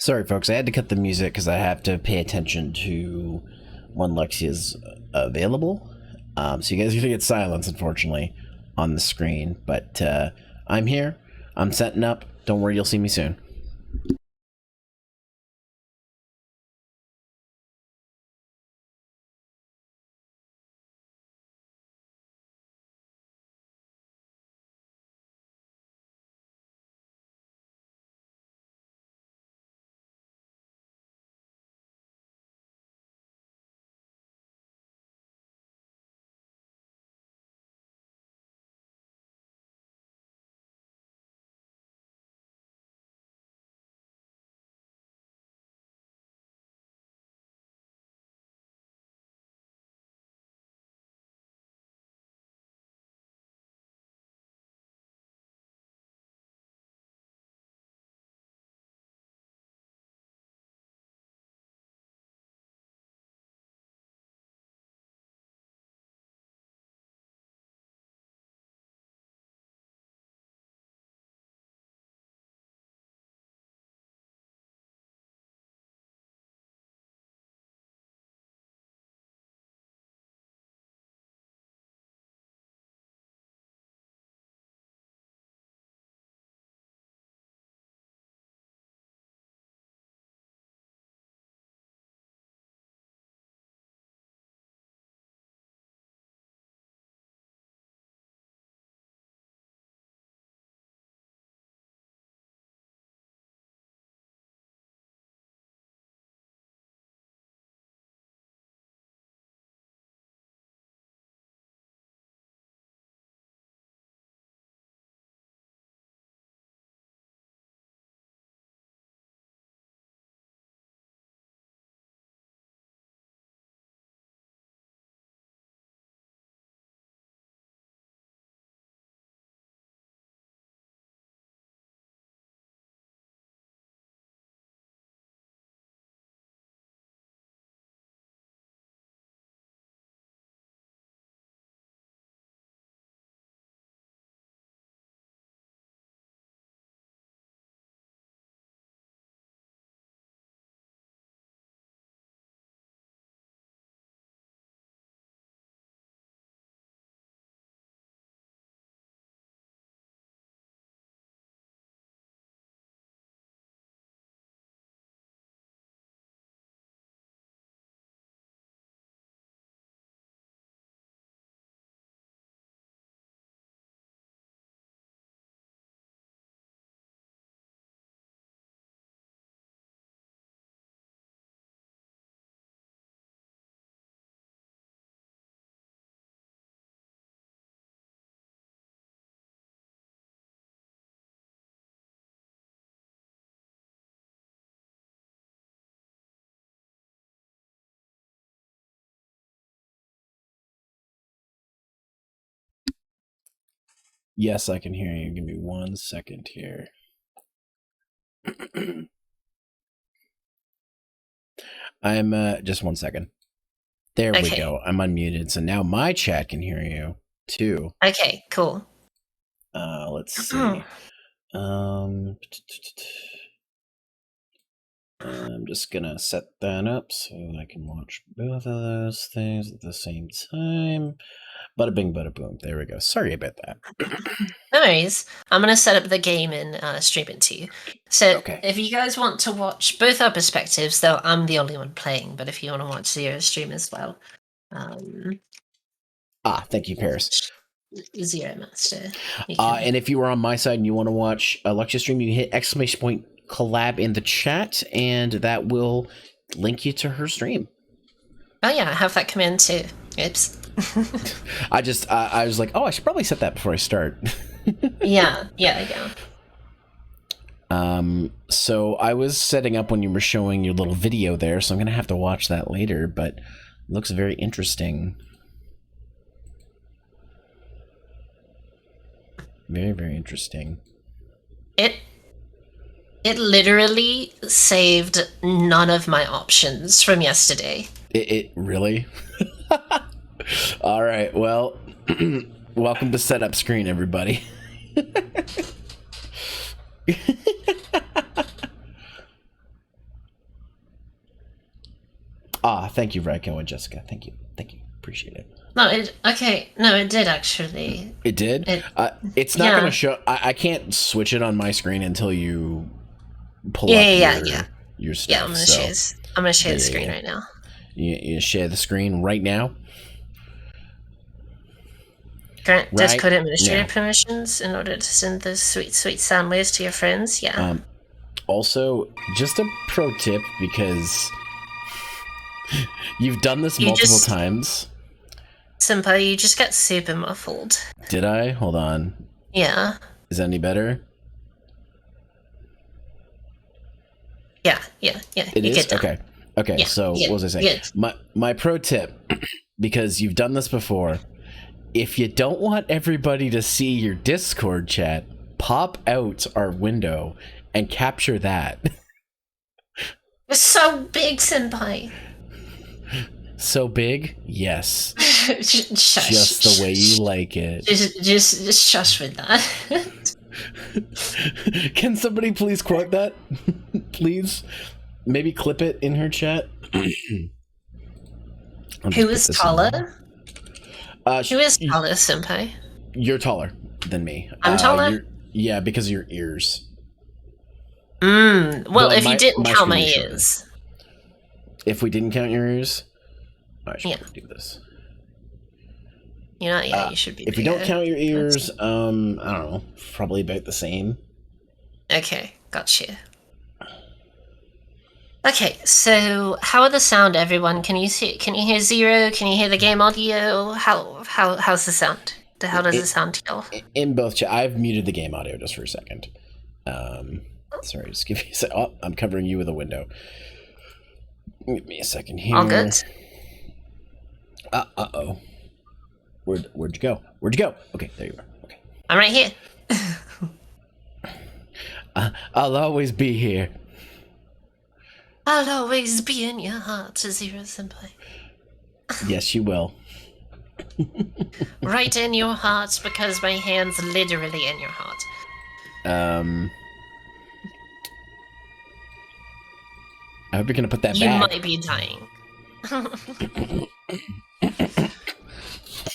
Sorry, folks. I had to cut the music because I have to pay attention to when Lexi is available. So you guys are gonna get silence, unfortunately, on the screen. But I'm here. I'm setting up. Don't worry, you'll see me soon. Yes, I can hear you. Give me 1 second here. I'm just 1 second. There we Okay. go. I'm unmuted, so now my chat can hear you too. Okay, cool. Let's see. I'm just gonna set that up so I can watch both of those things at the same time. Bada bing, bada boom. There we go. Sorry about that. No worries. I'm going to set up the game and stream it to you. So Okay. if you guys want to watch both our perspectives, though I'm the only one playing, but if you want to watch Zero stream as well, Thank you, Paris. Zeromaster. You can... And if you were on my side and you want to watch Alexia stream, you can hit exclamation point collab in the chat, and that will link you to her stream. Oh yeah, I have that command too. Oops. I was like, oh, I should probably set that before I start. Yeah. So I was setting up when you were showing your little video there, so I'm gonna have to watch that later, but it looks very interesting. Very, very interesting. It literally saved none of my options from yesterday. It really? All right, well, welcome to setup screen, everybody. Thank you, Raiko and Jessica. Thank you. Appreciate it. No, it did actually. It did? It's not going to show... I can't switch it on my screen until you pull up your stuff. Yeah, I'm going to share the screen right now. You share the screen right now? Grant Discord administrator permissions in order to send those sweet, sweet sound waves to your friends. Yeah. Also, just a pro tip, because you've done this multiple times. Senpai, you just got super muffled. Did I? Hold on. Yeah. Is that any better? Yeah. It is? Okay. Yeah, so what was I saying? My pro tip, because you've done this before, if you don't want everybody to see your Discord chat, pop out our window and capture that. It's so big, Senpai. So big? Yes. Shush. Just the way you like it. Just shush with that. Can somebody please quote that? Please? Maybe clip it in her chat. Who is taller? Who is taller, Senpai? You're taller than me. I'm taller? Yeah, because of your ears. Well, if you didn't count my ears. If we didn't count your ears, I should do this. You should be. If we don't count your ears, I don't know, probably about the same. Okay, gotcha. Okay, so how are the sound, everyone? Can you hear Zero? Can you hear the game audio? How's the sound? How does the sound feel? In both I've muted the game audio just for a second. Sorry, just give me a sec. Oh, I'm covering you with a window. Give me a second here. All good. Uh-oh. Where'd you go? Where'd you go? Okay, there you are. Okay. I'm right here. I'll always be here. I'll always be in your heart, Zero Senpai. Yes, you will. Right in your heart, because my hand's literally in your heart. I hope you're gonna put that back. You might be dying.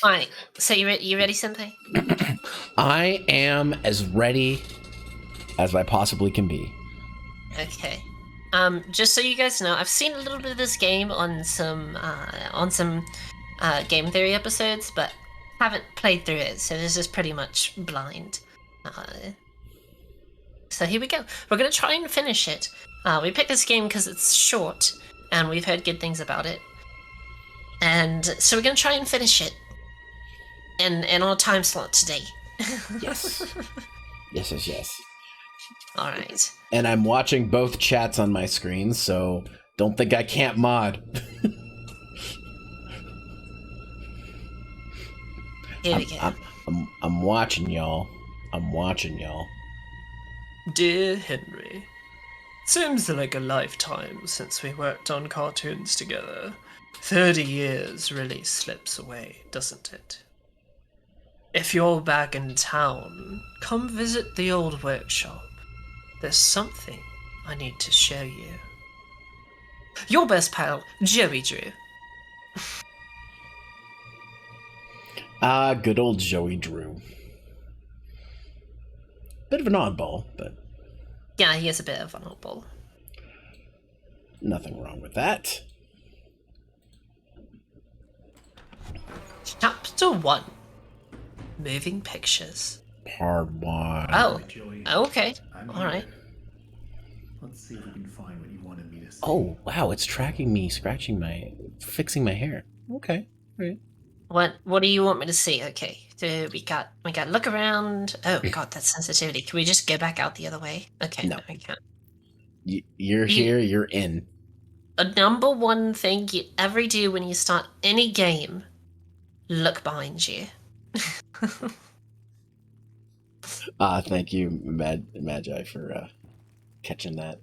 Alright, so you ready, Senpai? I am as ready as I possibly can be. Okay. Just so you guys know, I've seen a little bit of this game on some game theory episodes, but haven't played through it, so this is pretty much blind. So here we go. We're gonna try and finish it. We picked this game because it's short, and we've heard good things about it. And so we're gonna try and finish it in our time slot today. Yes. Yes. Alright. And I'm watching both chats on my screen, so don't think I can't mod. Here we go. I'm watching y'all. Dear Henry, seems like a lifetime since we worked on cartoons together. 30 years really slips away, doesn't it? If you're back in town, come visit the old workshop. There's something I need to show you. Your best pal, Joey Drew. Good old Joey Drew. Bit of an oddball, but... Yeah, he is a bit of an oddball. Nothing wrong with that. Chapter 1. Moving Pictures. Part 1. Oh, okay. Alright. Let's see if we can find what you wanted me to see. Oh, wow, it's tracking me, fixing my hair. Okay, great. What do you want me to see? Okay, so we got look around. Oh god, that's sensitivity. Can we just go back out the other way? Okay, no we can't. You're here, you're in. A number one thing you ever do when you start any game, look behind you. Thank you, Magi, for catching that.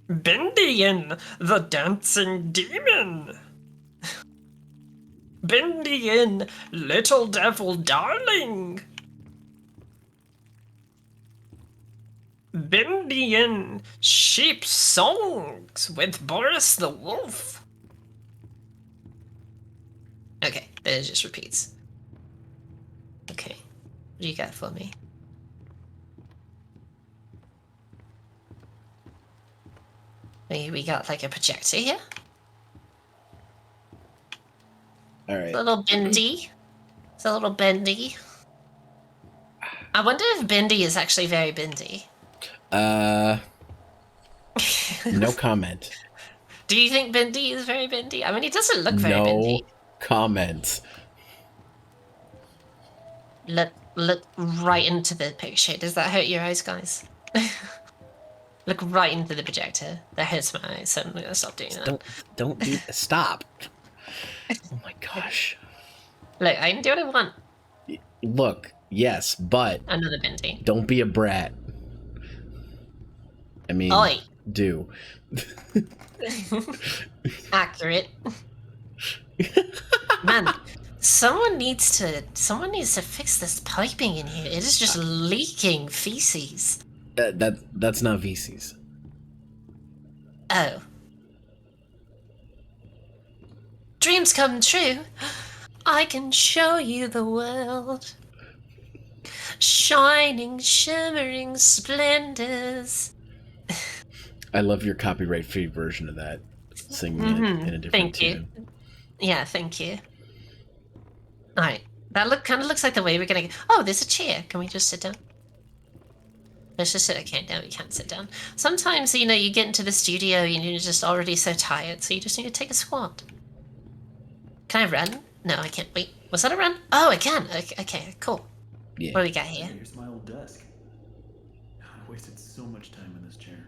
Bendy in the Dancing Demon. Bendy in Little Devil Darling. Bendy in Sheep Songs with Boris the Wolf. Okay, then it just repeats. Okay, what do you got for me? We got like a projector here. All right. A little bendy. It's a little bendy. I wonder if Bendy is actually very bendy. No comment. Do you think Bendy is very bendy? I mean, he doesn't look very No bendy. comment. Look right into the picture. Does that hurt your eyes, guys? Look right into the projector. That hurts my eyes, so I'm gonna stop doing that. Don't do. Stop. Oh my gosh. Look, I can do what I want. Look, yes, but Another Bendy. don't be a brat. I mean, Oi. do. Accurate. Man, someone needs to fix this piping in here. It is just leaking feces. That's not VCs. Oh. Dreams come true. I can show you the world. Shining, shimmering splendors. I love your copyright-free version of that. Singing it in a different Thank tune. you. Yeah, thank you. Alright. That kind of looks like the way we're gonna go. Oh, there's a chair. Can we just sit down? Let's just sit. Okay, no, we can't sit down. Sometimes, you know, you get into the studio and you're just already so tired, so you just need to take a squat. Can I run? No, I can't. Wait, was that a run? Oh, I can. Okay, cool. Yeah. What do we got here? Here's my old desk. I wasted so much time in this chair.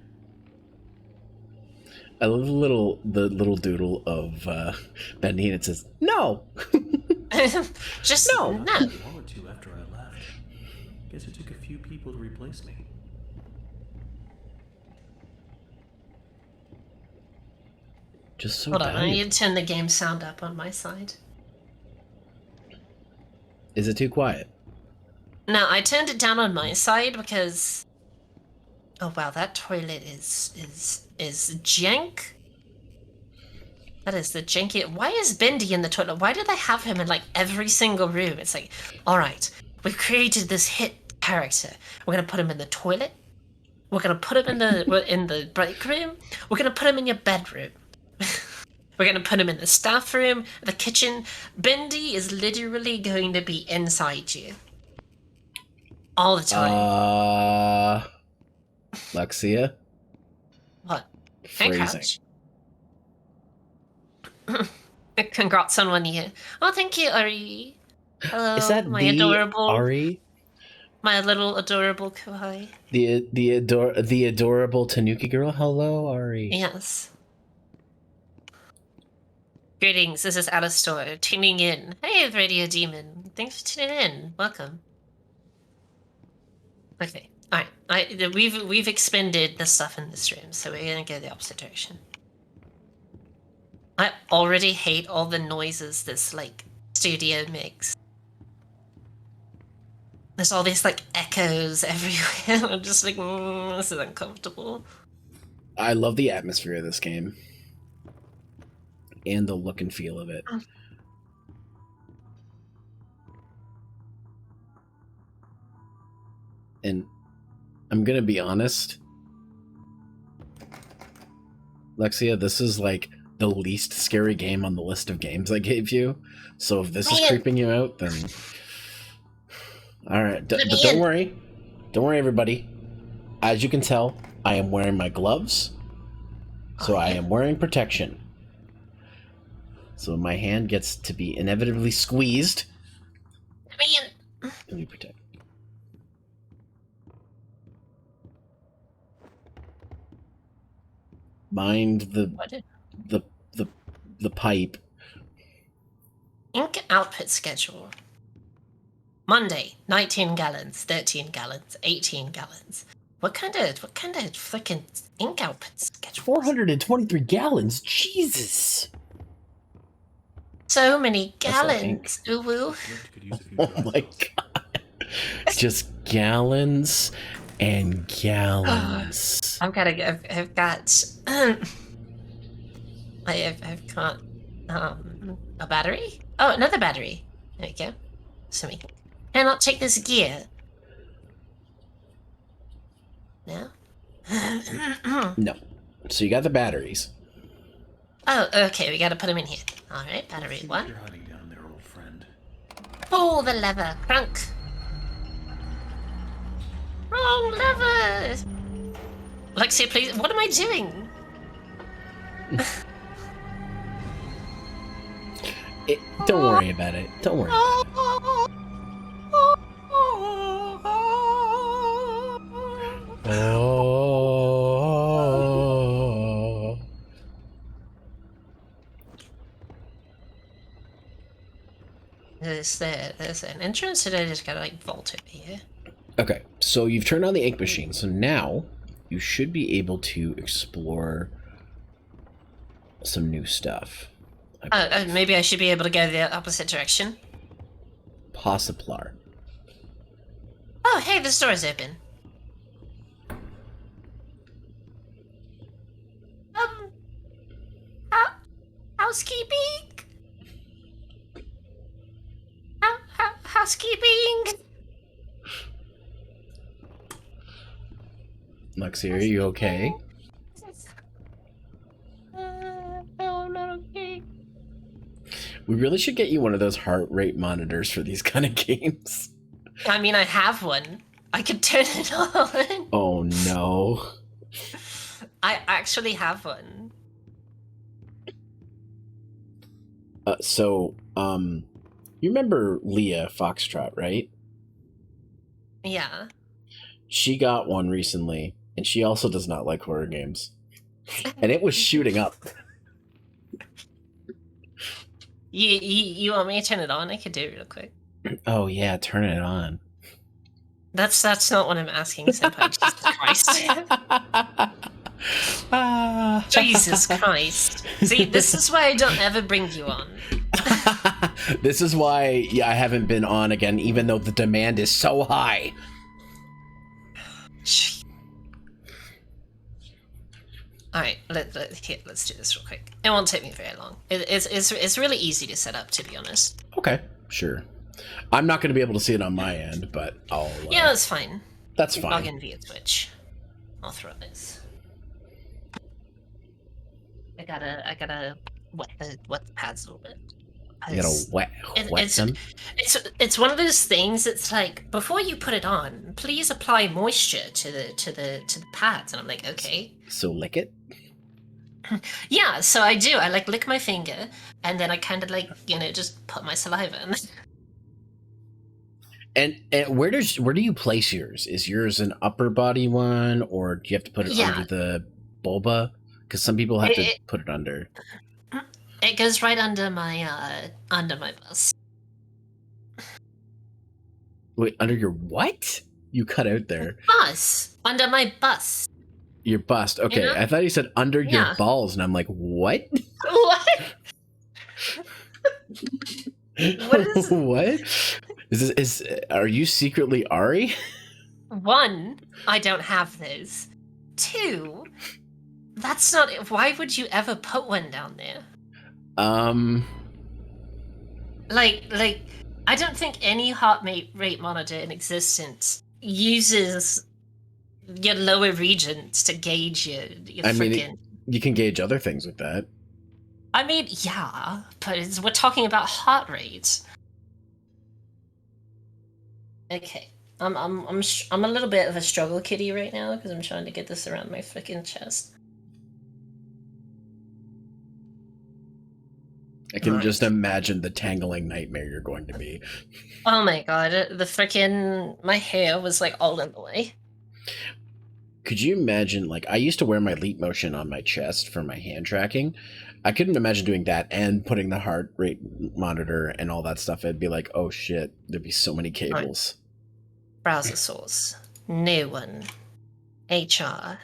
I love the little doodle of Bendy, and it says no. Just No. no. I wanted to after I left. Guess it took a few people to replace me. Just so Hold on, I valuable. need to turn the game sound up on my side. Is it too quiet? No, I turned it down on my side because. Oh wow, that toilet is jank. That is the janky. Why is Bendy in the toilet? Why do they have him in like every single room? It's like, all right, we've created this hit character. We're gonna put him in the toilet. We're gonna put him in the break room. We're gonna put him in your bedroom. We're gonna put him in the staff room, the kitchen. Bendy is literally going to be inside you all the time. Lexia? What? Hey, Phrasing. Crouch. Congrats on 1 year. Oh, thank you, Ari. Hello, Is that my the adorable, Ari? my little adorable kawaii. The adorable Tanuki girl? Hello, Ari. Yes. Greetings, this is Alastor, tuning in. Hey, Radio Demon. Thanks for tuning in. Welcome. Okay, alright. We've expended the stuff in this room, so we're gonna go the opposite direction. I already hate all the noises this, like, studio makes. There's all these, like, echoes everywhere. I'm just like, this is uncomfortable. I love the atmosphere of this game. And the look and feel of it. And I'm gonna be honest, Lexia, this is like the least scary game on the list of games I gave you. So if this is creeping you out, then all right. But don't worry, everybody. As you can tell, I am wearing my gloves, so I am wearing protection. So my hand gets to be inevitably squeezed. Let me protect. Mind the pipe. Ink output schedule. Monday, 19 gallons, 13 gallons, 18 gallons. What kind of freaking ink output schedule? 423 gallons. Jesus. So many That's not gallons. Ooh woo. Oh my god. Just gallons and gallons. I've got I've got a battery. Oh, another battery. There we go. So we cannot take this gear. No? No. So you got the batteries. Oh, okay, we gotta put them in here. Alright, battery See what 1. you're hiding down there, old friend. Pull the lever. Crunk. Wrong lever! Lexia, please. What am I doing? Don't worry about it. Don't worry. Oh. There's an entrance, and I just gotta like vault over here. Okay, so you've turned on the ink machine, so now you should be able to explore some new stuff. Maybe I should be able to go the opposite direction. Possiblar. Oh, hey, this door is open. Housekeeping? Housekeeping? Lexi, are you okay? No, I'm not okay. We really should get you one of those heart rate monitors for these kind of games. I mean, I have one. I could turn it on. Oh no. I actually have one. You remember Leah Foxtrot, right? Yeah. She got one recently, and she also does not like horror games. And it was shooting up. You want me to turn it on? I could do it real quick. Oh yeah, turn it on. That's not what I'm asking, Senpai. Jesus Christ. Jesus Christ. See, this is why I don't ever bring you on. This is why I haven't been on again, even though the demand is so high. Alright, let's do this real quick. It won't take me very long. It's really easy to set up, to be honest. Okay, sure. I'm not going to be able to see it on my end, but I'll... Yeah, that's fine. That's fine. Log in via Twitch. I'll throw this. I gotta wet the pads a little bit. You gotta wet them? It's one of those things. It's like, before you put it on, please apply moisture to the pads. And I'm like, okay. So lick it? Yeah, so I do. I like lick my finger, and then I kind of like, just put my saliva in. And where do you place yours? Is yours an upper body one, or do you have to put it under the vulva? Because some people have to put it under. It goes right under my bust. Wait, under your what? You cut out there. Bust under my bust. Your bust. Okay, I thought you said under your balls, and I'm like, what? What? What is? What? Are you secretly Ari? 1, I don't have those. 2, that's not it. Why would you ever put one down there? Like, I don't think any heart rate monitor in existence uses your lower regions to gauge your freaking... you can gauge other things with that. I mean, yeah, but we're talking about heart rates. Okay, I'm a little bit of a struggle kitty right now because I'm trying to get this around my freaking chest. I can just imagine the tangling nightmare you're going to be. Oh my god, my hair was like all in the way. Could you imagine, I used to wear my Leap Motion on my chest for my hand tracking. I couldn't imagine doing that and putting the heart rate monitor and all that stuff. It'd be like, oh shit, there'd be so many cables. Right. Browser source. New one. HR.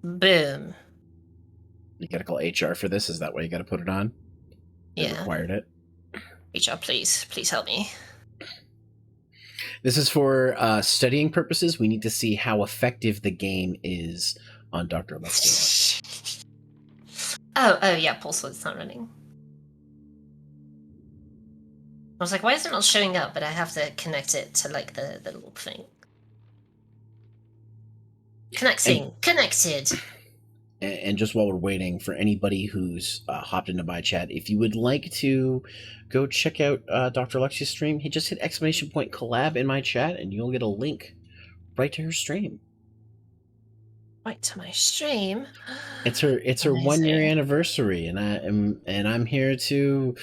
Boom. You gotta call HR for this? Is that why you gotta put it on? They required it. HR, please help me. This is for studying purposes. We need to see how effective the game is on Dr. Lester. Oh yeah, pulse width's not running. I was like, why is it not showing up? But I have to connect it to like the little thing. Connected. And just while we're waiting for anybody who's hopped into my chat, if you would like to go check out Dr. Alexia's stream, he just hit !collab in my chat, and you'll get a link right to her stream. Right to my stream. It's her 1 year anniversary, and I'm here to,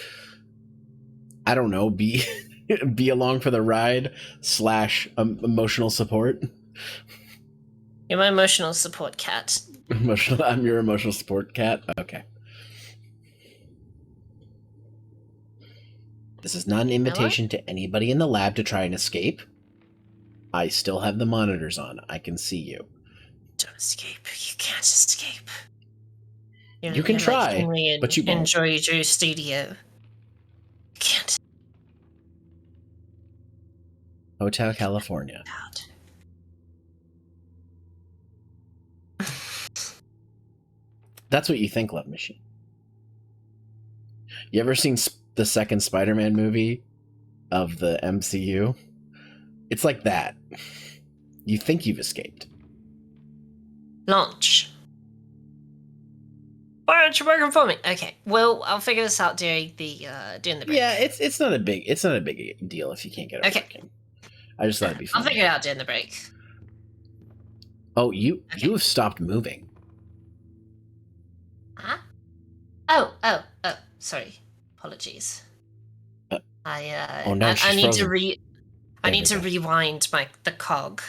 I don't know, be be along for the ride / emotional support. You're my emotional support cat. I'm your emotional support cat. Okay. This is not an invitation to anybody in the lab to try and escape. I still have the monitors on. I can see you. Don't escape. You can't escape. You can try, but you won't. Enjoy your studio. You can't. Hotel California. That's what you think, Love Machine. You ever seen the second Spider-Man movie of the MCU? It's like that. You think you've escaped. Launch. Why aren't you working for me? Okay, well, I'll figure this out during the break. Yeah, it's not a big deal if you can't get it working. I just thought it'd be fun. I'll figure it out during the break. Oh, you have stopped moving. Huh? Oh, sorry. Apologies. Oh no, I need frozen. I need to rewind the cog.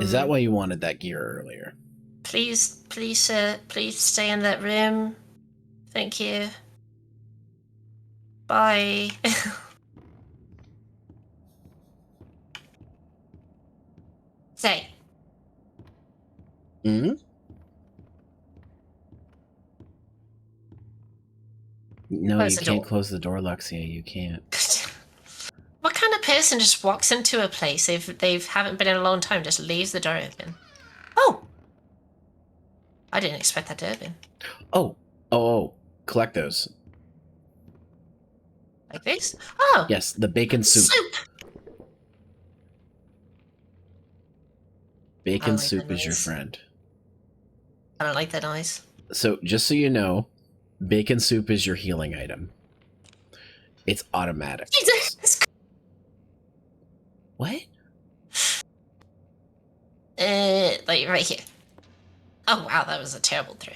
Is that why you wanted that gear earlier? Please, sir, please stay in that room. Thank you. Bye. Say. Hmm? No, you can't close the door, Luxia. You can't. What kind of person just walks into a place they haven't been in a long time, just leaves the door open? Oh! I didn't expect that to open. Oh. Collect those. Like this? Oh! Yes, the bacon soup. Bacon soup is your friend. I don't like that noise. So, just so you know, bacon soup is your healing item. It's automatic. Jesus! What? Like right here. Oh wow, that was a terrible throw.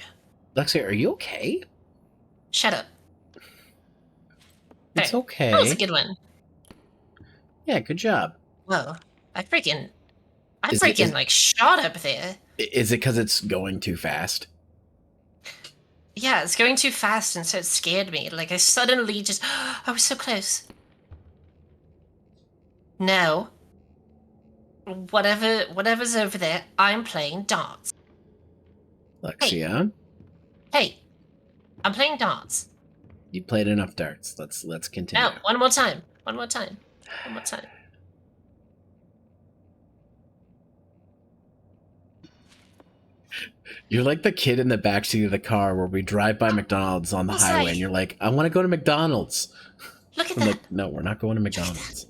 Lexia, are you okay? Shut up. It's okay. That was a good one. Yeah, good job. Whoa. I freaking like shot up there. Is it because it's going too fast? Yeah, it's going too fast, and so it scared me. Like I suddenly just I was so close. No. Whatever's over there, I'm playing darts. Lexia? Hey. I'm playing darts. You played enough darts. Let's continue. No, one more time. You're like the kid in the backseat of the car where we drive by McDonald's on the highway, and you're like, I want to go to McDonald's. Look at I'm that. like, no, we're not going to McDonald's.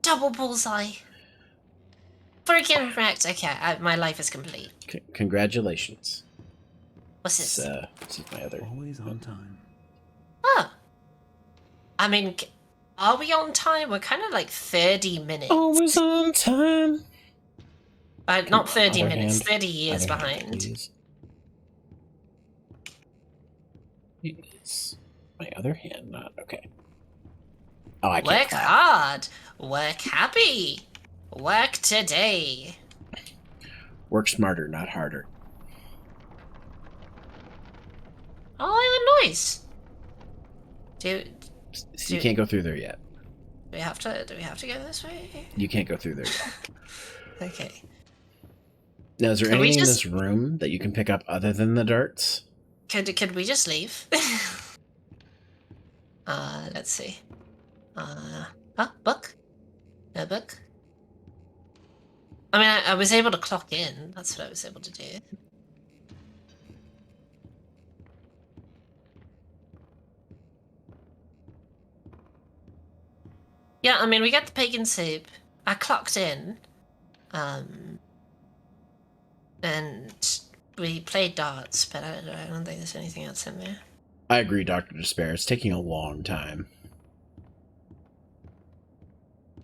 Double bullseye. Freaking wrecked. Okay, my life is complete. Congratulations. What's this? This is my other. Always on time. Oh. I mean, are we on time? We're kind of like 30 minutes. Always on time. Not 30 minutes, hand. 30 years Other behind. hand, please. It's my other hand, not okay. Oh, I can't Work clap. hard. Work happy. Work today. Work smarter, not harder. Oh, I have a noise. So you can't go through there yet. Do we have to go this way? You can't go through there yet. Okay. Now, is there anything in this room that you can pick up other than the darts? Could we just leave? Let's see. Book? No book? I mean, I was able to clock in. That's what I was able to do. Yeah, I mean, we got the bacon soup. I clocked in. And we played darts, but I don't think there's anything else in there. I agree, Dr. Despair. It's taking a long time.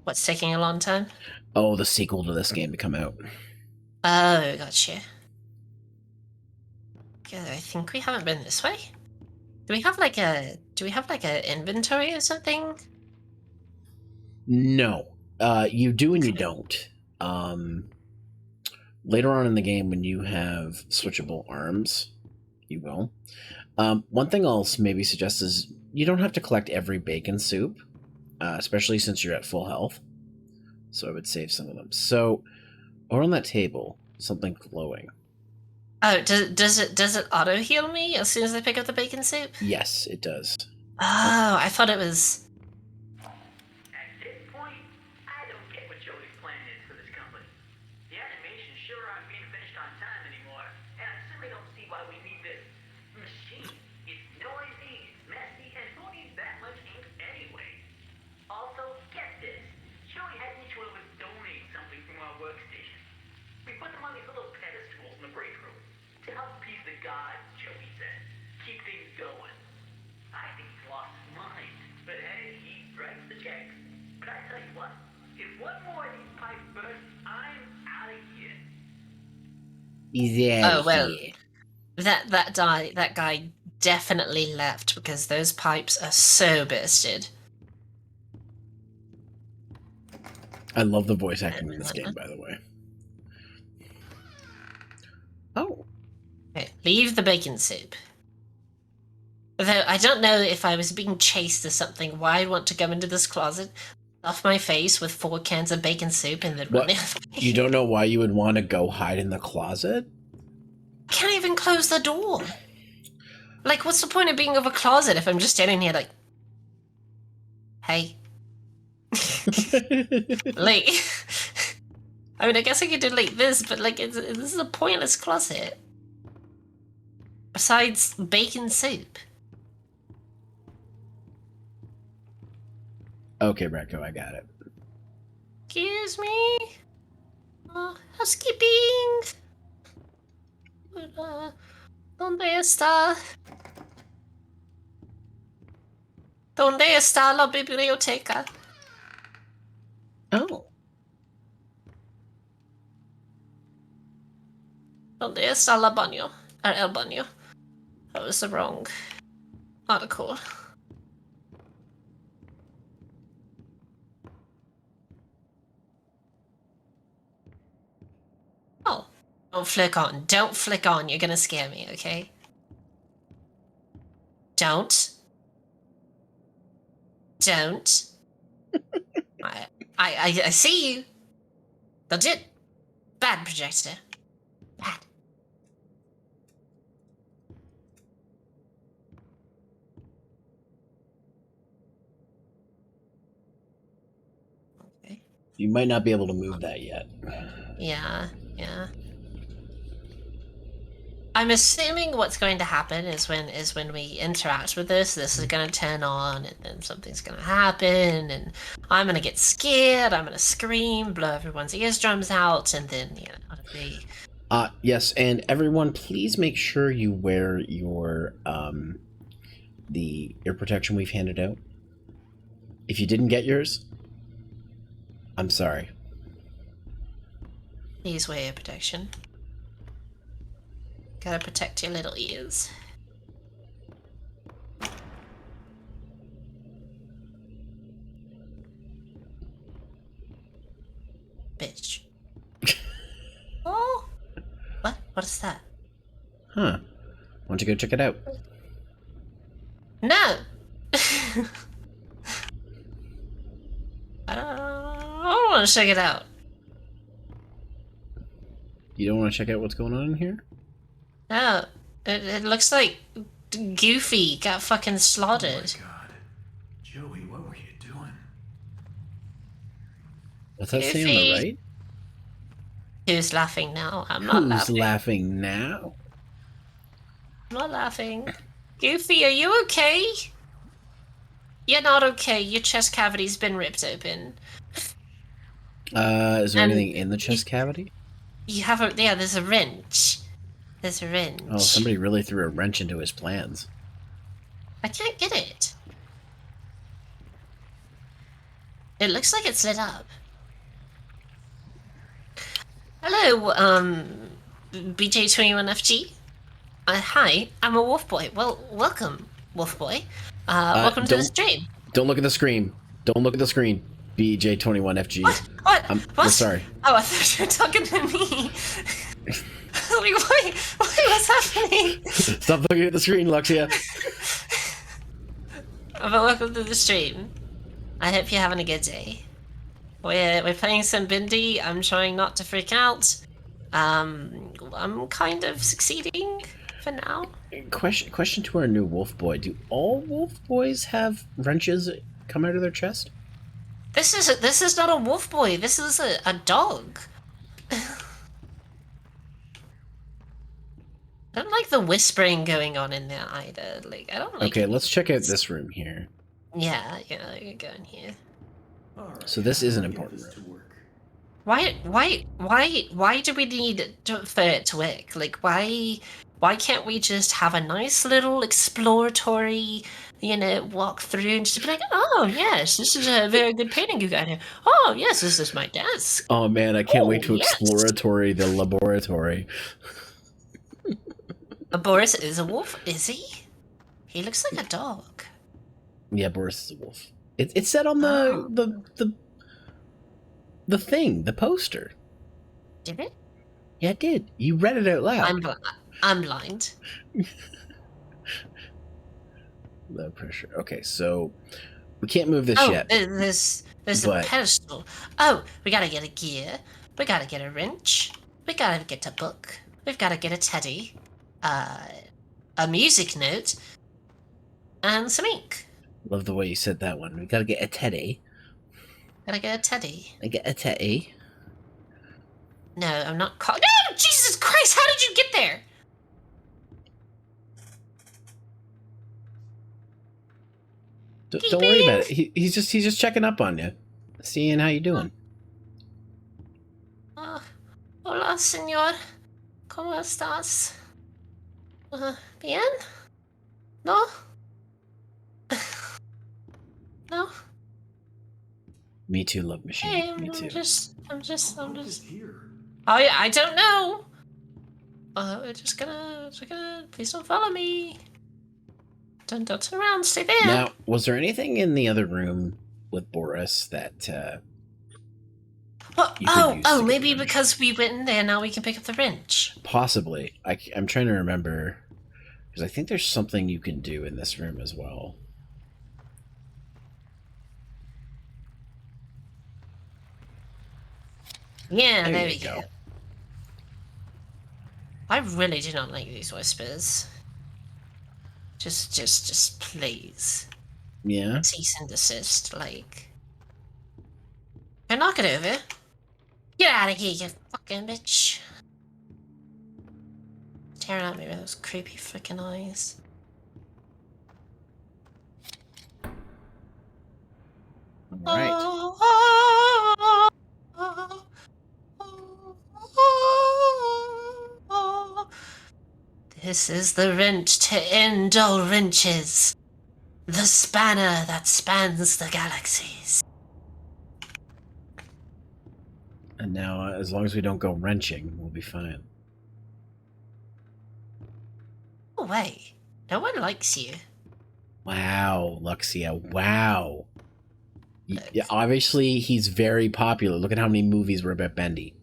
What's taking a long time? Oh, the sequel to this game to come out. Oh, gotcha. Yeah, I think we haven't been this way. Do we have like a inventory or something? No. You do and you don't. Later on in the game, when you have switchable arms, you will. One thing I'll maybe suggest is you don't have to collect every bacon soup, especially since you're at full health. So I would save some of them. So, over on that table, something glowing. Oh, does it auto heal me as soon as I pick up the bacon soup? Yes, it does. Oh, I thought it was. At this point, I don't get what Joey's plan is for this company. The animations sure aren't being finished on time anymore, and I simply don't see why we need this machine. It's noisy, it's messy, and who needs that much ink anyway? Also, get this. Joey had each one of us donate something from our workstation. We put them on these little pedestals in the break room to help appease the gods, Joey said. Keep things going. I think he's lost his mind. But hey, he writes the checks. But I tell you what, if one more of these pipes burst, I'm out of here. Yeah. Oh well, that guy definitely left because those pipes are so bursted. I love the voice acting in this game, by the way. Oh. Okay, leave the bacon soup. Though I don't know if I was being chased or something, why I'd want to go into this closet, stuff my face with 4 cans of bacon soup, and then run What? the other way. You don't know why you would want to go hide in the closet? I can't even close the door. Like, what's the point of being of a closet if I'm just standing here like, hey? Like, I mean, I guess I could do like this, but like, this is a pointless closet. Besides bacon soup. Okay, Brecco, I got it. Excuse me? Housekeeping? ¿Dónde está? ¿Dónde está la biblioteca? Oh. ¿Dónde está la baño? Or el baño. That was the wrong article. Oh. Don't flick on. Don't flick on. You're gonna scare me, okay? Don't. Don't. I see you. Legit. Bad projector. Bad. Okay. You might not be able to move that yet. Yeah. I'm assuming what's going to happen is when we interact with this is going to turn on, and then something's going to happen, and I'm going to get scared, I'm going to scream, blow everyone's eardrums out, and then, it'll be... Yes, and everyone, please make sure you wear your, the ear protection we've handed out. If you didn't get yours, I'm sorry. Please wear your protection. Gotta protect your little ears. Bitch. Oh! What? What is that? Huh. Why don't you go check it out? No! I don't want to check it out. You don't want to check out what's going on in here? No. It looks like Goofy got fucking Oh slaughtered. my god. Joey, what were you doing? What's that say on Goofy. the right? Who's laughing now? I'm not Who's laughing. laughing now? I'm not laughing. Goofy, are you okay? You're not okay. Your chest cavity's been ripped open. Is there And anything in the chest cavity? You have a yeah. There's a wrench. There's a wrench. Oh, somebody really threw a wrench into his plans. I can't get it. It looks like it's lit up. Hello, BJ21FG. Hi, I'm a wolf boy. Well, welcome, wolf boy. Welcome to the stream. Don't look at the screen. Don't look at the screen. BJ21FG. What? We're sorry. Oh, I thought you were talking to me. Like, what's happening? Stop looking at the screen, Luxia. But welcome to the stream. I hope you're having a good day. We're playing some Bendy. I'm trying not to freak out. I'm kind of succeeding for now. Question to our new wolf boy. Do all wolf boys have wrenches come out of their chest? This is not a wolf boy. This is a dog. I don't like the whispering going on in there either. Like, I don't like. Okay, let's check out this room here. Yeah, you go in here. So this is an important room. Why do we need for it to work? Like, why can't we just have a nice little exploratory, walk through and just be like, oh yes, this is a very good painting you got here. Oh yes, this is my desk. Oh man, I can't wait to yes. exploratory the laboratory. Boris is a wolf, is he? He looks like a dog. Yeah, Boris is a wolf. It said on the thing, the poster. Did it? Yeah, it did. You read it out loud. I'm blind. Low pressure. Okay, so we can't move this yet. There's a pedestal. Oh, we gotta get a gear. We gotta get a wrench. We gotta get a book. We've gotta get a teddy. A music note. And some ink. Love the way you said that one. We gotta get a teddy. Gotta get a teddy. I get a teddy. No, I'm not caught. No! Jesus Christ, how did you get there? Don't worry about it. He's just checking up on you, seeing how you doing. Hola, señor. ¿Cómo estás? Bien? No? No? Me too, love machine. Hey, Me too. I'm just. Here. Oh yeah, I don't know. We're just gonna. Please don't follow me. Don't turn around. Stay there. Now, was there anything in the other room with Boris that? Well, maybe because we went in there, now we can pick up the wrench. Possibly. I'm trying to remember because I think there's something you can do in this room as well. Yeah, there we go. I really do not like these whispers. Just please. Yeah. Cease and desist, like. And knock it over. Get out of here, you fucking bitch. Staring at me with those creepy freaking eyes. All right. This is the wrench to end all wrenches. The spanner that spans the galaxies. And now, as long as we don't go wrenching, we'll be fine. No way. No one likes you. Wow, Luxia. Wow. Yeah, obviously, he's very popular. Look at how many movies were about Bendy.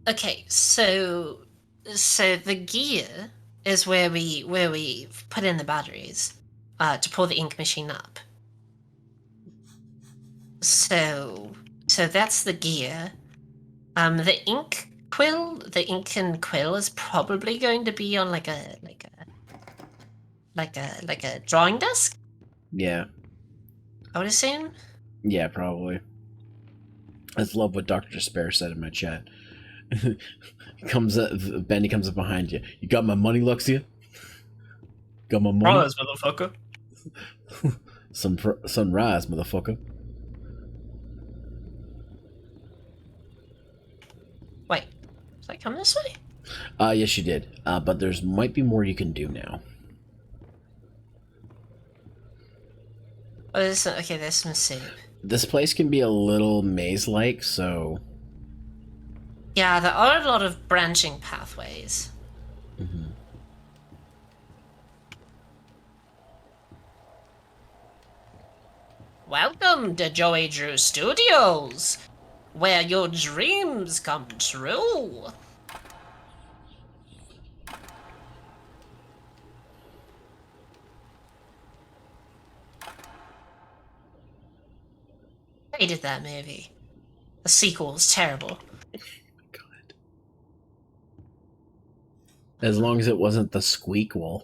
Okay, so the gear is where we put in the batteries to pull the ink machine up. So that's the gear. The ink and quill is probably going to be on like a drawing desk. Yeah. I would assume. Yeah, probably. I just love what Dr. Despair said in my chat. Bendy comes up behind you. You got my money, Luxia? Got my money? Promise, motherfucker. Sunrise, motherfucker. Wait, did I come this way? Yes, you did. But there's might be more you can do now. Oh, okay, there's some soup. This place can be a little maze-like, so... Yeah, there are a lot of branching pathways. Mm-hmm. Welcome to Joey Drew Studios, where your dreams come true. Hated that movie. The sequel was terrible. God. As long as it wasn't the squeakquel.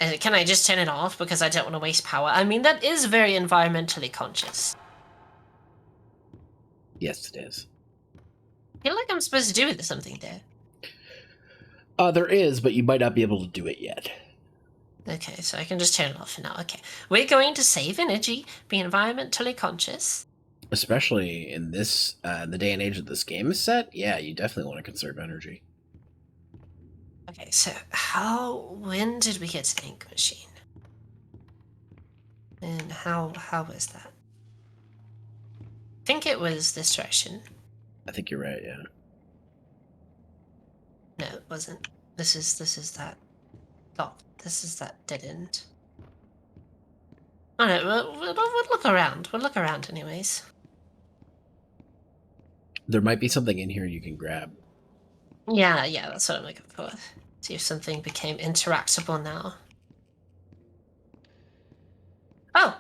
And can I just turn it off because I don't want to waste power? I mean, that is very environmentally conscious. Yes, it is. I feel like I'm supposed to do with something there. There is, but you might not be able to do it yet. Okay, so I can just turn it off for now. Okay. We're going to save energy, be environmentally conscious. Especially in this, the day and age that this game is set, yeah, you definitely want to conserve energy. Okay, so when did we get to the ink machine? And how was that? I think it was this direction. I think you're right, yeah. No, it wasn't. This is that. Oh, this is that dead end. Oh no, we'll look around. We'll look around anyways. There might be something in here you can grab. Yeah, that's what I'm looking for. See if something became interactable now. Oh!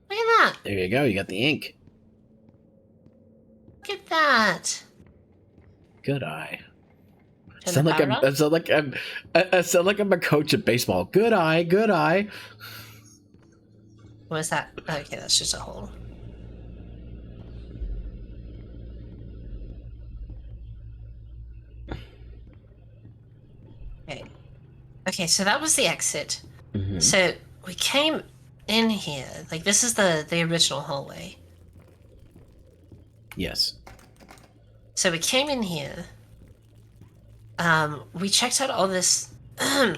Look at that! There you go, you got the ink. Look at that! Good eye. I Turn sound the like power on. I sound like I'm a coach at baseball. Good eye, good eye. What is that? Okay, that's just a hole. Okay, so that was the exit. Mm-hmm. So we came in here. Like, this is the original hallway. Yes. So we came in here. We checked out all this,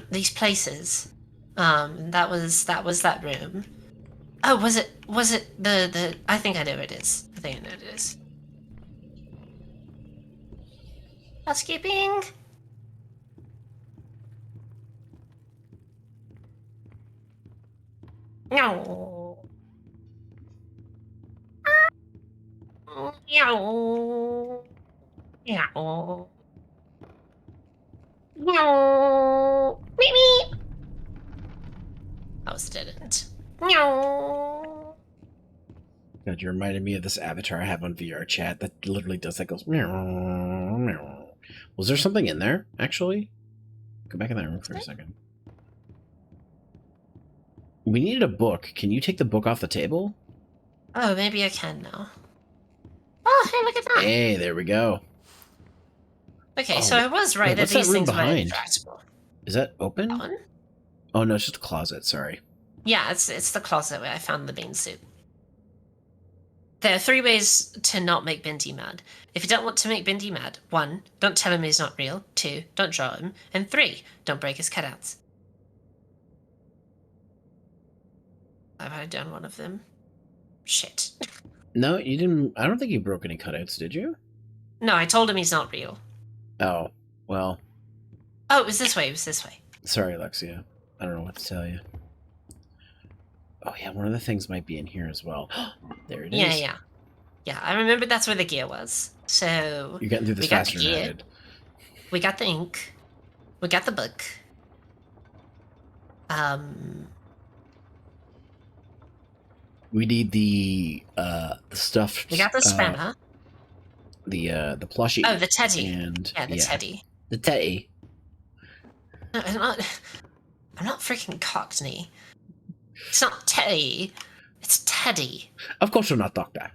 these places. That was that room. Oh, was it the? I think I know what it is. I think I know what it is. Housekeeping. No. Meow. Meow. Meow. Meep meep. I was didn't. Meow. God, you reminded me of this avatar I have on VR chat that literally does that, goes meow, meow. Was there something in there, actually? Go back in that room for a second. We needed a book. Can you take the book off the table? Oh, maybe I can now. Oh, hey, look at that. Hey, there we go. Okay, Oh, so I was right wait, that what's that these room things were behind? interactable. Is that open? That one? Oh, no, it's just a closet. Sorry. Yeah, it's the closet where I found the bean soup. There are 3 ways to not make Bendy mad. If you don't want to make Bendy mad, 1, don't tell him he's not real. 2, don't draw him. And 3, don't break his cutouts. Have I done one of them? Shit. No, you didn't. I don't think you broke any cutouts, did you? No, I told him he's not real. Oh, well. Oh, it was this way. Sorry, Alexia. I don't know what to tell you. Oh, yeah, one of the things might be in here as well. There it is. Yeah. Yeah, I remembered that's where the gear was. So You're getting through this we got faster the than I gear. did. We got the ink. We got the book. We need the stuffed. We got the spanner. The plushie. Oh, the teddy. And Yeah, the teddy. The teddy. No, I'm not freaking Cockney. It's not Teddy. It's Teddy. Of course you're not Doctor.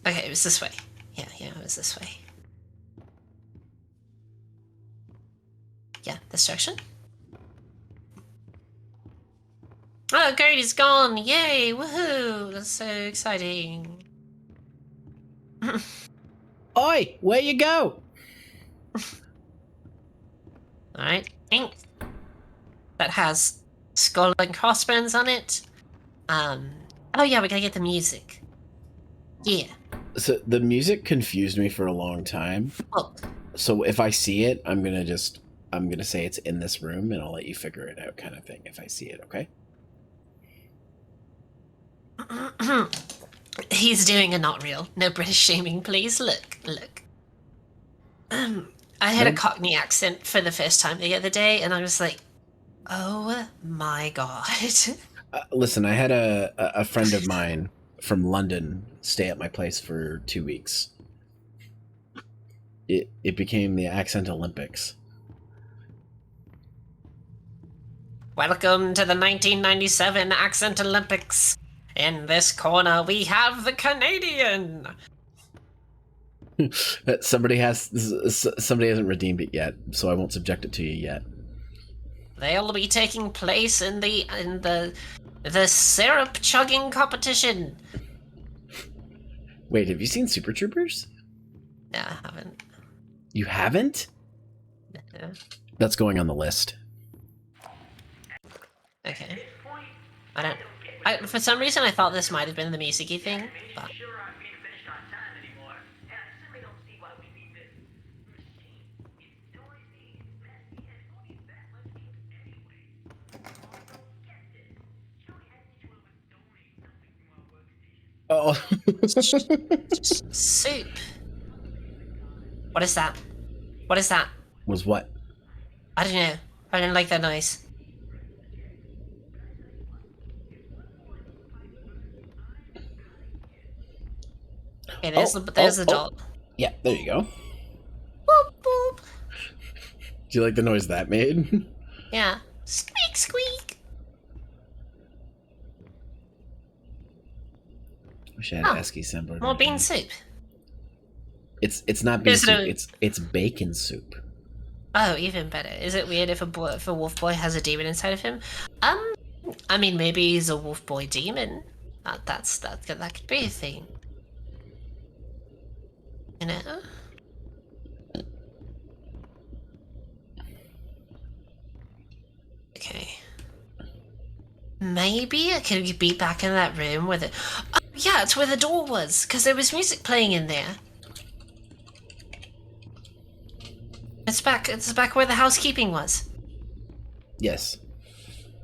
Okay, it was this way. Yeah, it was this way. Yeah, this direction. Oh, great, he's gone! Yay! Woohoo! That's so exciting. Oi, where you go? Alright, ink. That has skull and crossbones on it. Oh yeah, we gotta get the music. Yeah. So the music confused me for a long time. Oh, So if I see it, I'm gonna say it's in this room, and I'll let you figure it out, kind of thing. If I see it, okay? he's doing a not real. No British shaming, please. Look. I had a Nope. Cockney accent for the first time the other day, and I was like, oh my god. Listen, I had a friend of mine from London stay at my place for 2 weeks. It became the accent Olympics. Welcome to the 1997 Accent Olympics. In this corner, we have the Canadian. Somebody hasn't redeemed it yet, so I won't subject it to you yet. They'll be taking place in the syrup chugging competition. Wait, have you seen Super Troopers? No, I haven't. You haven't? No. That's going on the list. Okay. For some reason, I thought this might have been the music-y thing, but Sure aren't being finished on time anymore, and I simply don't see why we need this machine. It's noisy, it's messy, and it's only that much ink anyway. Also, get this. Surely I need you to donate something from our workstation. Oh. soup. What is that? What is that? Was what? I don't know. I didn't like that noise. Okay, there's the doll. Yeah, there you go. Boop boop. Do you like the noise that made? Yeah. Squeak squeak. Wish I had Oh, ASCII symbol. more bean soup. It's not bean Is it soup. a- It's bacon soup. Oh, even better. Is it weird if a wolf boy has a demon inside of him? I mean, maybe he's a wolf boy demon. That could be a thing. You know? Okay. Maybe I could be back in that room with it. Oh, yeah, it's where the door was, because there was music playing in there. It's back where the housekeeping was. Yes.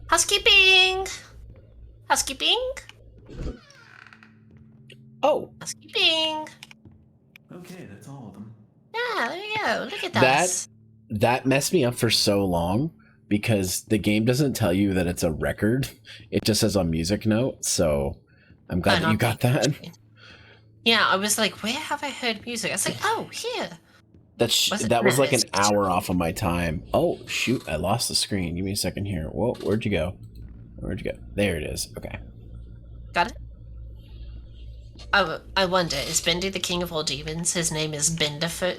Housekeeping! Housekeeping! Oh, Housekeeping! Okay, that's all of them. Yeah, there you go. Look at that that messed me up for so long because the game doesn't tell you that it's a record. It just says on music note. So I'm glad that you got that. Yeah, I was like, where have I heard music? I was like, oh, here. That was like an hour off of my time. Oh shoot! I lost the screen. Give me a second here. Whoa, where'd you go? Where'd you go? There it is. Okay. Got it? Oh, I wonder, is Bendy the king of all demons? His name is Bendifer?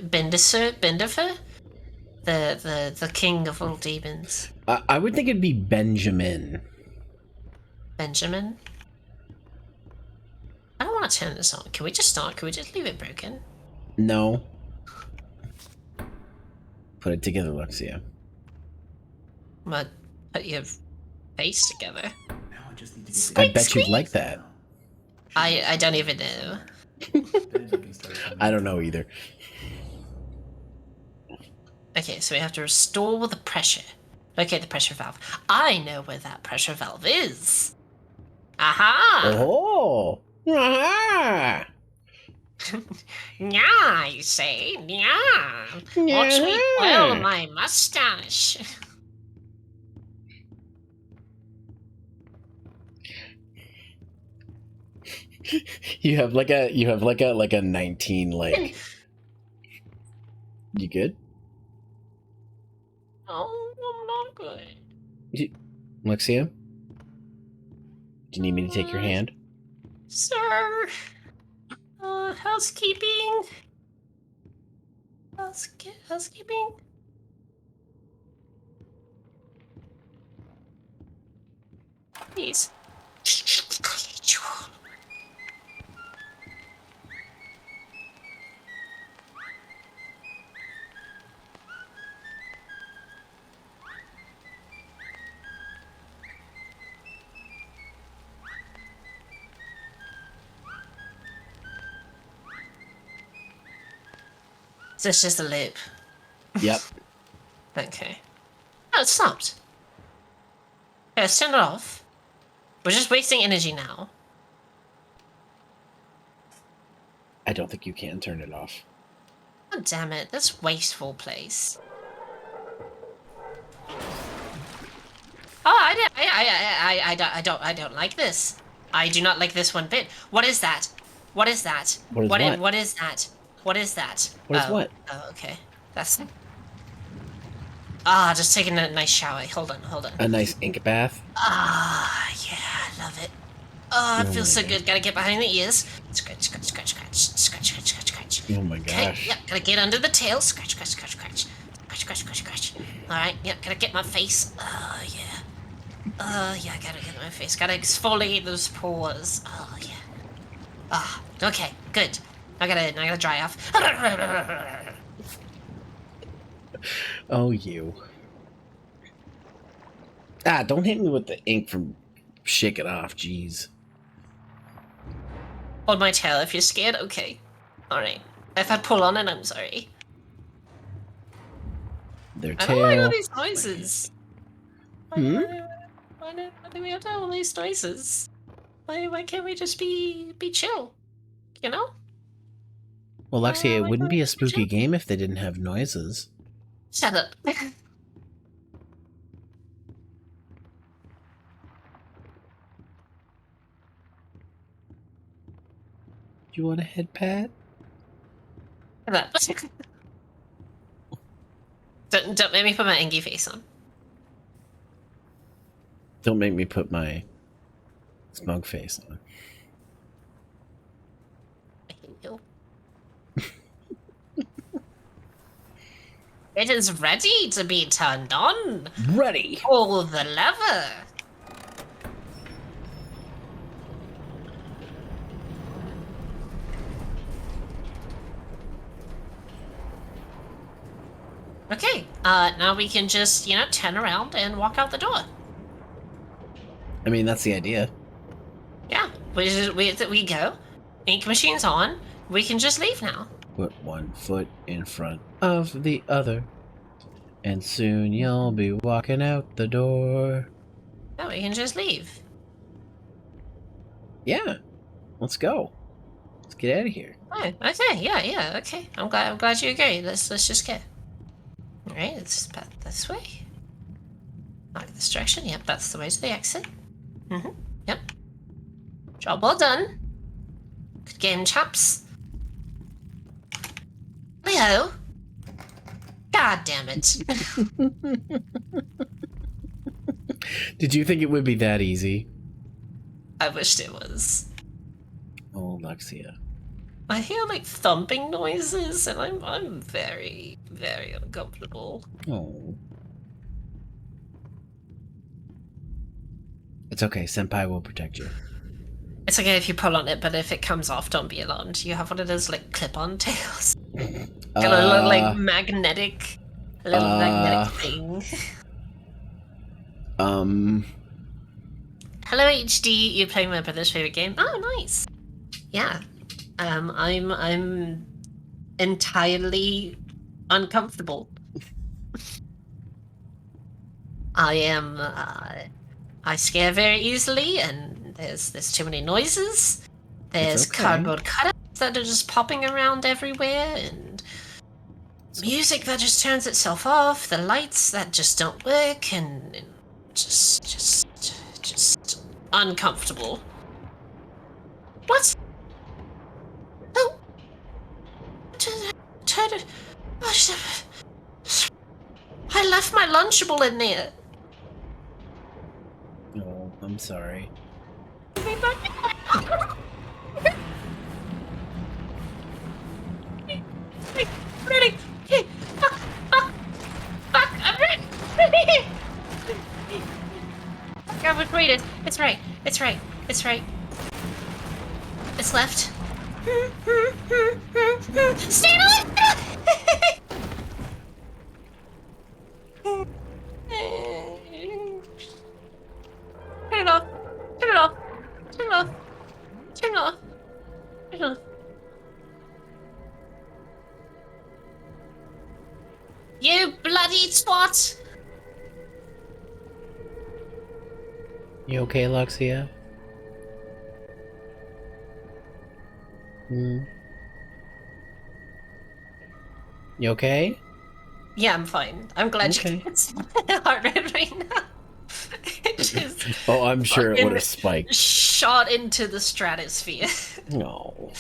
The king of all demons. I would think it'd be Benjamin. Benjamin? I don't want to turn this on. Can we just start? Can we just leave it broken? No. Put it together, Luxia. I'm gonna put your face together. Now I just need to get Squeak, I bet squeak. you'd like that. I don't even know. Then you can start coming I don't know either. Okay, so we have to restore the pressure. Locate the pressure valve. I know where that pressure valve is. Aha! Oh! Ah! Yeah, I say, yeah. Watch me twirl my mustache. You have like a 19 like. You good? Oh, I'm not good. Luxia? Do you need me to take your hand? Sir, Housekeeping. Housekeeping. Please. So it's just a loop. Yep. Okay. Oh, it stopped. Okay, let's turn it off. We're just wasting energy now. I don't think you can turn it off. Oh, damn it. That's wasteful place. Oh, I don't like this. I do not like this one bit. What is that? What is that? What is what? what? What is that? What is that? What is Oh, what? Oh, okay. That's. Ah, just taking a nice shower. Hold on. A nice ink bath? Ah, yeah, I love it. Oh, it Oh feels my so God. good. Gotta get behind the ears. Scratch. Oh my Okay, gosh. yep, gotta get under the tail. Scratch. Alright, yep, gotta get my face. Oh, yeah. Oh, yeah, gotta get my face. Gotta exfoliate those pores. Oh, yeah. Ah, okay, good. I gotta dry off. Oh, you. Ah, don't hit me with the ink from Shake It Off, jeez. Hold my tail if you're scared. Okay. Alright. If I pull on it, I'm sorry. Their I don't like all tail. these noises. Hmm? Why do we have to have all these noises? Why can't we just be chill? You know? Well, Lexi, it why wouldn't can't we be a just be spooky chill? game if they didn't have noises. Shut up. You want a head pat? Don't make me put my Engie face on. Don't make me put my smug face on. I hate you. It is ready to be turned on. Ready! Pull the lever. Okay, now we can just, turn around and walk out the door. I mean, that's the idea. Yeah, we go. Ink machine's on. We can just leave now. Put one foot in front of the other, and soon you'll be walking out the door. Yeah, we can just leave. Yeah, let's go. Let's get out of here. Oh, okay, yeah, okay. I'm glad you agree. Let's just go. All right, let's path this way. Mark this direction. Yep, that's the way to the exit. Yep. Job well done. Good game, chaps. Leo. God damn it. Did you think it would be that easy? I wished it was. Oh, Lexia. I hear like thumping noises, and I'm very, very uncomfortable. Oh. It's okay, Senpai will protect you. It's okay if you pull on it, but if it comes off, don't be alarmed. You have one of those like clip-on tails. Got a little like magnetic, magnetic thing. Hello HD, you're playing my brother's favorite game. Oh, nice. Yeah. I'm entirely uncomfortable. I am. I scare very easily, and there's too many noises. There's okay. cardboard cutouts that are just popping around everywhere, and music that just turns itself off. The lights that just don't work, and just uncomfortable. What? Oh. I left my Lunchable in there. Oh, I'm sorry. It's right. It's left. Stand on! Turn it off. Turn it off. Turn it off. Turn it off. Turn it off. You bloody twat! You okay, Luxia? Hmm. You okay? Yeah, I'm fine. I'm glad Okay. you can't my heart rate right now. It just Oh, I'm sure it fucking would have spiked. shot into the stratosphere. No.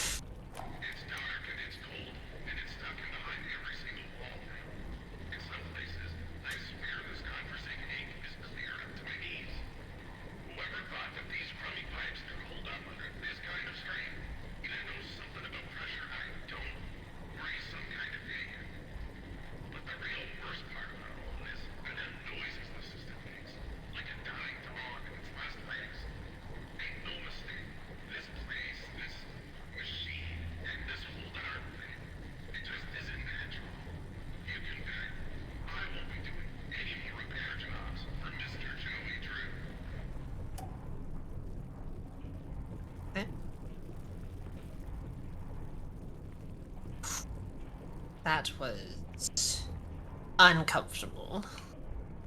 That was uncomfortable.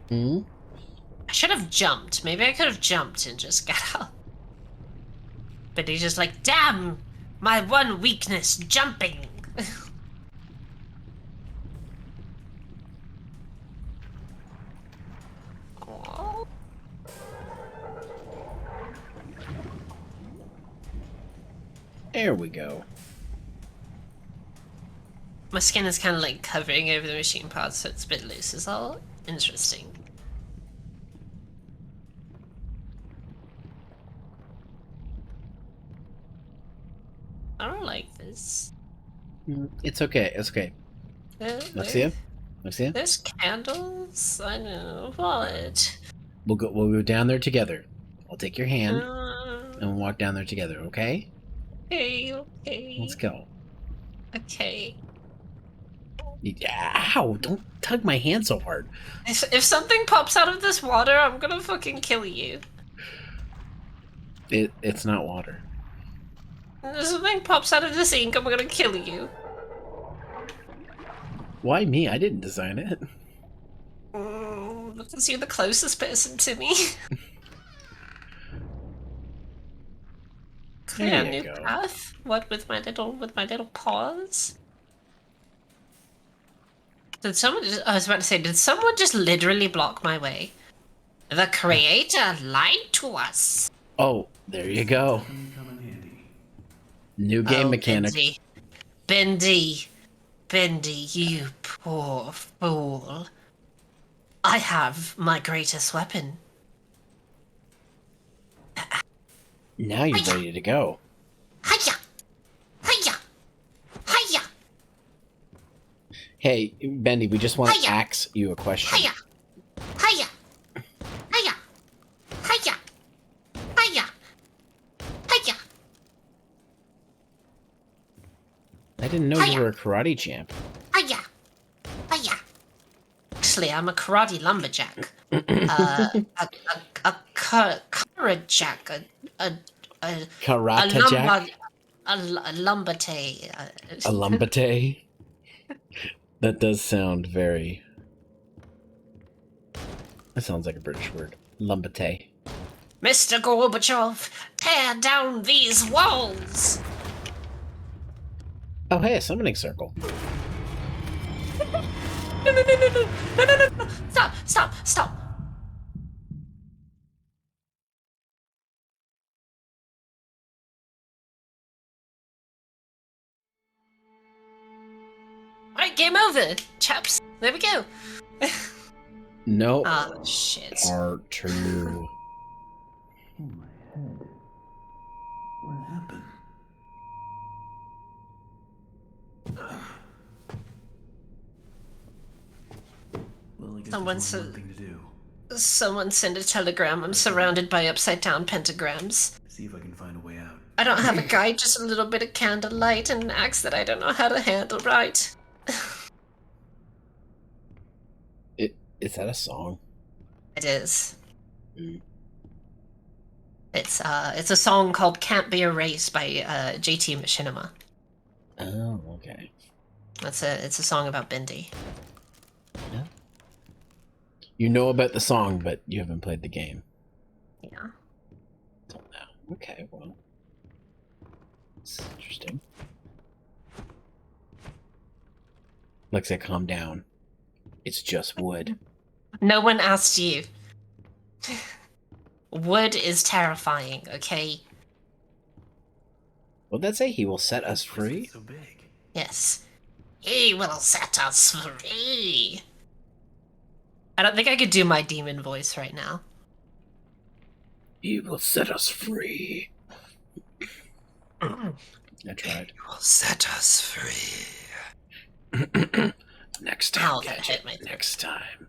Hmm? I should have jumped. Maybe I could have jumped and just got out. But he's just like, damn! My one weakness, jumping! Aw. There we go. My skin is kind of like covering over the machine parts, so it's a bit loose. It's all interesting. I don't like this. It's okay. It's okay. Luxia? Luxia? There's candles. I know what. We'll go down there together. I'll take your hand and we'll walk down there together, okay? Okay. Let's go. Okay. Ow! Don't tug my hand so hard. If something pops out of this water, I'm gonna fucking kill you. It's not water. If something pops out of this ink, I'm gonna kill you. Why me? I didn't design it. Because you're the closest person to me. Clear There a you new go. path. What with my little paws? Did someone just? I was about to say, did someone just literally block my way? The creator lied to us. Oh, there you go. Come in handy. New game mechanic. Bendy, you poor fool. I have my greatest weapon. Now you're ready to go. Hiya! Hiya! Hiya! Hey, Bendy, we just want to Hiya! ask you a question. Hiya! Hiya! Hiya! Hiya! Hiya! Hiya! I didn't know you were a karate champ. Hiya! Hiya! Actually, I'm a karate lumberjack. A karajack. Karate jack? A lumbate. A lumbate? That does sound very... That sounds like a British word. Lumbate. Mr. Gorbachev, tear down these walls! Oh, hey, a summoning circle. No. Stop. Alright, game over, chaps. There we go. No. Oh, shit. Part 2. Oh my head. What happened? Well, I guess Someone there's only said- one thing to do. Someone send a telegram. I'm surrounded by upside down pentagrams. See if I can find a way out. I don't have a guide, just a little bit of candlelight and an axe that I don't know how to handle right. Is that a song? It is. Mm. It's a song called "Can't Be Erased" by JT Machinima. Oh, okay. It's a song about Bendy. Yeah. You know about the song, but you haven't played the game. Yeah. Until now. Okay, well. It's interesting. Lexia, calm down. It's just wood. No one asked you. Wood is terrifying, okay? What'd that say? He will set us free? So big. Yes. He will set us free. I don't think I could do my demon voice right now. He will set us free. I tried. You will set us free. Next time, Ow, that hit my Gadget. throat. Next time.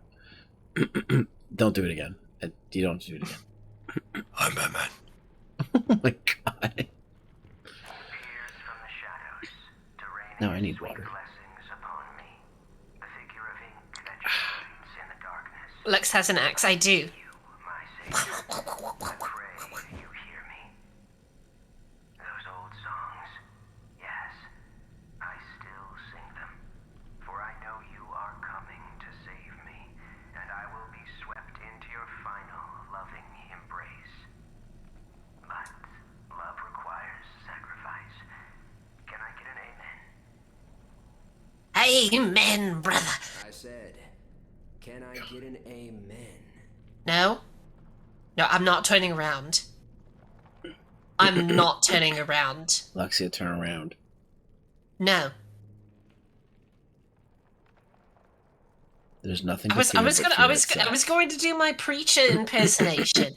Don't do it again. You don't do it again. I'm Batman. Oh my god. Appears from the shadows to rain Now I need sweet water. blessings upon me. The figure of ink that shines in the darkness. Lex has an axe, I do. You, my savior. I pray you hear me. Those old songs, yes, I still sing them. For I know you are coming to save me, and I will be swept into your final loving embrace. But love requires sacrifice. Can I get an amen? Amen, brother. I said, can I get an amen? No? No, I'm not turning around. I'm not turning around. Lexia, turn around. No. There's nothing. I was going to do my preacher impersonation.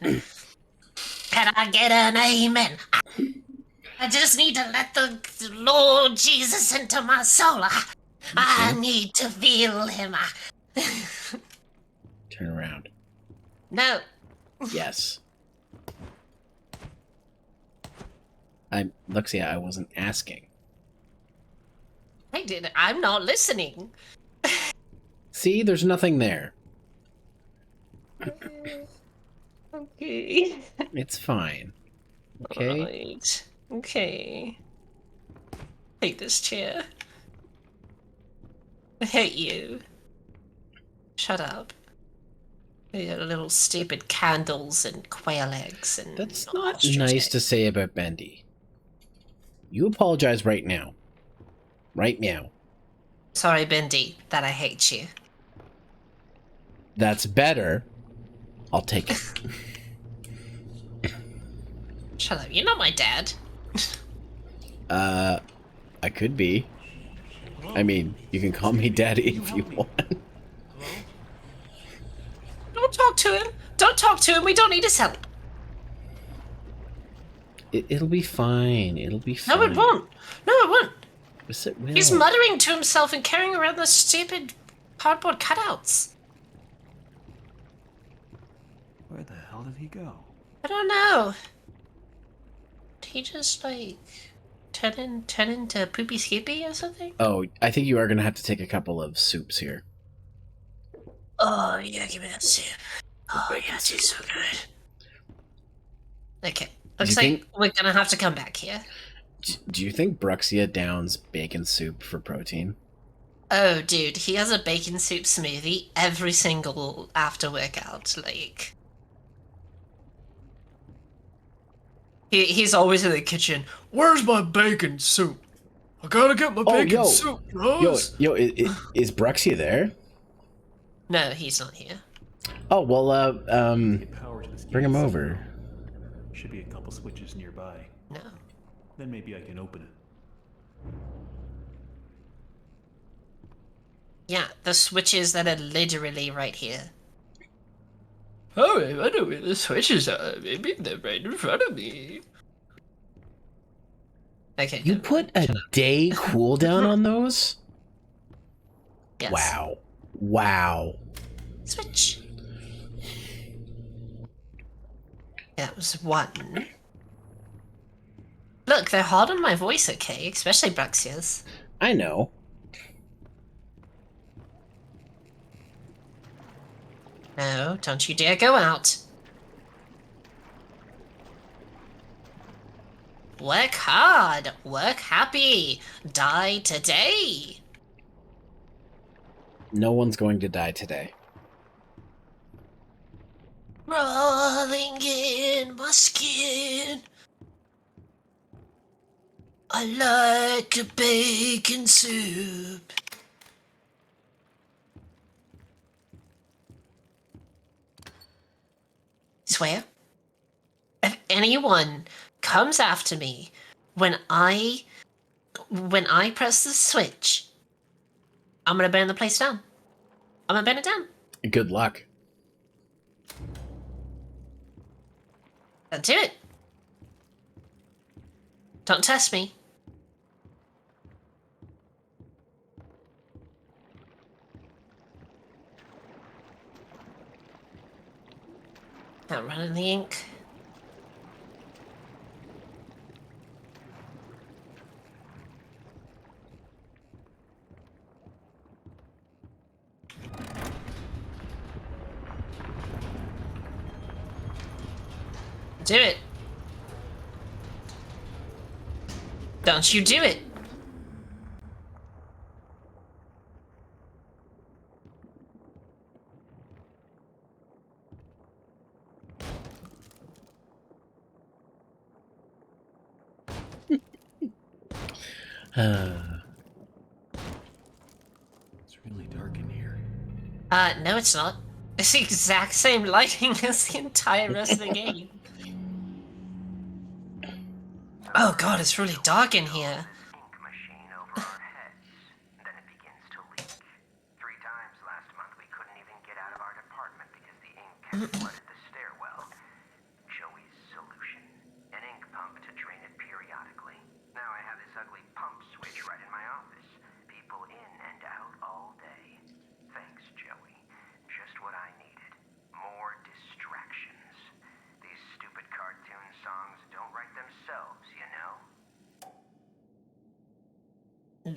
Can I get an amen? I just need to let the Lord Jesus into my soul. I need to feel him. Turn around. No. Yes. Lexia, I wasn't asking. I did. I'm not listening. See, there's nothing there. Okay. It's fine. Okay? Right. Okay. I hate this chair. I hate you. Shut up. Your little stupid candles and quail eggs and That's all not ostrich nice eggs. to say about Bendy. You apologize right now. Right now. Sorry, Bendy, that I hate you. That's better. I'll take it. Shut up. You're not my dad. I could be. I mean, you can call me daddy if you want. Don't talk to him. Don't talk to him. We don't need his help. It'll be fine. It'll be fine. No, it won't. No, it won't. Yes, it will. He's muttering to himself and carrying around those stupid cardboard cutouts. Where the hell did he go? I don't know. Did he just, like, turn into Poopy Skippy or something? Oh, I think you are going to have to take a couple of soups here. Oh, yeah, give me that soup. Oh, yeah, it's so good. Okay. Looks you like think- we're gonna have to come back here. Do you think Bruxia downs bacon soup for protein? Oh, dude, he has a bacon soup smoothie every single after workout. Like, he's always in the kitchen. Where's my bacon soup? I gotta get my bacon yo. soup, Yo, bros. is Bruxia there? No, he's not here. Oh, well, Get power to this bring him gate over. somewhere. Should be a couple switches nearby. No. Then maybe I can open it. Yeah, the switches that are literally right here. Oh, I know where the switches are. Maybe they're right in front of me. Okay. You never put mind. a day cooldown on those? Yes. Wow. Wow. Switch. That was one. Look, they're hard on my voice, okay? Especially Bruxia's. I know. No, don't you dare go out. Work hard, work happy, die today. No one's going to die today. Crawling in my skin. I like a bacon soup. Swear, if anyone comes after me when I press the switch, I'm gonna burn the place down. I'm gonna burn it down. Good luck. Don't do it. Don't test me. Not running the ink. Do it. Don't you do it. It's really dark in here. No it's not. It's the exact same lighting as the entire rest of the game. Oh god, it's really dark in here. Ink machine over our heads. Then it begins to leak. 3 times last month we couldn't even get out of our department because the ink had flooded the stairwell. Joey's solution. An ink pump to drain it periodically. Now I have this ugly pump switch right in my office. People in and out all day. Thanks, Joey. Just what I needed. More distractions. These stupid cartoon songs don't write themselves, you know?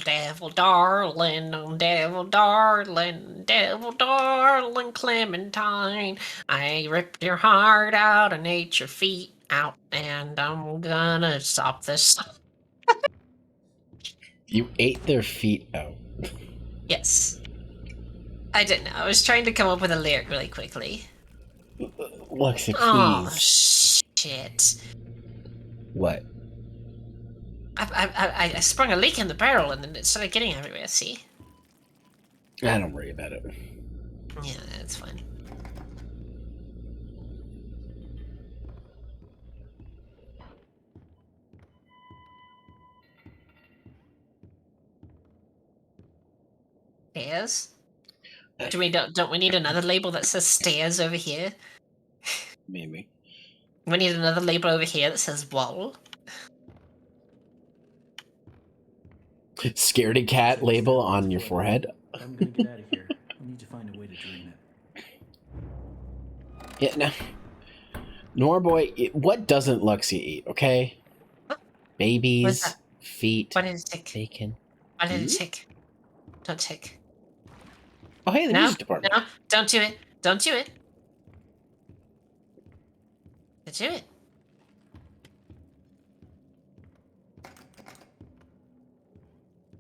Devil darling, devil darling, devil darling Clementine. I ripped your heart out and ate your feet out, and I'm gonna stop this. You ate their feet out. Yes. I didn't know. I was trying to come up with a lyric really quickly. Lexi, Oh, please. shit. What? I sprung a leak in the barrel and then it started getting everywhere, see? I don't worry about it. Yeah, that's fine. Stairs? Don't we need another label that says stairs over here? Maybe. We need another label over here that says wall. Scaredy cat label on your forehead. I'm gonna get out of here. I need to find a way to drain it. Yeah, no. Norboy, what doesn't Luxie eat, okay? What? Babies, that? feet, Why did it tick? bacon. Why did it tick? Don't tick. Oh, hey, the No, music department. no, don't do it. Don't do it. Don't do it.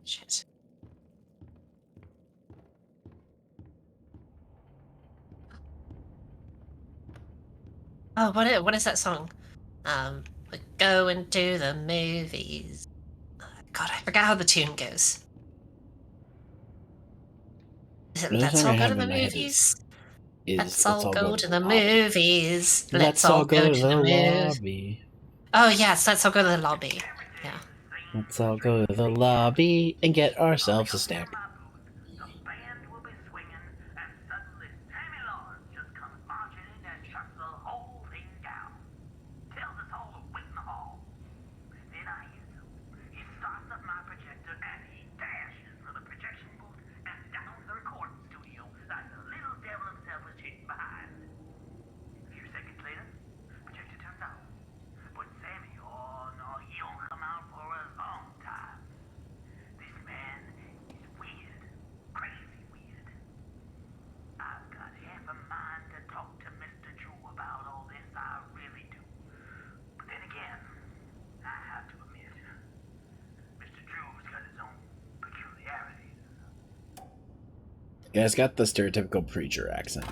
Shit. Oh, what is that song? We're going to the movies. God, I forgot how the tune goes. Is it The Let's song all I go have to the in my head movies? Let's all go to the lobby. movies. Let's all go to the movies. lobby. Oh yes, let's all go to the lobby. Yeah. Let's all go to the lobby and get ourselves a snack. The band will be swinging, and suddenly Sammy Lawrence just comes marching in and shuts the whole thing down. Tells us all to wait in the hall. Then I hear him. He starts up my projector and he dashes for the projection booth and down to the recording studio like the little devil himself was hidden behind. A few seconds later, projector turns on. But Sammy, oh no, he don't come out Yeah, it's got the stereotypical preacher accent.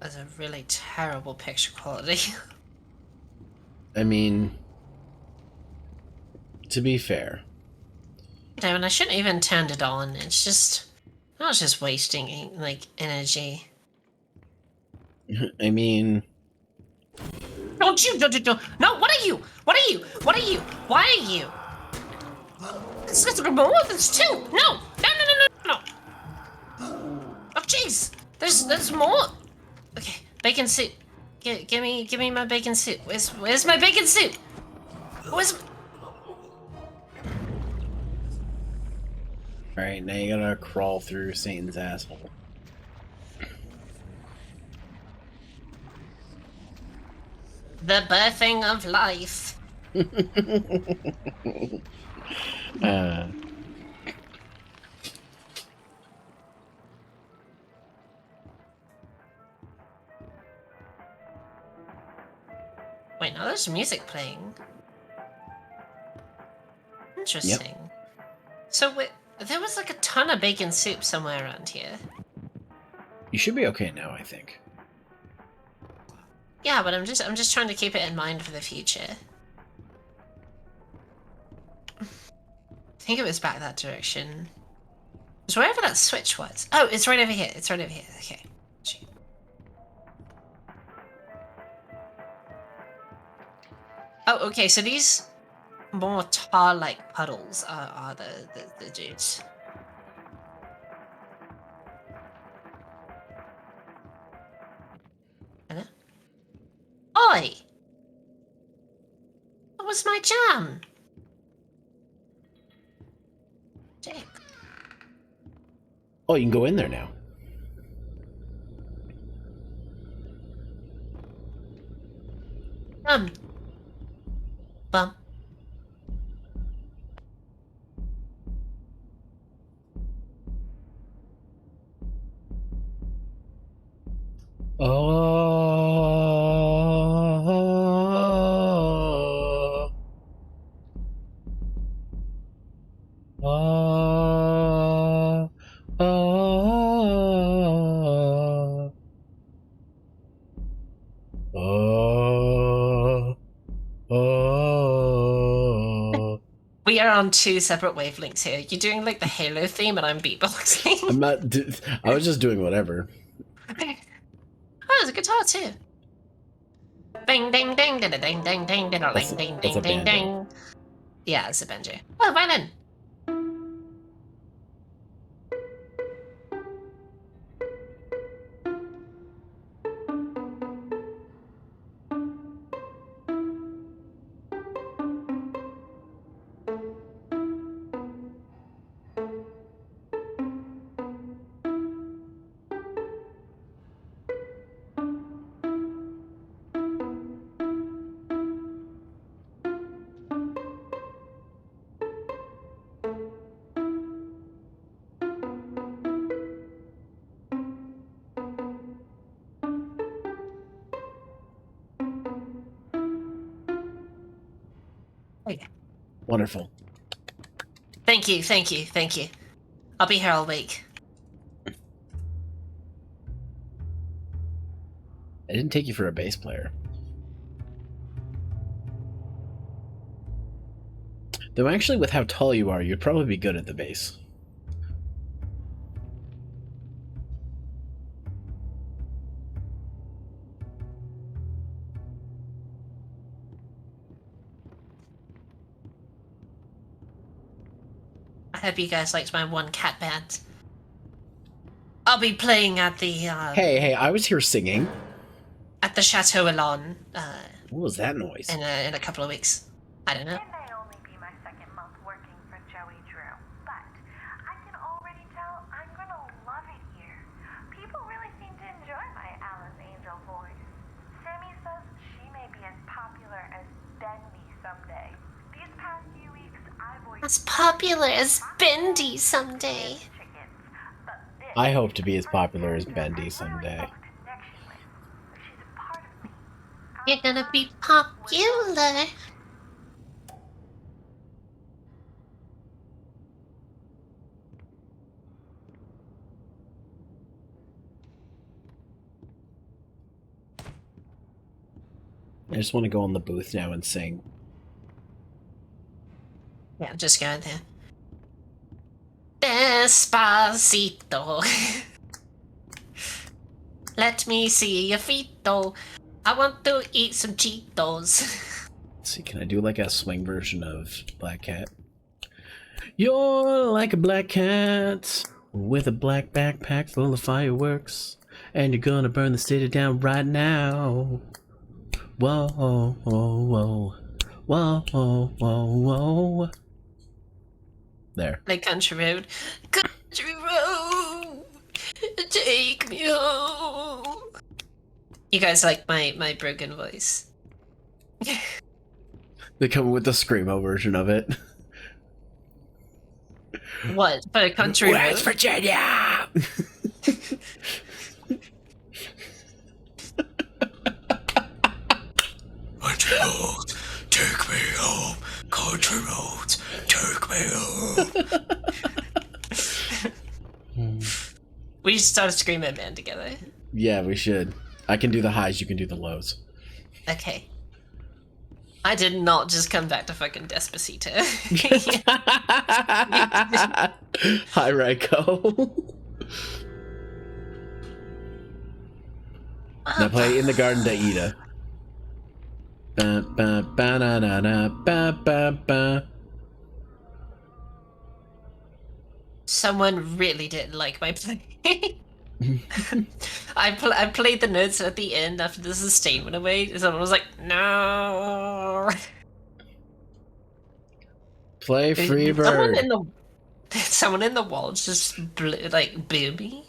That's a really terrible picture quality. I mean, to be fair. Damn, I shouldn't even turned it on. It's just... I was just wasting, like, energy. I mean... Don't you... No, what are you? What are you? What are you? Why are you? It's more, there's two! No! No, no, no, no, no! Oh, jeez! There's more! Okay, bacon soup. Give me my bacon soup. Where's my bacon soup? Where's... Alright, now you gotta crawl through Satan's asshole. The birthing of life. Wait, now there's music playing. Interesting. So there was like a ton of bacon soup somewhere around here. You should be okay now, I think. Yeah, but I'm just trying to keep it in mind for the future. I think it was back that direction. It was wherever that switch was. Oh, it's right over here. It's right over here. Okay. Shoot. Oh, okay, so these more tar-like puddles are the dudes. Hello? Oi! What was my jam? Dick. Oh, you can go in there now. Bum. We are on two separate wavelengths here. You're doing like the Halo theme and I'm beatboxing. I'm not. I was just doing whatever. Oh, there's a guitar too. Ding ding ding ding ding ding ding ding ding That's a ding ding ding banjo. ding. Yeah, it's a banjo. Oh, violin. Wonderful. Thank you, thank you, thank you. I'll be here all week. I didn't take you for a bass player. Though actually, with how tall you are, you'd probably be good at the bass. I hope you guys liked my one cat band. I'll be playing at the Hey, I was here singing. at the Chateau Elan What was that noise? in a couple of weeks. I don't know. It may only be my second month working for Joey Drew, but I can already tell I'm gonna love it here. People really seem to enjoy my Alice Angel voice. Sammy says she may be as popular as Bendy someday. These past few weeks, I voiced As popular as Bendy someday. chickens, but this I hope to be as popular as Bendy someday. connection with. She's a part of me. You're gonna be popular. I just want to go on the booth now and sing. Yeah, I'm just going there. Despacito. Let me see your feet, though. I want to eat some Cheetos. Let's see, can I do like a swing version of Black Cat? You're like a black cat with a black backpack full of fireworks, and you're gonna burn the city down right now. Whoa, whoa, whoa, whoa, whoa, whoa, whoa. There. Like Country Road. Country Road, take me home. You guys like my broken voice? They come with the screamo version of it. What? For Country Road? West Virginia! Country roads, take me home. Country roads, take me home. We should start a screamo band together. Yeah, we should. I can do the highs, you can do the lows. Okay. I did not just come back to fucking Despacito. Hi, Raiko. Now play In the Garden to Ida. Ba, ba, ba, na, na, na, ba, ba, ba. Someone really didn't like my play. I played the notes at the end after the sustain went away. And someone was like, "No." Play Free Someone Bird. in the someone in the walls just like boo me.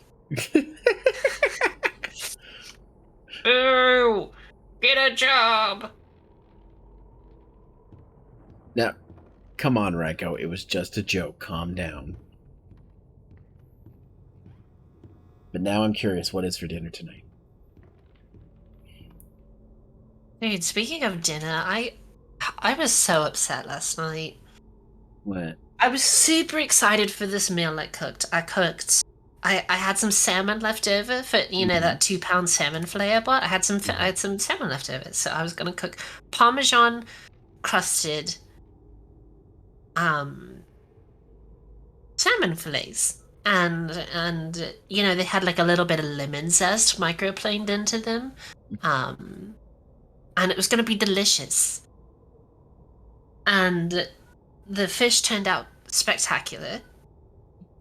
Ooh, get a job. Now, come on, Raiko. It was just a joke. Calm down. But now I'm curious, what is for dinner tonight? Dude, speaking of dinner, I was so upset last night. What? I was super excited for this meal I cooked. I had some salmon left over for that 2-pound salmon fillet I bought. I had some salmon left over, so I was gonna cook Parmesan crusted salmon fillets. And they had like a little bit of lemon zest microplaned into them. And it was gonna be delicious. And the fish turned out spectacular.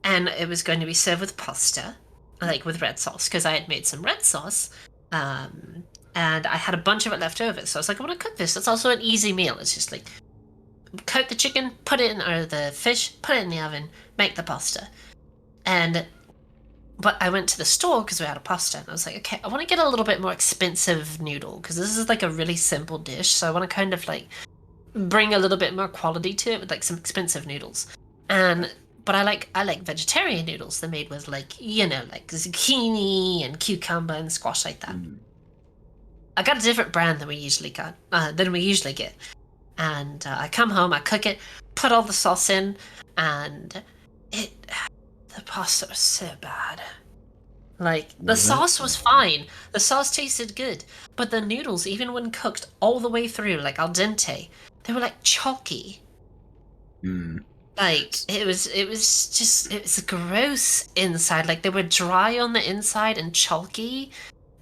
And it was going to be served with pasta, like with red sauce, because I had made some red sauce. And I had a bunch of it left over. So I was like, I want to cook this. It's also an easy meal. It's just like coat the chicken, put it in, or the fish, put it in the oven, make the pasta. But I went to the store because we had a pasta, and I was like, okay, I want to get a little bit more expensive noodle, because this is like a really simple dish, so I want to kind of like bring a little bit more quality to it with like some expensive noodles. But I like vegetarian noodles. They're made with like zucchini and cucumber and squash like that. I got a different brand than we usually get. And I come home, I cook it, put all the sauce in, and the pasta was so bad. Like, the sauce was fine. The sauce tasted good. But the noodles, even when cooked all the way through, like al dente, they were like chalky. Like, it was gross inside. Like, they were dry on the inside and chalky.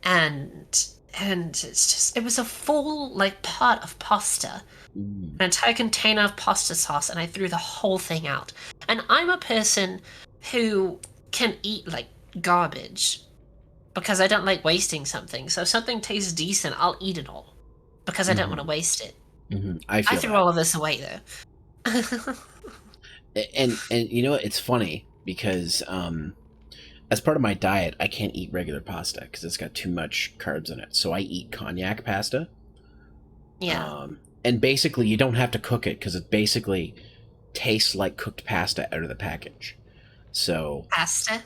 And it was a full, like, pot of pasta. An entire container of pasta sauce, and I threw the whole thing out. And I'm a person who can eat like garbage because I don't like wasting something. So if something tastes decent, I'll eat it all because I don't want to waste it. I threw all of this away though. and you know what? It's funny because as part of my diet, I can't eat regular pasta because it's got too much carbs in it. So I eat cognac pasta. Yeah. And basically, you don't have to cook it because it basically tastes like cooked pasta out of the package. So Pasta?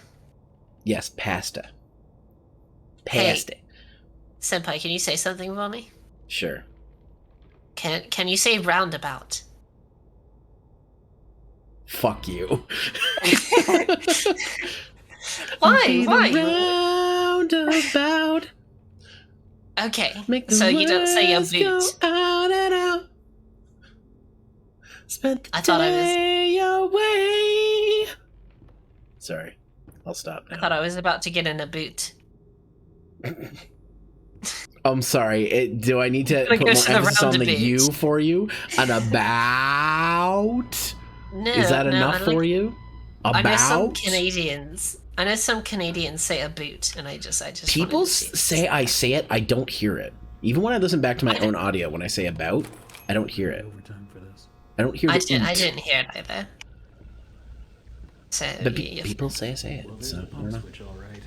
Yes, pasta. Hey. Pasta. Senpai, can you say something for me? Sure. Can you say roundabout? Fuck you. Why? Why? Roundabout. Okay, Make the so you don't say a words boot. go out and out. Spent the I thought I was- day away. Sorry. I'll stop I now. thought I was about to get in a boot. I'm sorry. Do I need to Gonna put go more to the emphasis on the roundabout. you for you? An about? No, Is that no, enough I for like- you? I know some About? Canadians. I know some Canadians say a boot, and I just. People wanted to see- say I say it, I don't hear it. Even when I listen back to my own audio, when I say about, I don't hear it. Overtime for this. I don't hear the I oot. didn't hear it either. So But you- people say I say it, Well, there's so a I don't pump know. switch, all right.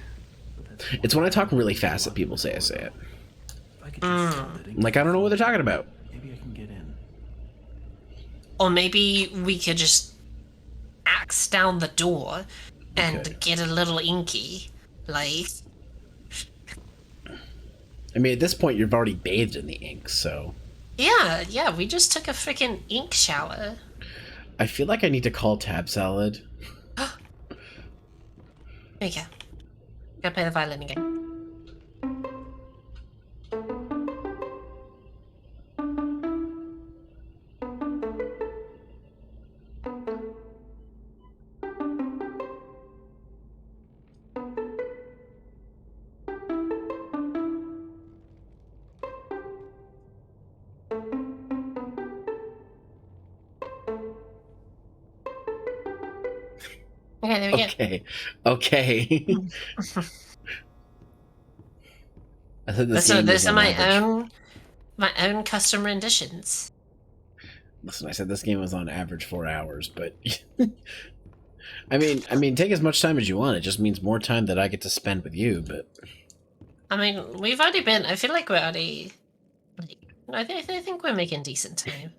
But that's It's when I talk really fast that people say I say it. If I could just stop that ink, Like, I don't know what they're talking about. maybe I can get in. Or maybe we could just axe down the door and Okay. get a little inky. Like, I mean, at this point, you've already bathed in the ink, so yeah, we just took a freaking ink shower. I feel like I need to call Tab Salad. There you go. Gotta play the violin again. Okay, there we go. Okay. I said this game Those was are on my average. my own custom renditions. Listen, I said this game was on average 4 hours, but I mean, take as much time as you want. It just means more time that I get to spend with you. But I mean, we've already been. I feel like we're already. Like, I think we're making decent time.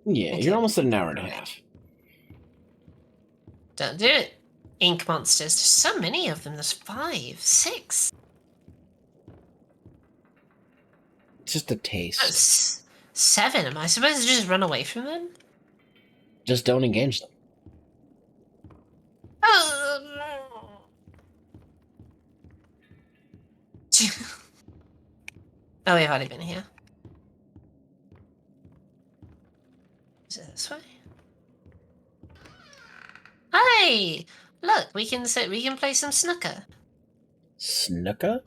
yeah, Okay. you're almost at an hour and a half. Don't do it, ink monsters. There's so many of them. There's 5, 6. It's just a taste. That's 7. Am I supposed to just run away from them? Just don't engage them. Oh, oh, we've already been here. Is it this way? Hey! Look, we can play some snooker. Snooker?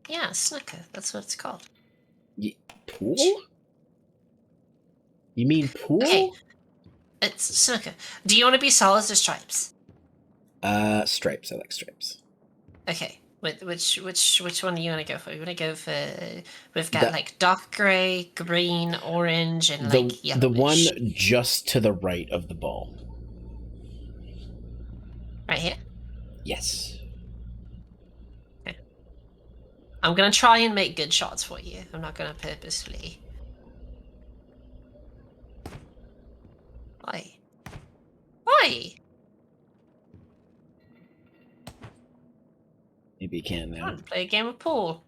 Yeah, snooker. That's what it's called. Pool? You mean pool? Okay. It's snooker. Do you want to be solids or stripes? Stripes. I like stripes. Okay. Which one do you want to go for? You want to go for? We've got The- like dark gray, green, orange, and The like yellowish. the one just to the right of the ball. Right here. Yes. I'm gonna try and make good shots for you. I'm not gonna purposefully. Why? Why? Maybe you can Come now. on, play a game of pool.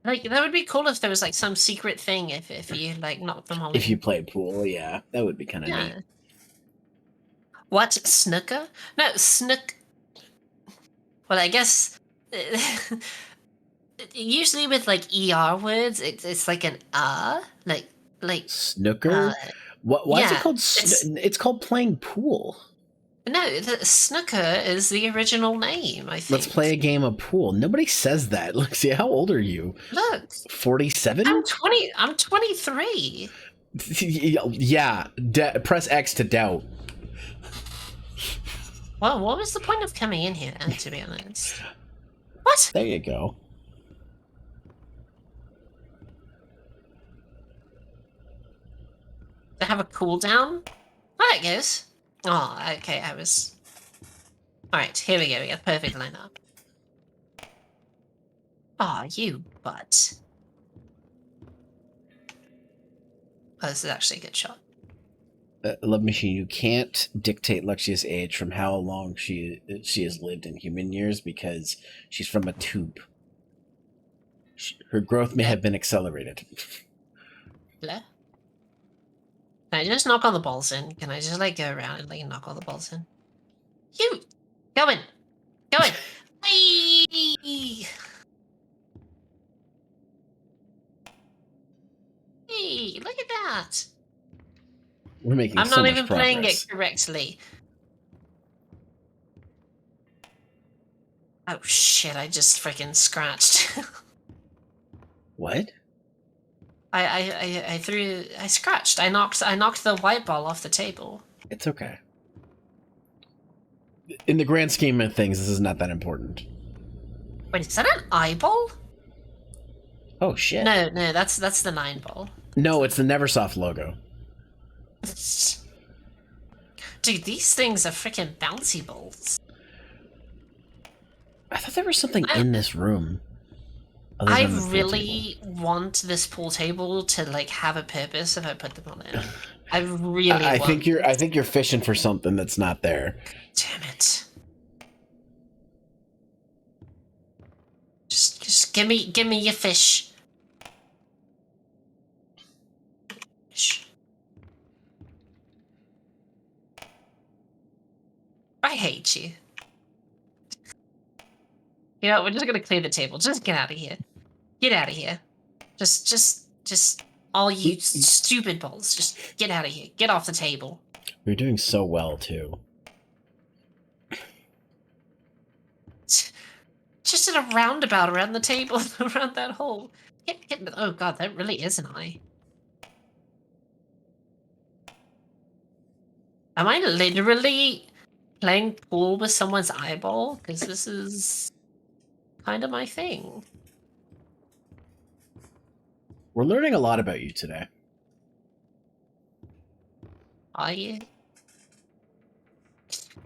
Like that would be cool if there was like some secret thing if you like knocked them all If in. you play pool, yeah, that would be kind of Yeah. neat. What snooker? No snook. Well, I guess usually with like er words, it's like an like Snooker? uh, Why is it yeah, called? it's- It's called playing pool. no, the snooker is the original name. I think. Let's play a game of pool. Nobody says that. Look, see, how old are you? Look, 47? I'm 20. I'm 23. Yeah. Press X to doubt. Well, what was the point of coming in here? To be honest, what? There you go. To have a cooldown? Oh, there it goes. Oh, okay. I was. All right, here we go. We got the perfect lineup. Aw, you butt. Oh, this is actually a good shot. Love Machine, you can't dictate Lexia's age from how long she has lived in human years because she's from a tube. Her growth may have been accelerated. Hello? Can I just knock all the balls in? Can I just like go around and like knock all the balls in? You! Go in! Go in! Hey! Hey, look at that! We're making I'm so not much even progress. playing it correctly. Oh shit, I just freaking scratched. What? I scratched. I knocked the white ball off the table. It's okay. In the grand scheme of things, this is not that important. Wait, is that an eyeball? Oh shit. No, that's the 9 ball. No, it's the Neversoft logo. Dude, these things are freaking bouncy balls. I thought there was something in this room. other I than the pool really want this pool table to like have a purpose if I put them on it. I really I want think you're fishing for something that's not there. Damn it. Just give me your fish. Fish. I hate you. You know, we're just gonna clear the table. Just get out of here. Get out of here. Just all you stupid balls. Just get out of here. Get off the table. You're doing so well too. Just in a roundabout around the table, around that hole. Oh god, that really is an eye. Am I literally playing pool with someone's eyeball? Because this is kind of my thing. We're learning a lot about you today. Are you?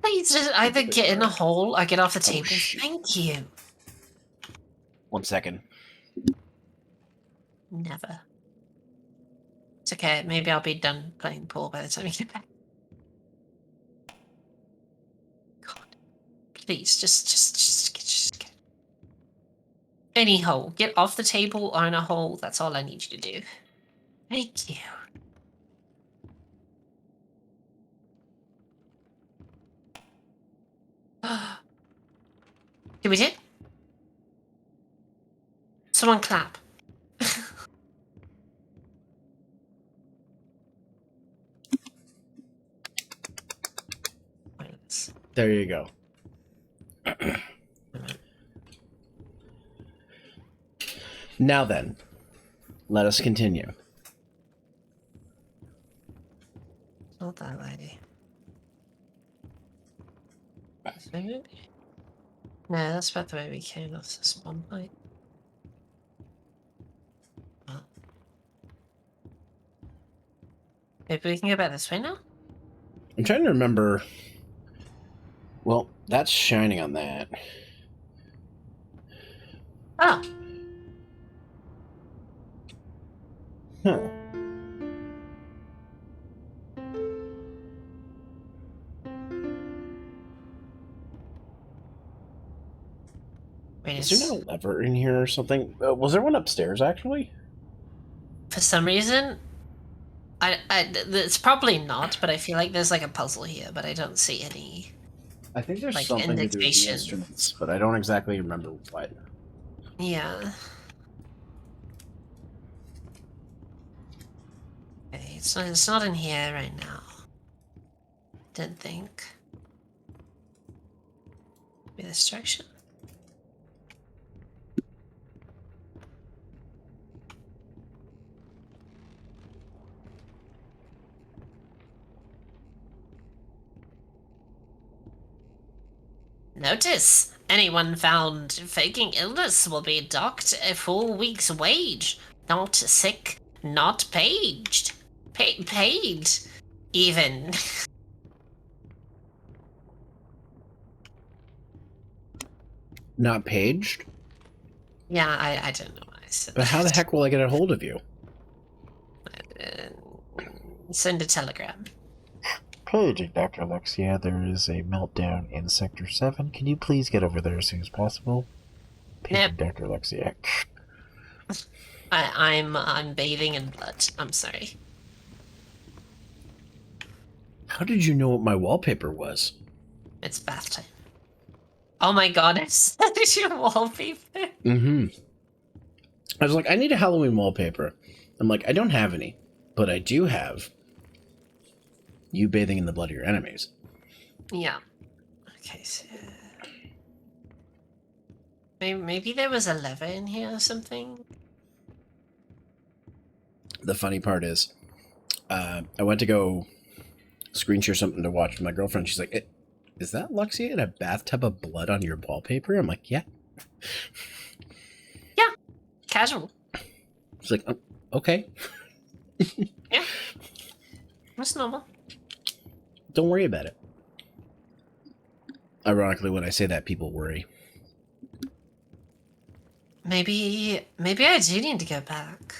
Please just either get in a hole or get off the table. Shit. Thank you. 1 second. Never. It's okay. Maybe I'll be done playing pool by the time you get back. God. Please, just get. Any hole. Get off the table or in a hole. That's all I need you to do. Thank you. Did we do? Someone clap. There you go. Now then, let us continue. Not that way. This way, maybe? No, that's about the way we came off the spawn point. What? Maybe we can go back this way now? I'm trying to remember. Well, that's shining on that. Oh, Huh. wait, Is there not a lever in here or something? Was there one upstairs, actually? for some reason, it's probably not, but I feel like there's like a puzzle here, but I don't see any. I think there's Like something to do with the indication. instruments, but I don't exactly remember what. Yeah. Okay, it's not in here right now. Didn't think. Maybe this direction. Notice! Anyone found faking illness will be docked a full week's wage. Not sick, not paged. Paid. Even. Not paged? Yeah, I don't know why I said But how the heck will I get a hold of you? Send a telegram. Paging Dr. Alexia, there is a meltdown in Sector 7. Can you please get over there as soon as possible? Paging Yep. Dr. Alexia. I'm bathing in blood. I'm sorry. How did you know what my wallpaper was? It's bath time. Oh my god, is that your wallpaper? Mm-hmm. I was like, I need a Halloween wallpaper. I'm like, I don't have any, but I do have you bathing in the blood of your enemies. Yeah. Okay, so maybe there was a lever in here or something. The funny part is, I went to go screen share something to watch with my girlfriend. She's like, is that Luxia in a bathtub of blood on your wallpaper? I'm like, yeah. Yeah, casual. She's like, oh, okay. Yeah, that's normal. Don't worry about it. Ironically, when I say that, people worry. Maybe I do need to go back.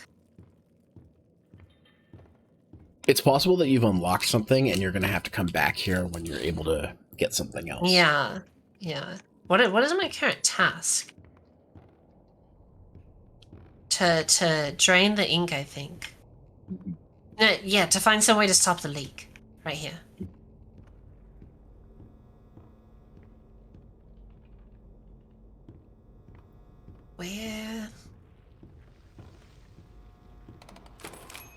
It's possible that you've unlocked something and you're going to have to come back here when you're able to get something else. Yeah, yeah. What is my current task? To drain the ink, I think. No, yeah, to find some way to stop the leak. Right here. Where?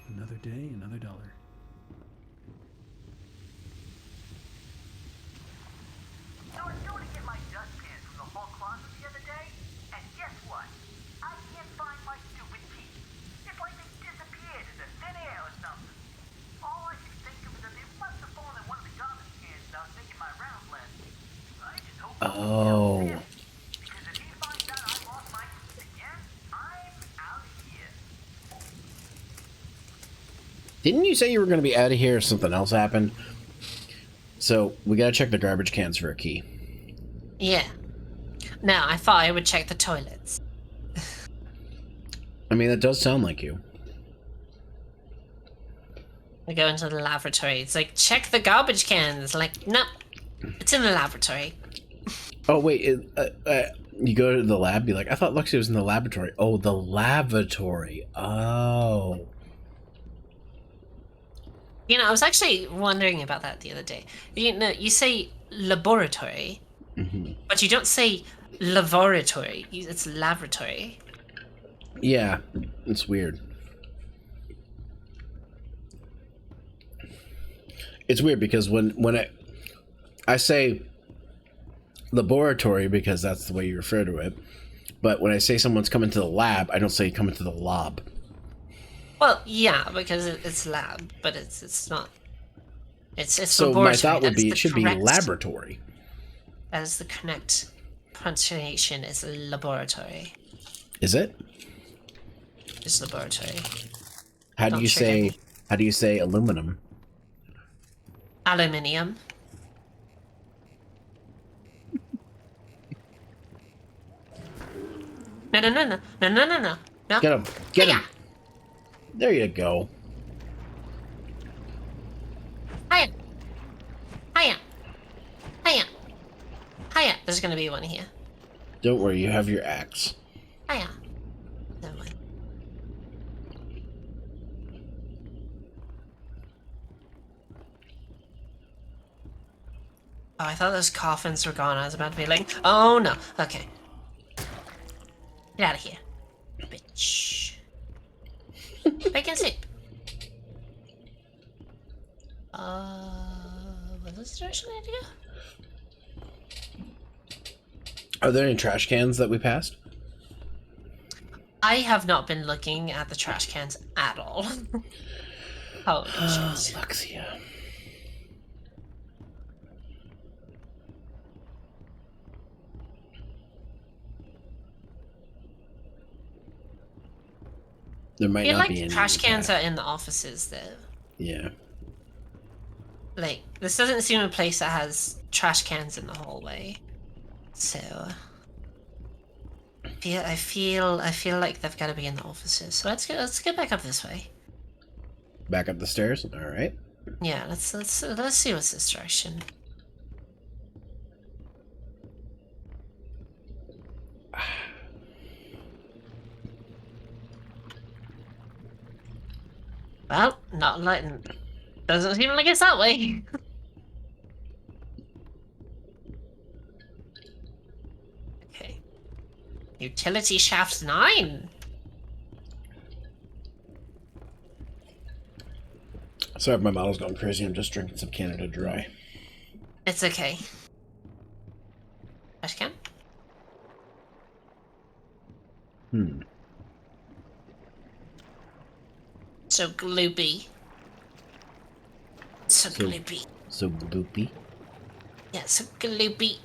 Another day, another dollar. I was going to get my dustpan from the hall closet the other day, and guess what? I can't find my stupid key. It's like they disappeared into thin air or something. All I can think of is that they must have fallen in one of the garbage cans I was making my rounds last week. I just hope Oh. because if he finds out I lost my keys again, I'm out of here. Didn't you say you were going to be out of here if something else happened? So, we got to check the garbage cans for a key. Yeah. No, I thought I would check the toilets. I mean, that does sound like you. I go into the laboratory. It's like, check the garbage cans. Like, no, it's in the laboratory. Oh, wait. You go to the lab, be like, I thought Luxia was in the laboratory. Oh, the lavatory. Oh. You know, I was actually wondering about that the other day. You know, you say laboratory, but you don't say laboratory. It's laboratory. Yeah, it's weird. It's weird because when I say laboratory because that's the way you refer to it, but when I say someone's coming to the lab, I don't say coming to the lob. Well, yeah, because it's lab, but it's not. It's So laboratory. my thought would That is be the it should be correct- laboratory. That is the correct pronunciation. Is laboratory. Is it? It's laboratory. How do Don't you trigger say me. how do you say aluminum? Aluminium. No, no, no, no, no, no, no, no, no. Get him. Get him. Hiya. There you go. Hiya. Hiya. Hiya. Hiya. There's gonna be one here. Don't worry, you have your axe. Hiya. No one. Oh, I thought those coffins were gone. I was about to be like, oh no. Okay. Get out of here. Bitch. Bacon soup. Was this the direction I had to go? Are there any trash cans that we passed? I have not been looking at the trash cans at all. Oh, shit. Luxia. There I might feel not like be any. trash in the cans pack. are in the offices, though. Yeah. Like, this doesn't seem a place that has trash cans in the hallway. So, I feel like they've got to be in the offices. So let's go back up this way. Back up the stairs. All right. Yeah, let's see what's this direction. Well, not like... Doesn't seem like it's that way. Okay. Utility shaft 9. Sorry if my model's going crazy. I'm just drinking some Canada Dry. It's okay. Trash can? So gloopy. So gloopy. So gloopy. Yeah, so gloopy.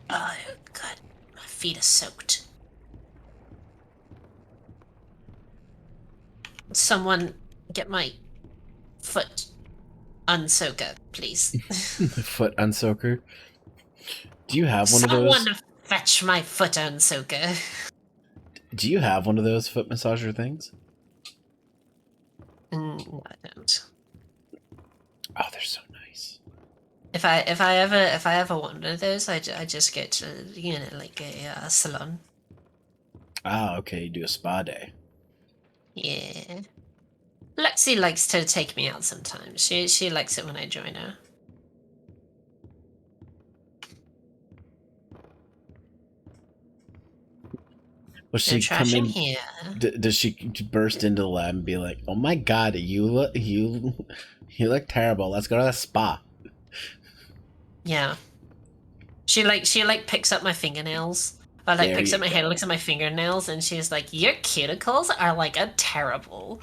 Oh, God. My feet are soaked. Someone get my foot unsoaker, please. Foot unsoaker. Do you have one of Someone those? fetch my foot unsoaker. Do you have one of those foot massager things? No, I don't. Oh, they're so nice. If I ever want one of those, I just go to like a salon. Ah, okay. You do a spa day. Yeah. Lexi likes to take me out sometimes. She likes it when I join her. Will she trash come in in? here. Does she burst into the lab and be like, "Oh my God, you look terrible. Let's go to the spa." Yeah. She picks up my fingernails. Or There picks you up my hair, go. looks at my fingernails, and she's like, "Your cuticles are like a terrible."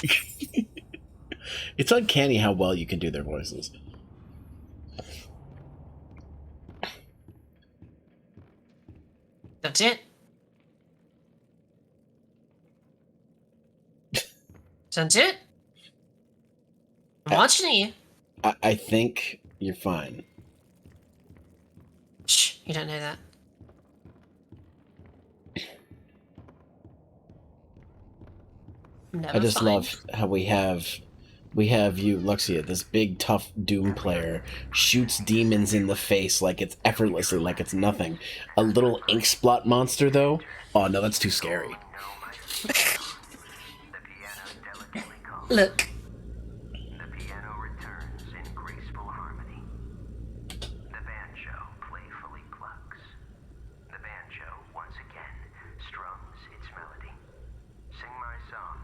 It's uncanny how well you can do their voices. That's it. That's it. I'm watching you. I think you're fine. Shh, you don't know that. Never I just fine. love how we have you, Luxia, this big tough Doom player, shoots demons in the face like it's effortlessly, like it's nothing. A little ink splot monster though? Oh no, that's too scary. Look. The piano returns in graceful harmony. The banjo playfully plucks. The banjo once again strums its melody. Sing my song,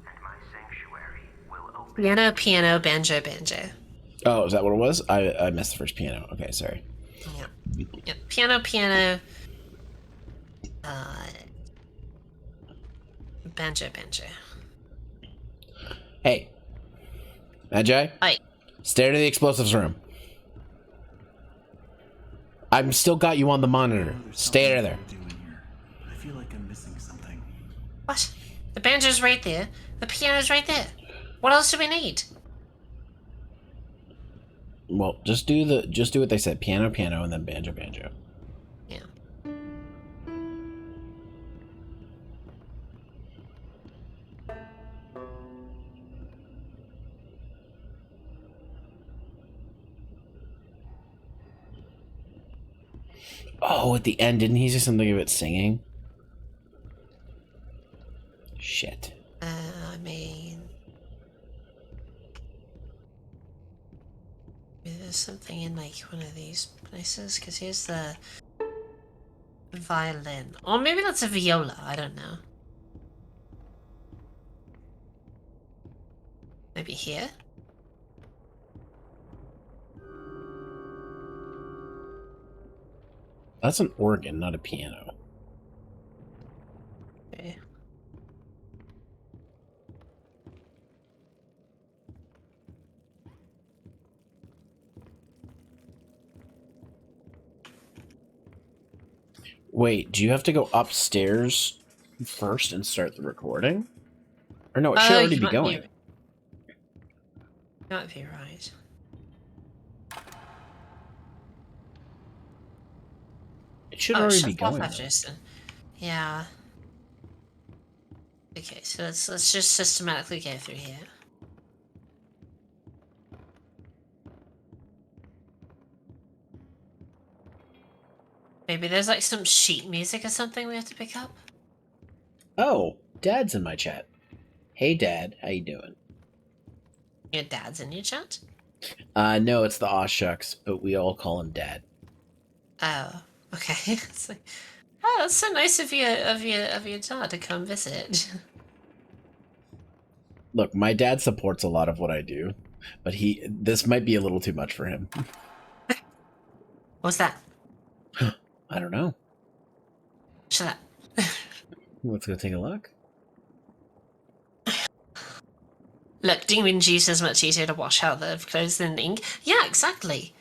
and my sanctuary will open. Piano, piano, banjo, banjo. Oh, is that what it was? I missed the first piano. Okay, sorry. Yeah. Piano, piano. Banjo, banjo. Hey. Magi? Hi. Stare to the explosives room. I'm still got you on the monitor. Stay there. What are we doing here? I feel like I'm missing something. What? The banjo's right there. The piano's right there. What else do we need? Well, just do what they said. Piano, piano, and then banjo, banjo. Yeah. Oh, at the end, didn't he say something about singing? Shit. I mean... There's something in, like, one of these places, because here's the violin. Or maybe that's a viola, I don't know. Maybe here? That's an organ, not a piano. Okay. Wait, do you have to go upstairs first and start the recording? Or no, it should Oh, already you be might going. You might be right. It should already be shut off going. after this then. Yeah. Okay, so let's just systematically go through here. Maybe there's like some sheet music or something we have to pick up. Oh, Dad's in my chat. Hey, Dad, how you doing? Your dad's in your chat? No, it's the aw shucks, but we all call him Dad. Oh, okay. It's like, oh, that's so nice of your dad to come visit. Look, my dad supports a lot of what I do, but this might be a little too much for him. What's that? I don't know. Shut up. Let's go take a look. Look, demon juice is much easier to wash out the clothes than ink. Yeah, exactly.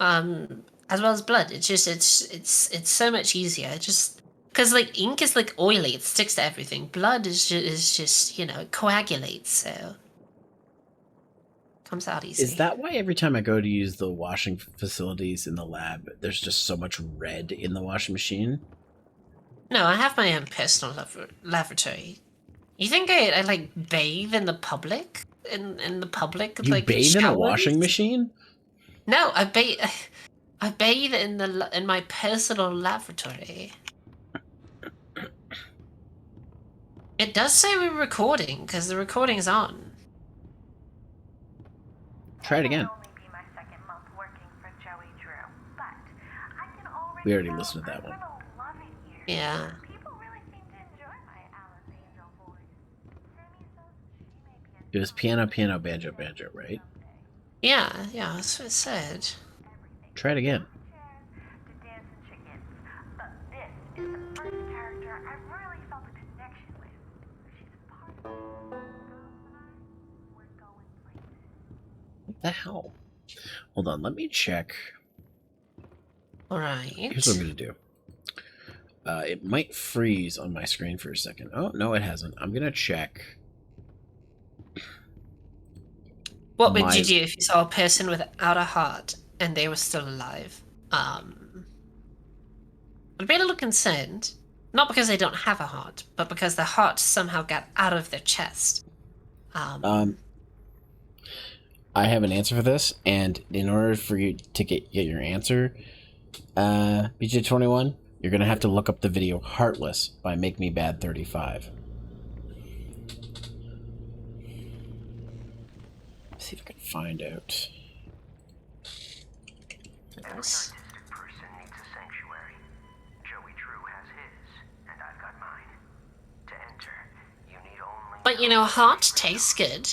As well as blood. It's just it's so much easier. Just because like ink is like oily, it sticks to everything. Blood is just it coagulates, so comes out easy. Is that why every time I go to use the washing facilities in the lab, there's just so much red in the washing machine? No, I have my own personal laboratory. You think I like bathe in the public? In the public? You like bathe in a showers? washing machine? No, I bathe in my personal laboratory. It does say we're recording because the recording is on. Try it again. We already listened to that one. Yeah. It was piano, piano, banjo, banjo, right? Yeah, that's what it said. Try it again. What the hell? Hold on, let me check. Alright. Here's what I'm going to do. It might freeze on my screen for a second. Oh, no, it hasn't. I'm going to check. What would you do if you saw a person without a heart and they were still alive? I'd be a little concerned. Not because they don't have a heart, but because the heart somehow got out of their chest. I have an answer for this, and in order for you to get your answer, BJ21, you're going to have to look up the video Heartless by Make Me Bad 35. See if I can find out. Nice. Person needs a sanctuary. Joey Drew has his, and I've got mine. To enter, you need only. But heart tastes good,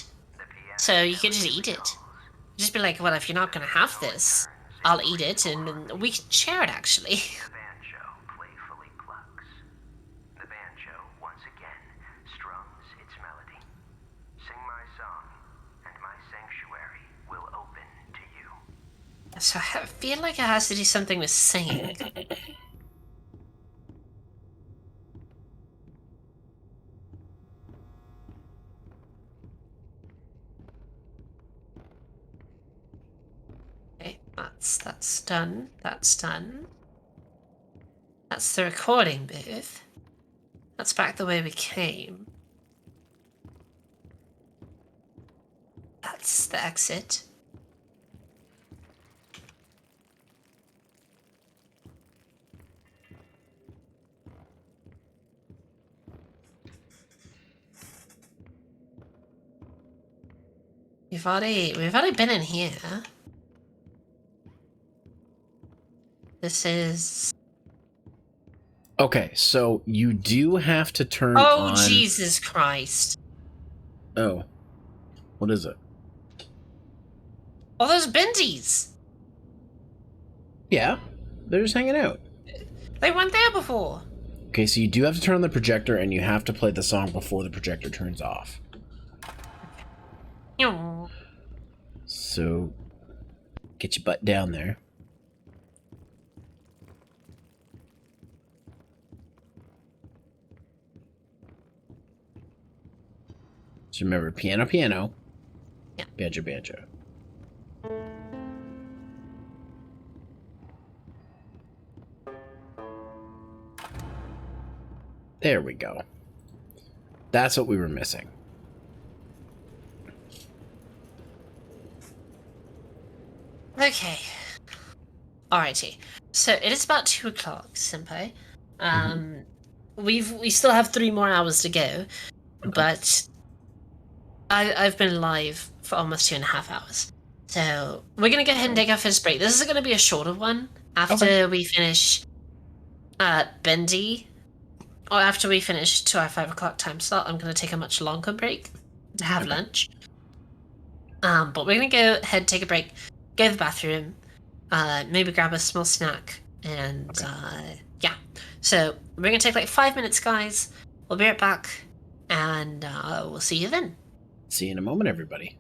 so you could just eat it. Just be like, well, if you're not gonna have this, I'll eat it, and we can share it. Actually. The banjo playfully clucks. The banjo once again strums its melody. Sing my song, and my sanctuary will open to you. So I feel like it has to do something with singing. Okay, that's done. That's done. That's the recording booth. That's back the way we came. That's the exit. We've already been in here. This is. Okay, so you do have to turn Oh, on... Jesus Christ. Oh. What is it? Oh, those bendies. Yeah, they're just hanging out. They weren't there before. Okay, so you do have to turn on the projector, and you have to play the song before the projector turns off. So, get your butt down there. So remember, piano, piano, Yeah. banjo, banjo. There we go. That's what we were missing. Okay. Alrighty. So it is about 2 o'clock, Senpai. We still have 3 more hours to go, but I've been live for almost 2.5 hours. So we're gonna go ahead and take our first break. This is gonna be a shorter one after we finish Bendy. Or after we finish to our 5 o'clock time slot, I'm gonna take a much longer break to have lunch. But we're gonna go ahead, take a break, go to the bathroom, maybe grab a small snack, and yeah. So we're gonna take like 5 minutes, guys. We'll be right back, and we'll see you then. See you in a moment, everybody.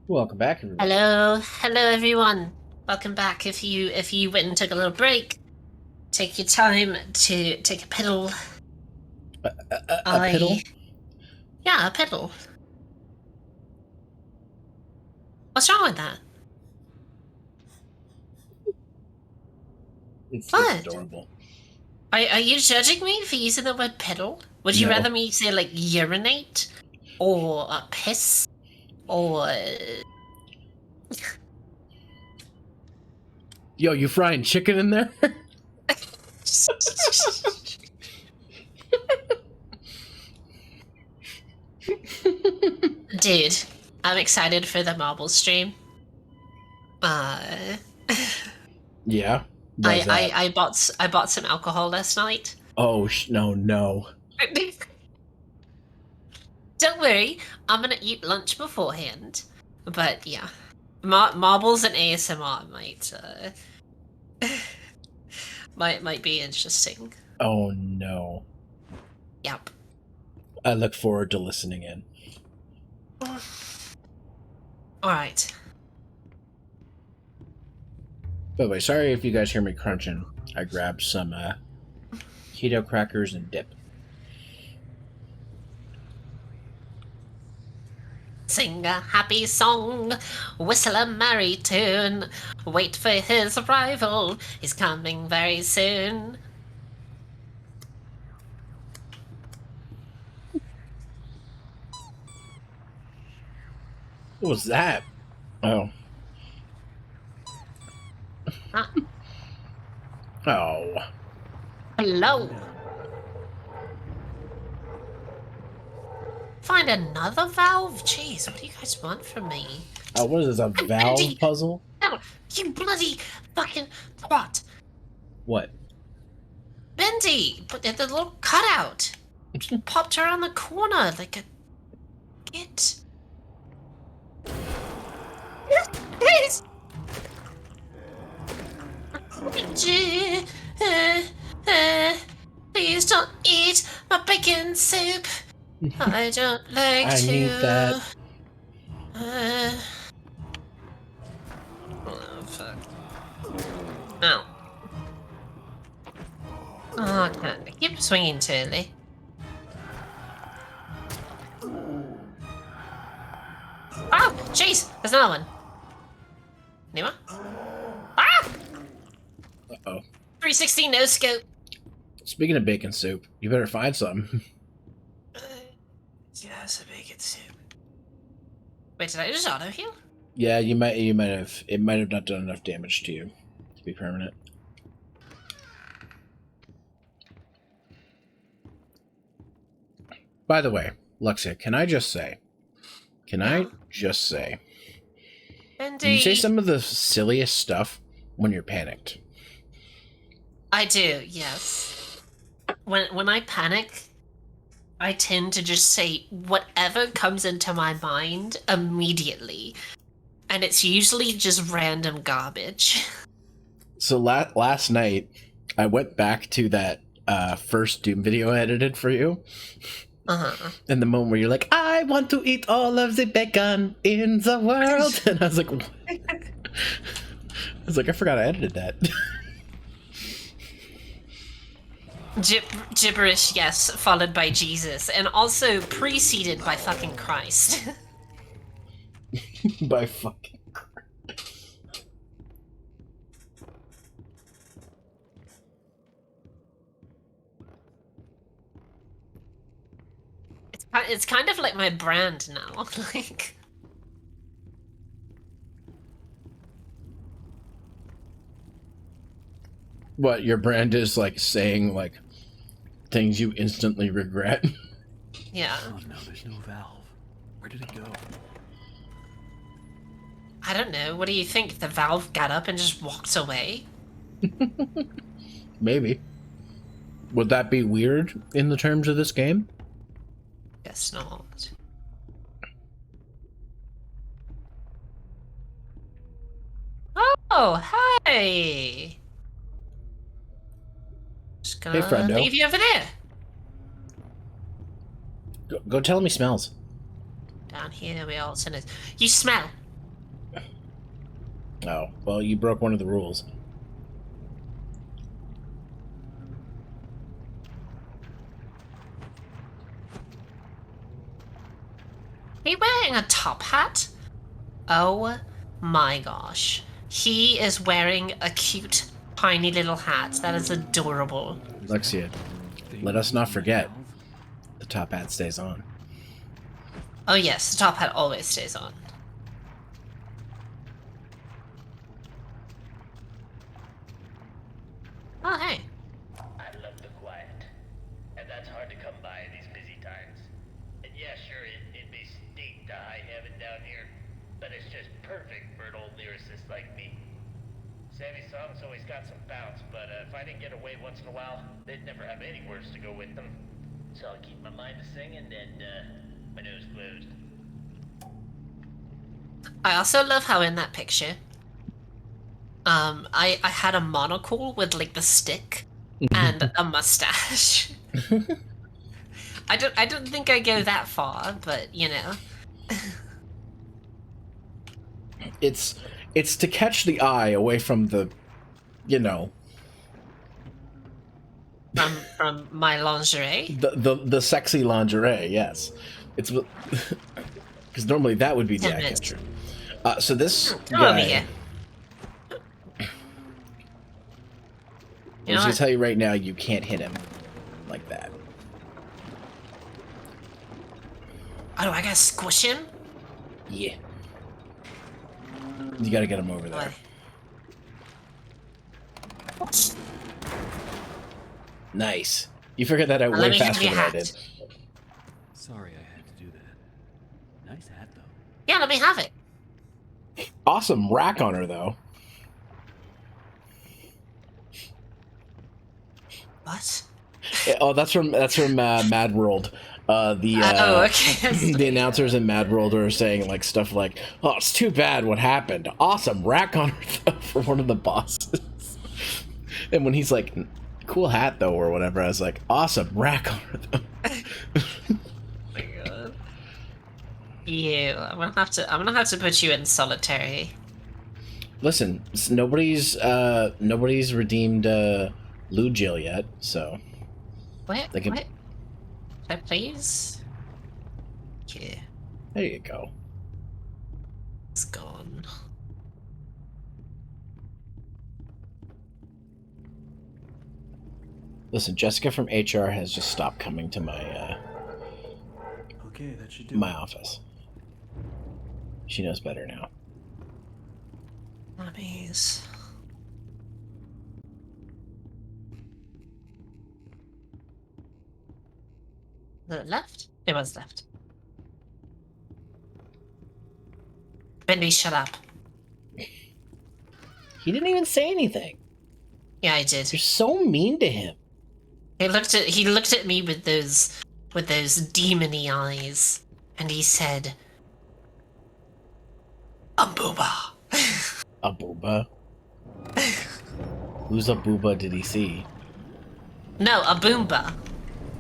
Welcome back, everybody. Hello everyone. Welcome back. If you went and took a little break, take your time to take a piddle. A piddle? Yeah, a piddle. What's wrong with that? It's What? adorable. Are you judging me for using the word piddle? Would you No. rather me say like urinate or piss or Yo, you frying chicken in there? Dude, I'm excited for the marble stream. Yeah. Why's that? I bought some alcohol last night. Oh no. Don't worry, I'm gonna eat lunch beforehand. But yeah, marbles and ASMR might be interesting. Oh no. Yep. I look forward to listening in. All right. By the way, sorry if you guys hear me crunching. I grabbed some keto crackers and dip. Sing a happy song, whistle a merry tune. Wait for his arrival, he's coming very soon. What was that? Oh. Ah, Oh. hello. Find another valve? Jeez, what do you guys want from me? What is this, a valve puzzle? No, you bloody fucking twat. What? Bendy, but the little cutout popped around the corner like a git. Please. Please don't eat my bacon soup. I don't like I to. need that. Oh fuck. No. Oh, I keep swinging too early. Oh, jeez, there's another one. Nima? Ah! Uh-oh. 360 no scope. Speaking of bacon soup, you better find some. Yes, a bacon soup. Wait, did I just auto heal? Yeah, you might have. It might have not done enough damage to you to be permanent. By the way, Luxia, can I just say? Bendy. You say some of the silliest stuff when you're panicked. I do, yes. When I panic, I tend to just say whatever comes into my mind immediately. And it's usually just random garbage. So last night, I went back to that first Doom video I edited for you. Uh-huh. In the moment where you're like, I want to eat all of the bacon in the world. And I was like, what? I forgot I edited that. Gibberish, yes, followed by Jesus, and also preceded by fucking Christ. By fucking Christ. It's kind of like my brand now. Like, What, your brand is like saying like things you instantly regret? yeah. Oh no, there's no valve. Where did it go? I don't know. What do you think? The valve got up and just walked away? Maybe. Would that be weird in the terms of this game? Guess not. Oh, hey! Just gonna Hey, friendo. leave you over there. Go tell him he smells. Down here we all sinners. You smell. Oh, well, you broke one of the rules. Are you wearing a top hat? Oh my gosh. He is wearing a cute, tiny little hat. That is adorable. Lexia, let us not forget, the top hat stays on. Oh yes, the top hat always stays on. Oh hey. I love the quiet, and that's hard to come by in these busy times. And yeah, sure, it may stink to high heaven down here, but it's just perfect for an old lyricist like me. Sammy's songs always got some bounce, but if I didn't get away once in a while, they'd never have any words to go with them. So I'll keep my mind to singing and my nose closed. I also love how in that picture, I had a monocle with like the stick and a mustache. I don't think I go that far, but you know. It's to catch the eye away from the, you know, From my lingerie. the sexy lingerie. Yes, it's because normally that would be the eye catcher. So this Come over guy, here. I'm just gonna tell you right now, you can't hit him like that. Oh, do I gotta squish him? Yeah, you gotta get him over there. Nice. You figured that out Let way me give faster you a than I hat. did. Sorry I had to do that. Nice hat, though. Yeah, let me have it. Awesome rack on her though. What? Oh, that's from Mad World. Oh, okay. The announcers in Mad World are saying like stuff like, "Oh, it's too bad what happened. Awesome rack on her though," for one of the bosses. And when he's like, "Cool hat though," or whatever, I was like, "Awesome rack on her though." My God. You, I'm gonna have to put you in solitary. Listen, nobody's redeemed Lou Jill yet, so What? They can- What? Please? Yeah, there you go. it's gone. Listen, Jessica from HR has just stopped coming to my Okay, that should do my it. office. She knows better now. Mummies. Was it left? It was left. Bendy, shut up. He didn't even say anything. Yeah, I did. You're so mean to him. He looked at me with those demony eyes, and he said, "A booba." A booba? Who's a booba did he see? No, a boomba.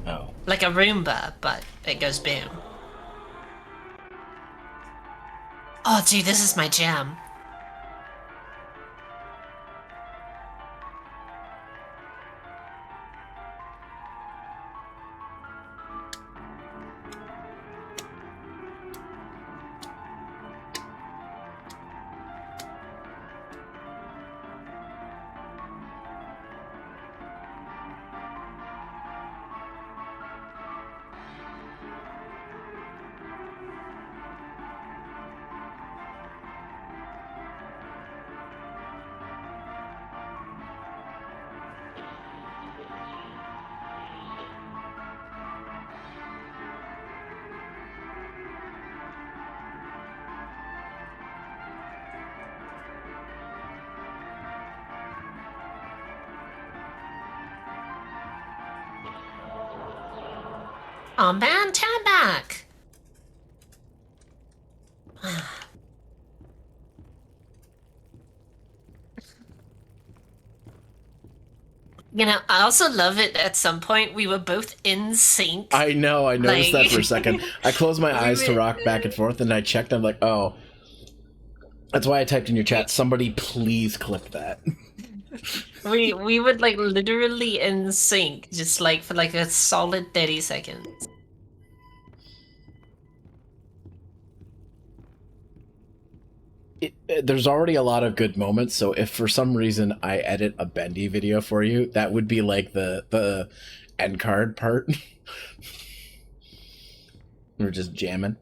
Oh. Like a Roomba, but it goes boom. Oh, dude, this is my jam. Oh man, turn back! You know, I also love it at some point we were both in sync. I know, I noticed Like- that for a second. I closed my eyes to rock back and forth and I checked, I'm like, oh. That's why I typed in your chat, somebody please clip that. We would like literally in sync, just like for like a solid 30 seconds. There's already a lot of good moments, so if for some reason I edit a Bendy video for you, that would be like the end card part. We're just jamming.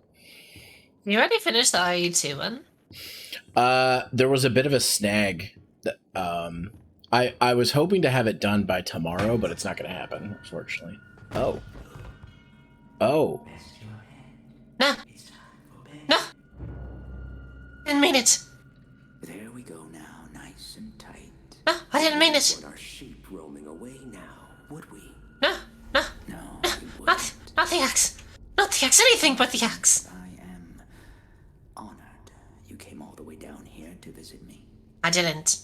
You already finished the IE2 one? There was a bit of a snag. That, I was hoping to have it done by tomorrow, but it's not going to happen, unfortunately. Oh. Oh. No. No. Didn't mean it. There we go now, nice and tight. No, I didn't mean it. Want our sheep roaming away now, would we? No, no, No, no, we not the axe. Not the axe, anything but the axe. I am honored you came all the way down here to visit me. I didn't.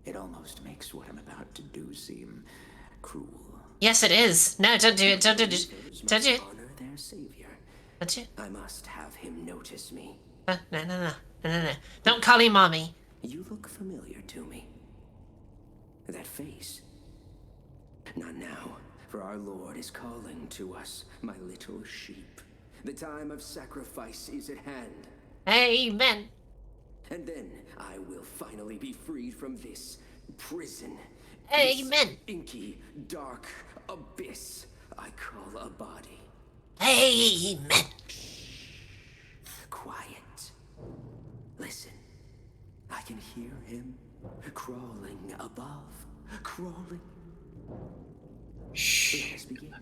It almost makes what I'm about to do seem cruel. Yes, it is. No, don't do it. Don't do it. Don't do it. Honor their savior. Don't do it. I must have him notice me. No, no, no, no, no, no, no. Don't call him mommy. You look familiar to me. That face. Not now, for our Lord is calling to us, my little sheep. The time of sacrifice is at hand. Amen. And then I will finally be freed from this prison. Amen. This inky, dark abyss I call a body. Amen. Quiet. Listen. I can hear him crawling above. Crawling. Shh. Let us begin.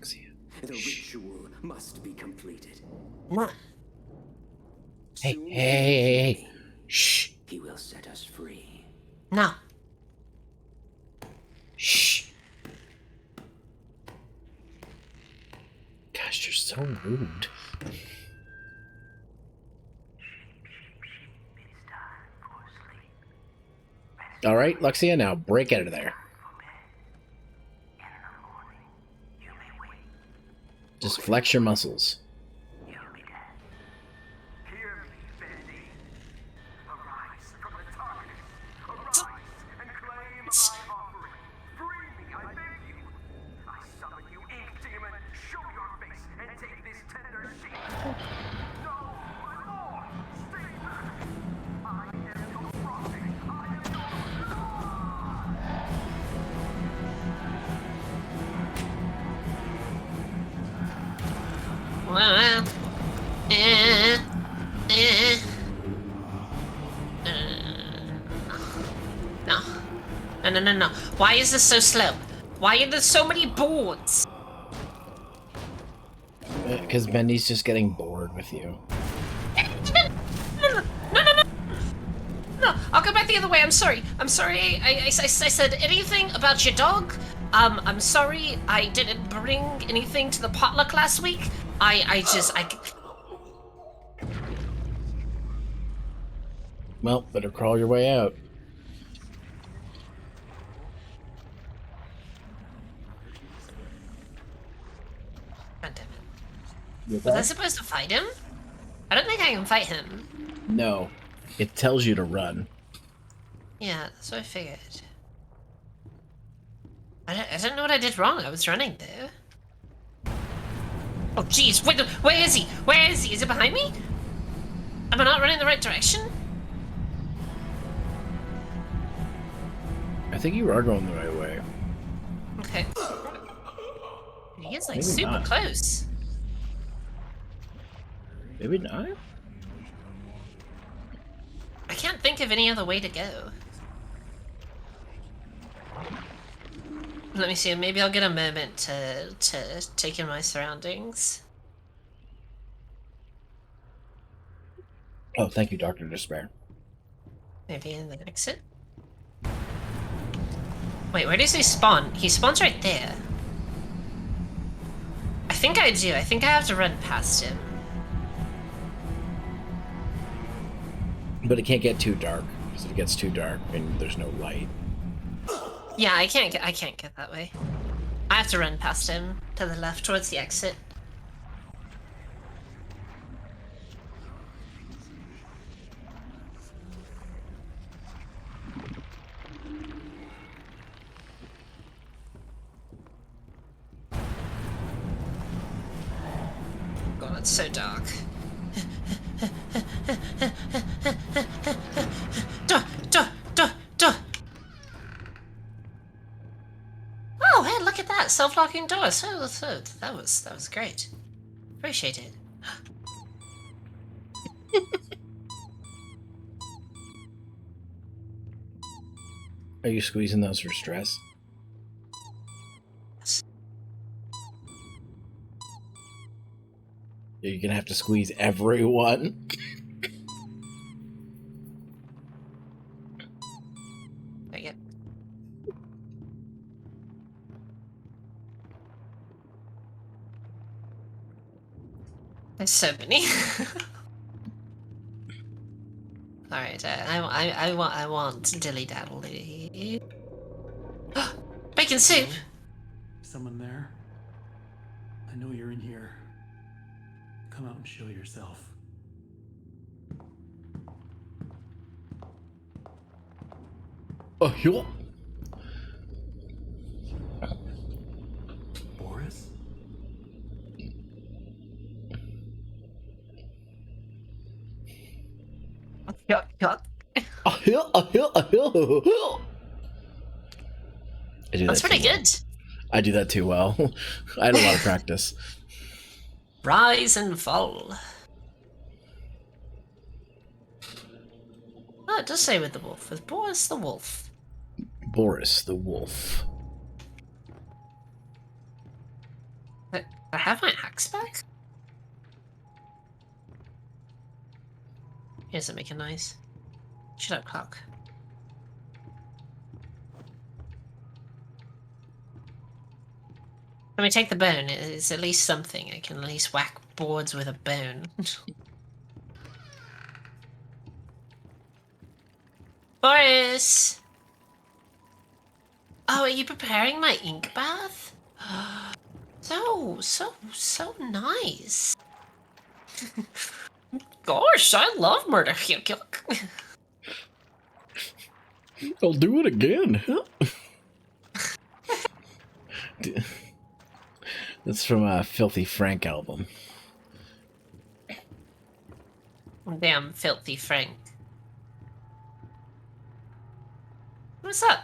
The ritual must be completed. No. Hey, Soon hey. Shh. he will set us free. No. Shh. Gosh, you're so rude. All right, Luxia, now break out of there. Just flex your muscles. Hear me, Bendy. Arise from the darkness. Arise and claim my offering. Free me, I beg you. I summon you, ink demon. Show your face and take this tender sheep. No, my lord, stay back. I am your prophet. I am your Well, no. No, no, no, no. Why is this so slow? Why are there so many boards? Because Bendy's just getting bored with you. No, no, no. No, I'll go back the other way. I'm sorry. I'm sorry. I said anything about your dog. I'm sorry. I didn't bring anything to the potluck last week. I Well, better crawl your way out. God damn it. You Was I okay? supposed to fight him? I don't think I can fight him. No. It tells you to run. Yeah, that's what I figured. I don't know what I did wrong. I was running there. Oh, jeez. Where is he? Where is he? Is it behind me? Am I not running the right direction? I think you are going the right way. Okay. He is like Maybe super not. close. Maybe not? I can't think of any other way to go. Let me see. Maybe I'll get a moment to take in my surroundings. Oh, thank you, Dr. Despair. Maybe in the exit. Wait, where does he spawn? He spawns right there. I think I do. I think I have to run past him. But it can't get too dark, because if it gets too dark and there's no light. Yeah, I can't get that way. I have to run past him to the left towards the exit. it's so dark. Duh, duh, duh, duh. Oh, hey, look at that self-locking door. So that was great. Appreciate it. Are you squeezing those for stress? You're gonna have to squeeze everyone. There you go. There's so many. All right, I want dilly daddly. Bacon soup. Someone there? I know you're in here. Come out and show yourself. Oh, you. Boris? Yuck. I do That's that pretty too well. good. I do that too well. I had a lot of practice. Rise and fall. Oh, it does say with the wolf. With Boris the wolf. Boris the wolf. I have my axe back? He doesn't make a noise. Shut up, clock. Let me take the bone. It's at least something. I can at least whack boards with a bone. Boris! Oh, are you preparing my ink bath? So nice. Gosh, I love murder. I'll do it again. That's from a Filthy Frank album. Damn filthy Frank. What's up?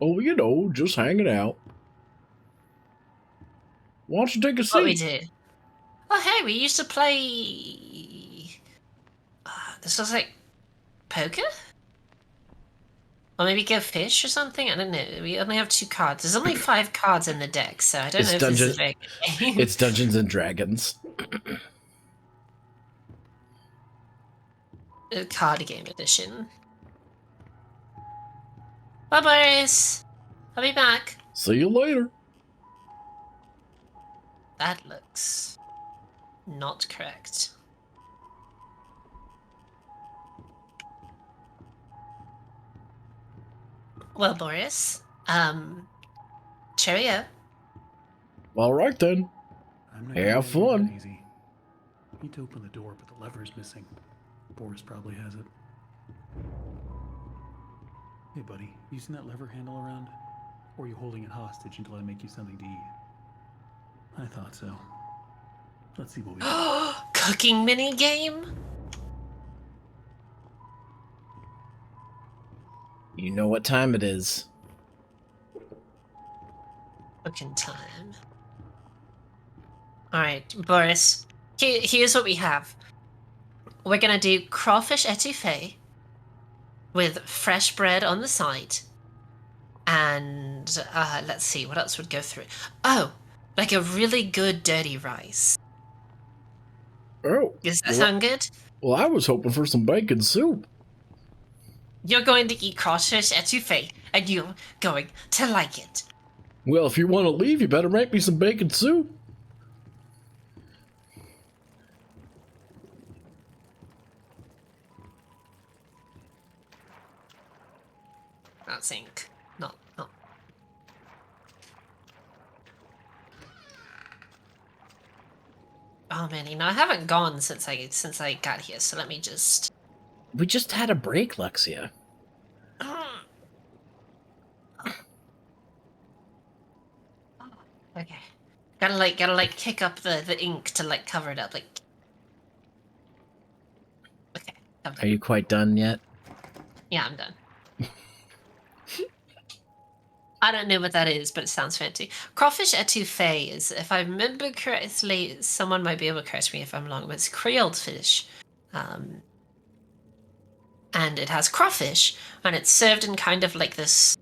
Oh, you know, just hanging out. Why don't you take a seat? What we do? Oh, hey, we used to play. This was like poker, or maybe go fish or something. I don't know. We only have 2 cards. There's only 5 cards in the deck, so I don't know if this is a very good game. It's Dungeons and Dragons. A card game edition. Bye, Boris. I'll be back. See you later. That looks not correct. Well, Boris, cheerio. All right then. I'm not Have gonna let you fun. that easy. Need to open the door, but the lever's missing. Boris probably has it. Hey, buddy, you seen that lever handle around? Or are you holding it hostage until I make you something to eat? I thought so. Let's see what we got. Cooking mini game? You know what time it is. Cooking time. Alright, Boris. Here's what we have. We're gonna do crawfish etouffee with fresh bread on the side. And let's see, what else would go through it? Oh, like a really good dirty rice. Oh. Does that sound good? Well, I was hoping for some bacon soup. You're going to eat crawfish etouffee, and you're going to like it. Well, if you want to leave, you better make me some bacon soup. That's ink. Not. Oh man, you know, I haven't gone since I got here, so let me just... We just had a break, Lexia. Okay. Gotta like kick up the ink to like cover it up. Like, okay. I'm Are you quite done yet? Yeah, I'm done. I don't know what that is, but it sounds fancy. Crawfish etouffee is, if I remember correctly, someone might be able to correct me if I'm wrong, but it's Creole fish. And it has crawfish, and it's served in kind of like this...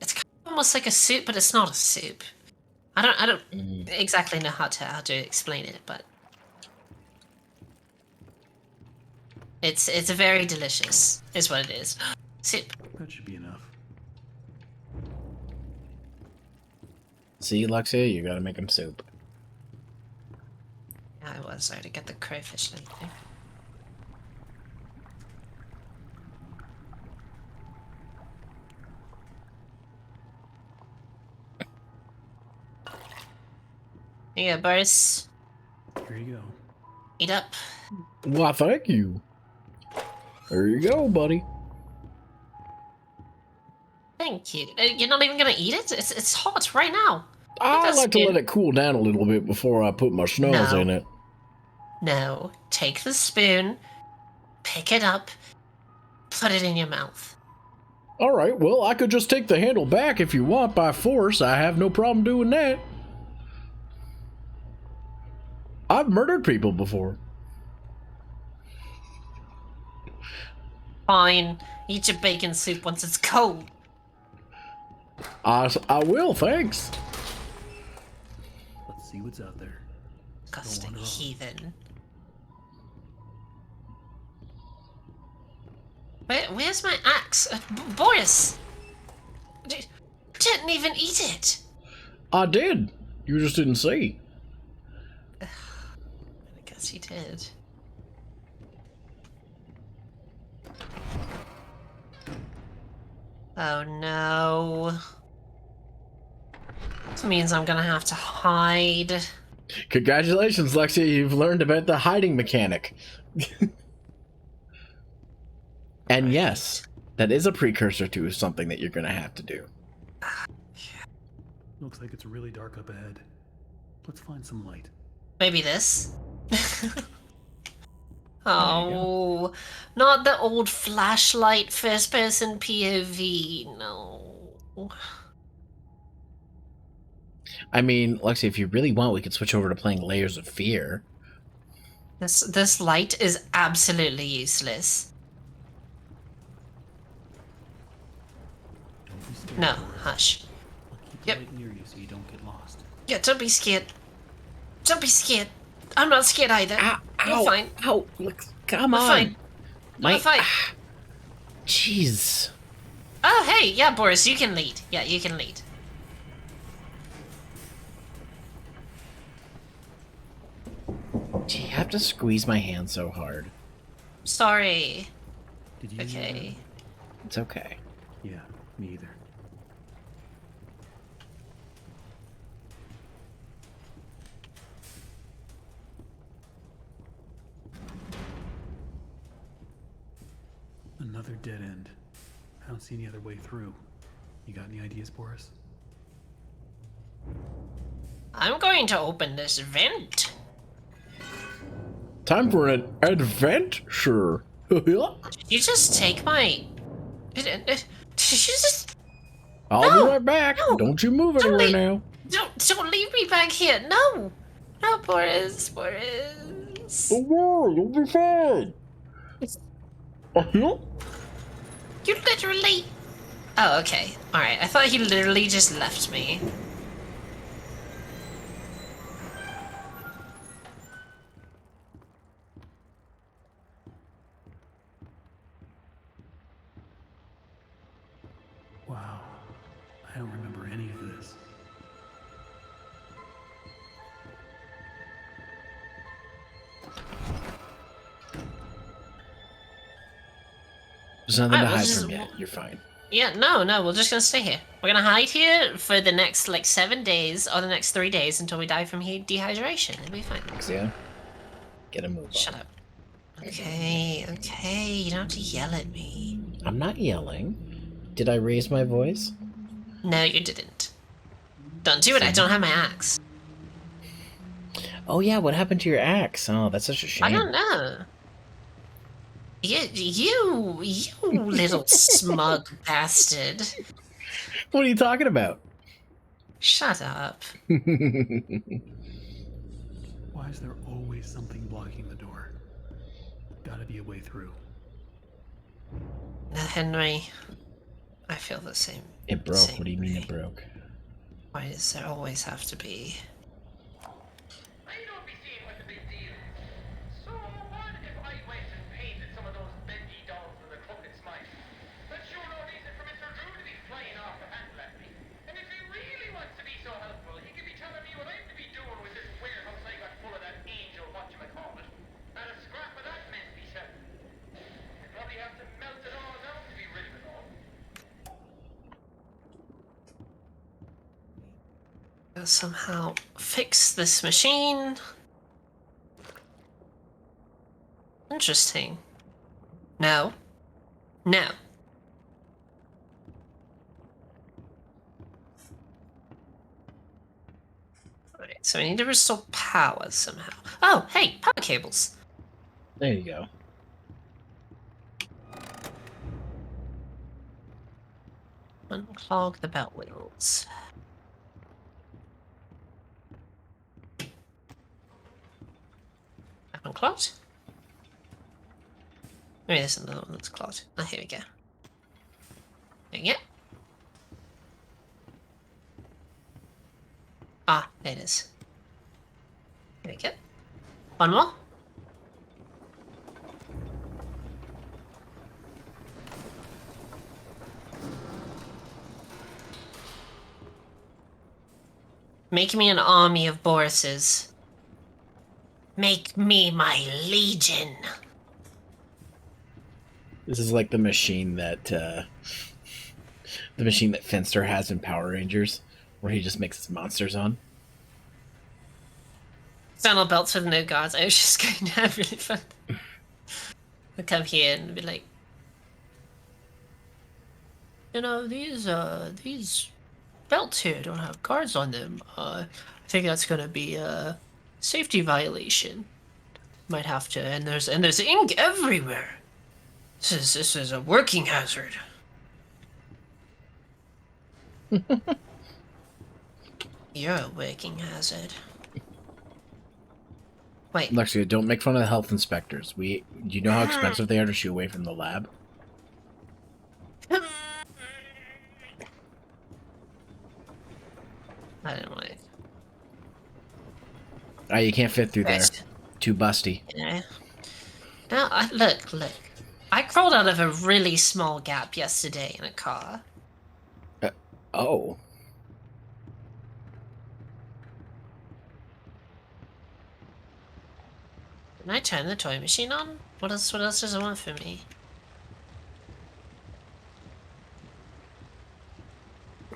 It's kind of almost like a soup, but it's not a soup. I don't exactly know how to explain it, but... It's very delicious, is what it is. Soup. That should be enough. See, Luxia, you gotta make him soup. I was there to get the crayfish later. Yeah, Boris. Here you go. Eat up. Why, thank you. There you go, buddy. Thank you. You're not even gonna eat it? It's hot right now. I That's like to good. let it cool down a little bit before I put my schnoz No. in it. No. Take the spoon, pick it up, put it in your mouth. Alright, well, I could just take the handle back if you want by force. I have no problem doing that. I've murdered people before. Fine. Eat your bacon soup once it's cold. I will, thanks. Let's see what's out there. Disgusting wander off. heathen. Where's my axe? Boris! Didn't even eat it! I did. You just didn't see. I guess he did. Oh no. This means I'm gonna have to hide. Congratulations, Lexia. You've learned about the hiding mechanic. And yes, that is a precursor to something that you're going to have to do. Looks like it's really dark up ahead. Let's find some light. Maybe this? Oh, not the old flashlight first person POV. No. I mean, Lexi, if you really want, we could switch over to playing Layers of Fear. This light is absolutely useless. Don't be scared, No, Boris. hush. I'll keep Yep. the light near you so you don't get lost. Yeah, don't be scared. Don't be scared. I'm not scared either. We're fine. Ow, Lex, come We're on. fine. We're fine. Jeez. Oh, hey, yeah, Boris, you can lead. Yeah, you can lead. Do you have to squeeze my hand so hard? Sorry. Did you? Okay. It's okay. Yeah, me either. Another dead end. I don't see any other way through. You got any ideas, Boris? I'm going to open this vent. Time for an adventure. You just take my... Did you just... I'll No, be right back. no, Don't you move don't anywhere leave. now. Don't leave me back here. No. No, Boris. Boris. Don't worry, you'll be fine. You literally... Oh, okay. Alright, I thought he literally just left me. Wow. I don't remember any of this. There's nothing to Alright, we'll hide just- from yet. You're fine. Yeah, no, we're just gonna stay here. We're gonna hide here for the next, 7 days, or the next 3 days until we die from dehydration. It'll be fine. Yeah. Get a move on. Shut up. Okay, you don't have to yell at me. I'm not yelling. Did I raise my voice? No, you didn't. Don't do it. I don't have my axe. Oh yeah, what happened to your axe? Oh, that's such a shame. I don't know. You little smug bastard. What are you talking about? Shut up. Why is there always something blocking the door? Gotta be a way through. Henry, I feel the same. It broke. Same What do you mean way. it broke? Why does there always have to be? I don't be seeing what the big deal is. So what if I went and painted some of those Bendy dolls with a crooked smile? That's sure no reason for Mr. Drew to be flying off the handle at me. And if he really wants to be so helpful, he could be telling me what I'm to be doing with this warehouse I got full of that angel whatchamacallit. Not a scrap of that meant to be selling. I'd probably have to melt it all down to be rid of it all. Somehow fix this machine. Interesting. No. No. Alright, so we need to restore power somehow. Oh, hey, power cables. There you go. Unclog the belt wheels. Unclogged? Maybe there's another one that's clogged. Oh, here we go. There we go. Ah, there it is. There we go. One more. Make me an army of Borises. Make me my legion. This is like the machine that Finster has in Power Rangers, where he just makes his monsters on. Flannel belts with no guards. I was just going to have really fun. I'll come here and be like, you know, these belts here don't have guards on them. I think that's gonna be a safety violation. Might have to. And there's ink everywhere. This is a working hazard. You're a working hazard. Wait. Lexia, don't make fun of the health inspectors. Do you know how expensive they are to shoo away from the lab? I don't want it. Ah, you can't fit through there. Right. Too busty. Yeah. Now, look. I crawled out of a really small gap yesterday in a car. Oh. Can I turn the toy machine on? What else does it want from me?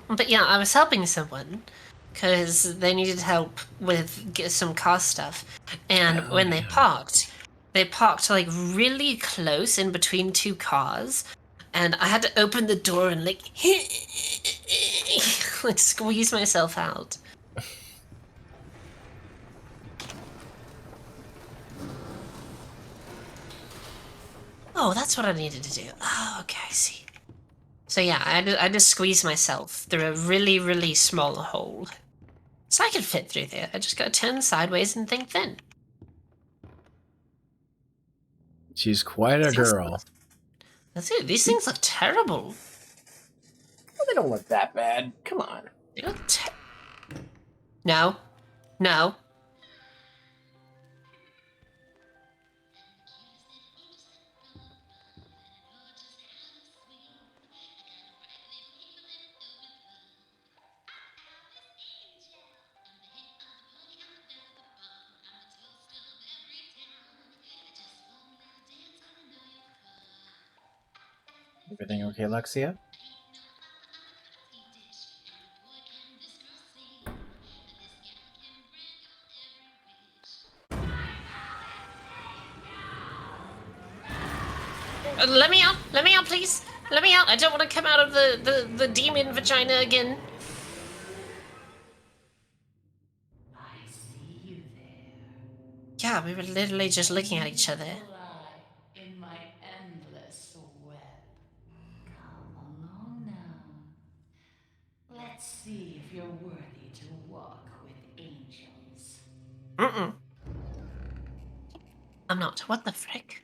But yeah, I was helping someone because they needed help with some car stuff, and when they parked like really close in between two cars, and I had to open the door and like like squeeze myself out. Oh, that's what I needed to do. Oh, okay, I see. So yeah, I just squeezed myself through a really, really small hole. So I could fit through there. I just gotta turn sideways and think thin. She's quite a girl. That's it. These things look terrible. Well, they don't look that bad. Come on. They look No. No. Everything okay, Lexia? Let me out! Let me out, please! Let me out! I don't want to come out of the demon vagina again. I see you there. Yeah, we were literally just looking at each other. Fly in my endless web. Come along now. Let's see if you're worthy to walk with angels. Mm-mm. I'm not. What the frick?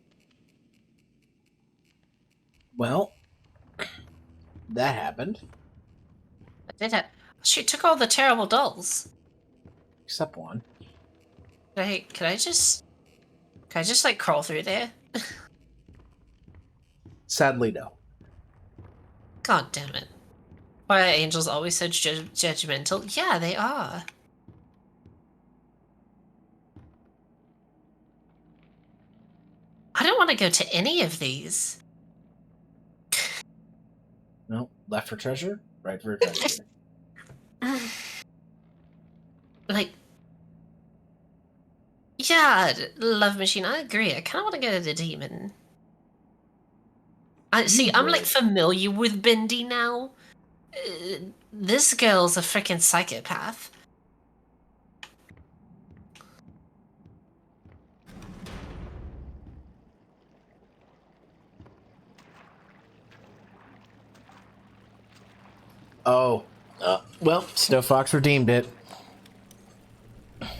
Well, that happened. I did it. She took all the terrible dolls. Except one. Could I just like crawl through there? Sadly, no. God damn it. Why are angels always so judgmental? Yeah, they are. I don't want to go to any of these. No, left for treasure, right for treasure. Like, yeah, love machine. I agree. I kind of want to go to the demon. I'm like familiar with Bendy now. This girl's a freaking psychopath. Oh, well, Snow Fox redeemed it. There's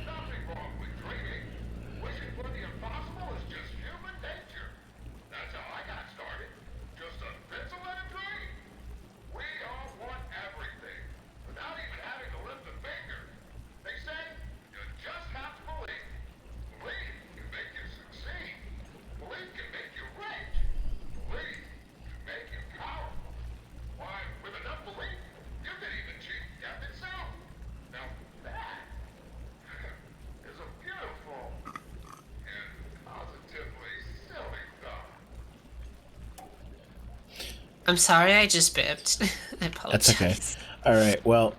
nothing wrong with dreaming. Wishing for the impossible is just human nature. That's how I got started. Just a pencil and a dream. We all want everything, without even having to lift a finger. They say you just have to believe. Believe can make you succeed. Believe can make you rich. Believe can make you powerful. Why, with enough belief, you can even cheat death itself. Now that is a beautiful and positively silly thought. I'm sorry, I just burped. I apologize. That's okay. All right, well,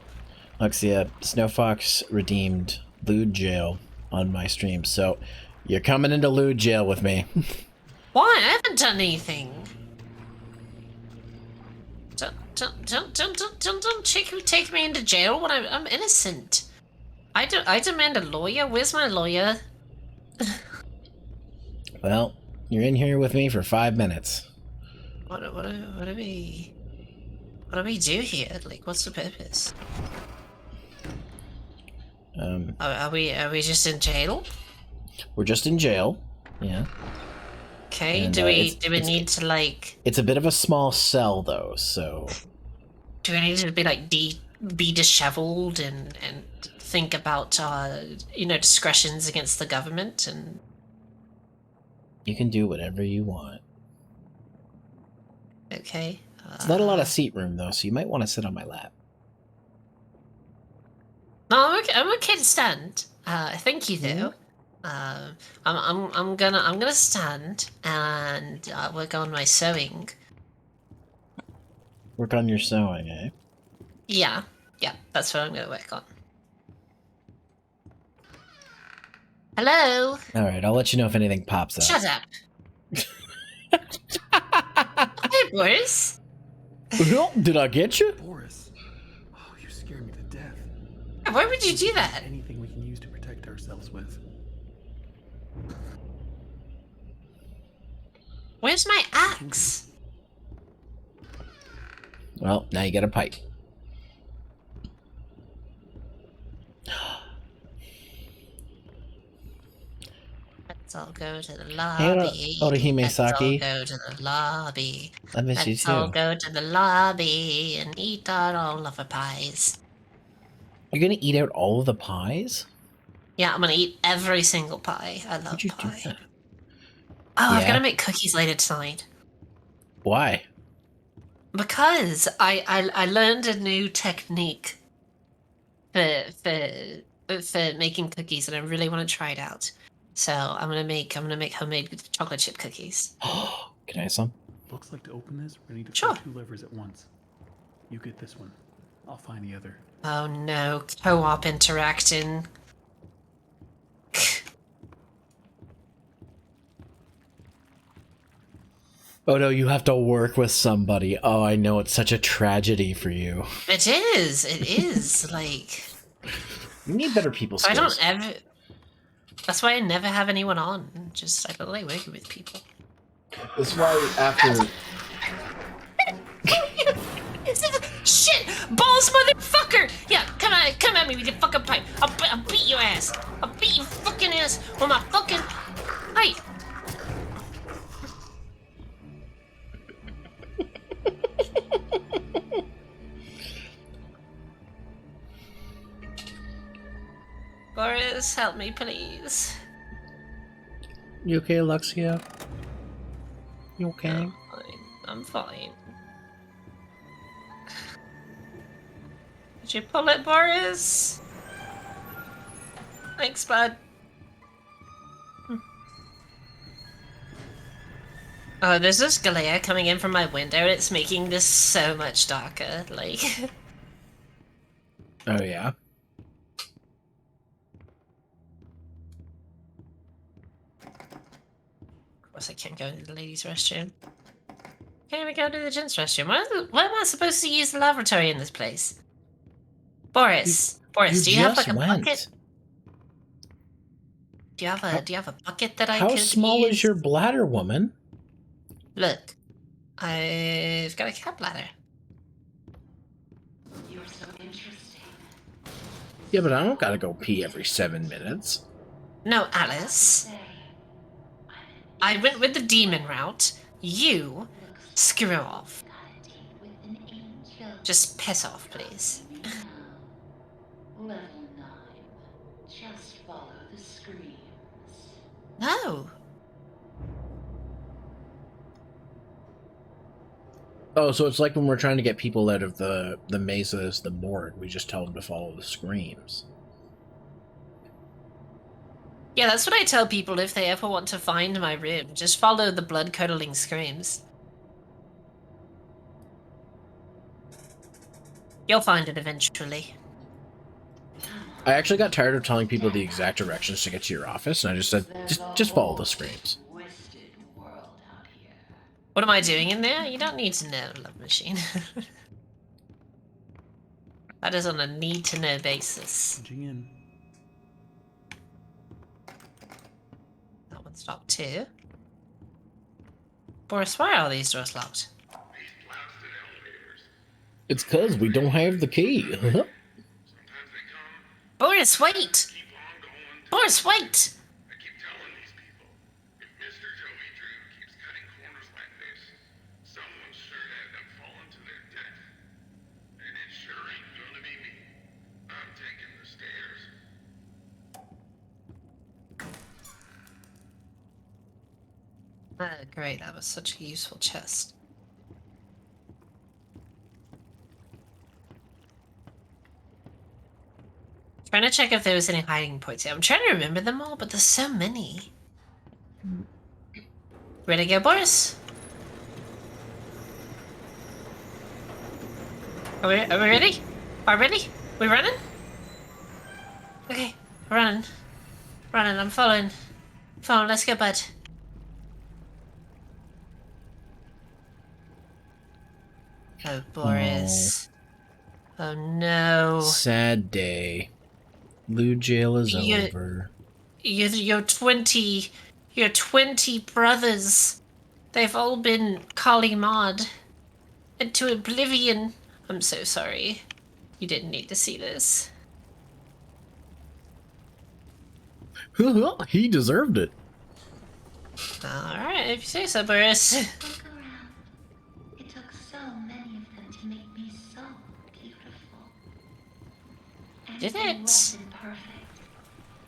Lexia, Snow Fox redeemed lewd jail on my stream, so you're coming into lewd jail with me. Why? I haven't done anything. Don't take me into jail when I'm innocent. I demand a lawyer. Where's my lawyer? Well, you're in here with me for 5 minutes. What do we do here? Like, what's the purpose? Are we just in jail? We're just in jail. Yeah. Okay. And, do we it's- need to like? It's a bit of a small cell, though, so Do we need to be like be disheveled and think about discretions against the government and? you can do whatever you want. Okay. It's not a lot of seat room, though, so you might want to sit on my lap. No, I'm okay to stand. Thank you though. I'm gonna stand and work on my sewing. Work on your sewing, eh? Yeah, that's what I'm gonna work on. Hello. All right, I'll let you know if anything pops up. Shut up. Hey, Boris. Well, did I get you? Boris, oh, you scared me to death. Why would you do that? Anything we can use to protect ourselves with. Where's my axe? Well, now you get a pipe. Let's all go to the lobby. Orihime Let's all Saki. go to the lobby. I miss you Let's all too. go to the lobby and eat all of our pies. You're gonna eat out all of the pies? Yeah, I'm gonna eat every single pie. I love How'd you do pie. that? Oh, I've Yeah? got to make cookies later tonight. Why? Because I learned a new technique for making cookies, and I really want to try it out. So I'm gonna make homemade chocolate chip cookies. Can I have some? Looks like to open this, we need to Sure. pull 2 levers at once. You get this one. I'll find the other. Oh no, co-op interacting. Oh no, you have to work with somebody. Oh, I know, it's such a tragedy for you. It is, like... You need better people I skills. don't ever... That's why I never have anyone on. Just, I don't like working with people. That's why after... Shit! Balls, motherfucker! Yeah, come at me with your fucking pipe. I'll beat your ass. I'll beat your fucking ass with my fucking pipe. Boris, help me, please. You okay, Alexia? You okay? I'm fine. Did you pull it, Boris? Thanks, bud. Oh, there's this glare coming in from my window, and it's making this so much darker. Like... Oh, yeah? Of course I can't go into the ladies' restroom. Can't even go to the gents' restroom. Why am I supposed to use the lavatory in this place? Boris, do you have like a bucket? Do you have a bucket that I could use? How small is your bladder, woman? Look, I've got a cat bladder. You're so interesting. Yeah, but I don't gotta go pee every 7 minutes. No, Alice. I went with the demon route. You screw off. Just piss off, please. Level 9. Just follow the screams. No. Oh, so it's like when we're trying to get people out of the mesas, the morgue, we just tell them to follow the screams. Yeah, that's what I tell people if they ever want to find my room. Just follow the blood-curdling screams. You'll find it eventually. I actually got tired of telling people the exact directions to get to your office, and I just said, just follow the screams. What am I doing in there? You don't need to know, Love Machine. That is on a need-to-know basis. In. That one's locked too. Boris, why are all these doors locked? It's 'cause we don't have the key. Boris, wait! Boris, wait! Oh, great, that was such a useful chest. Trying to check if there was any hiding points here. I'm trying to remember them all, but there's so many. Ready to go, Boris? Are we ready? Are we ready? We running? Okay, running. Running, I'm following. Following, let's go, bud. Oh, Boris. Oh, no. Sad day. Blue jail is over. Your 20 brothers. They've all been Kali Mod. Into oblivion. I'm so sorry. You didn't need to see this. He deserved it. Alright, if you say so, Boris. Look around. It took so many of them to make me so beautiful. Did Anything it? wasn't perfect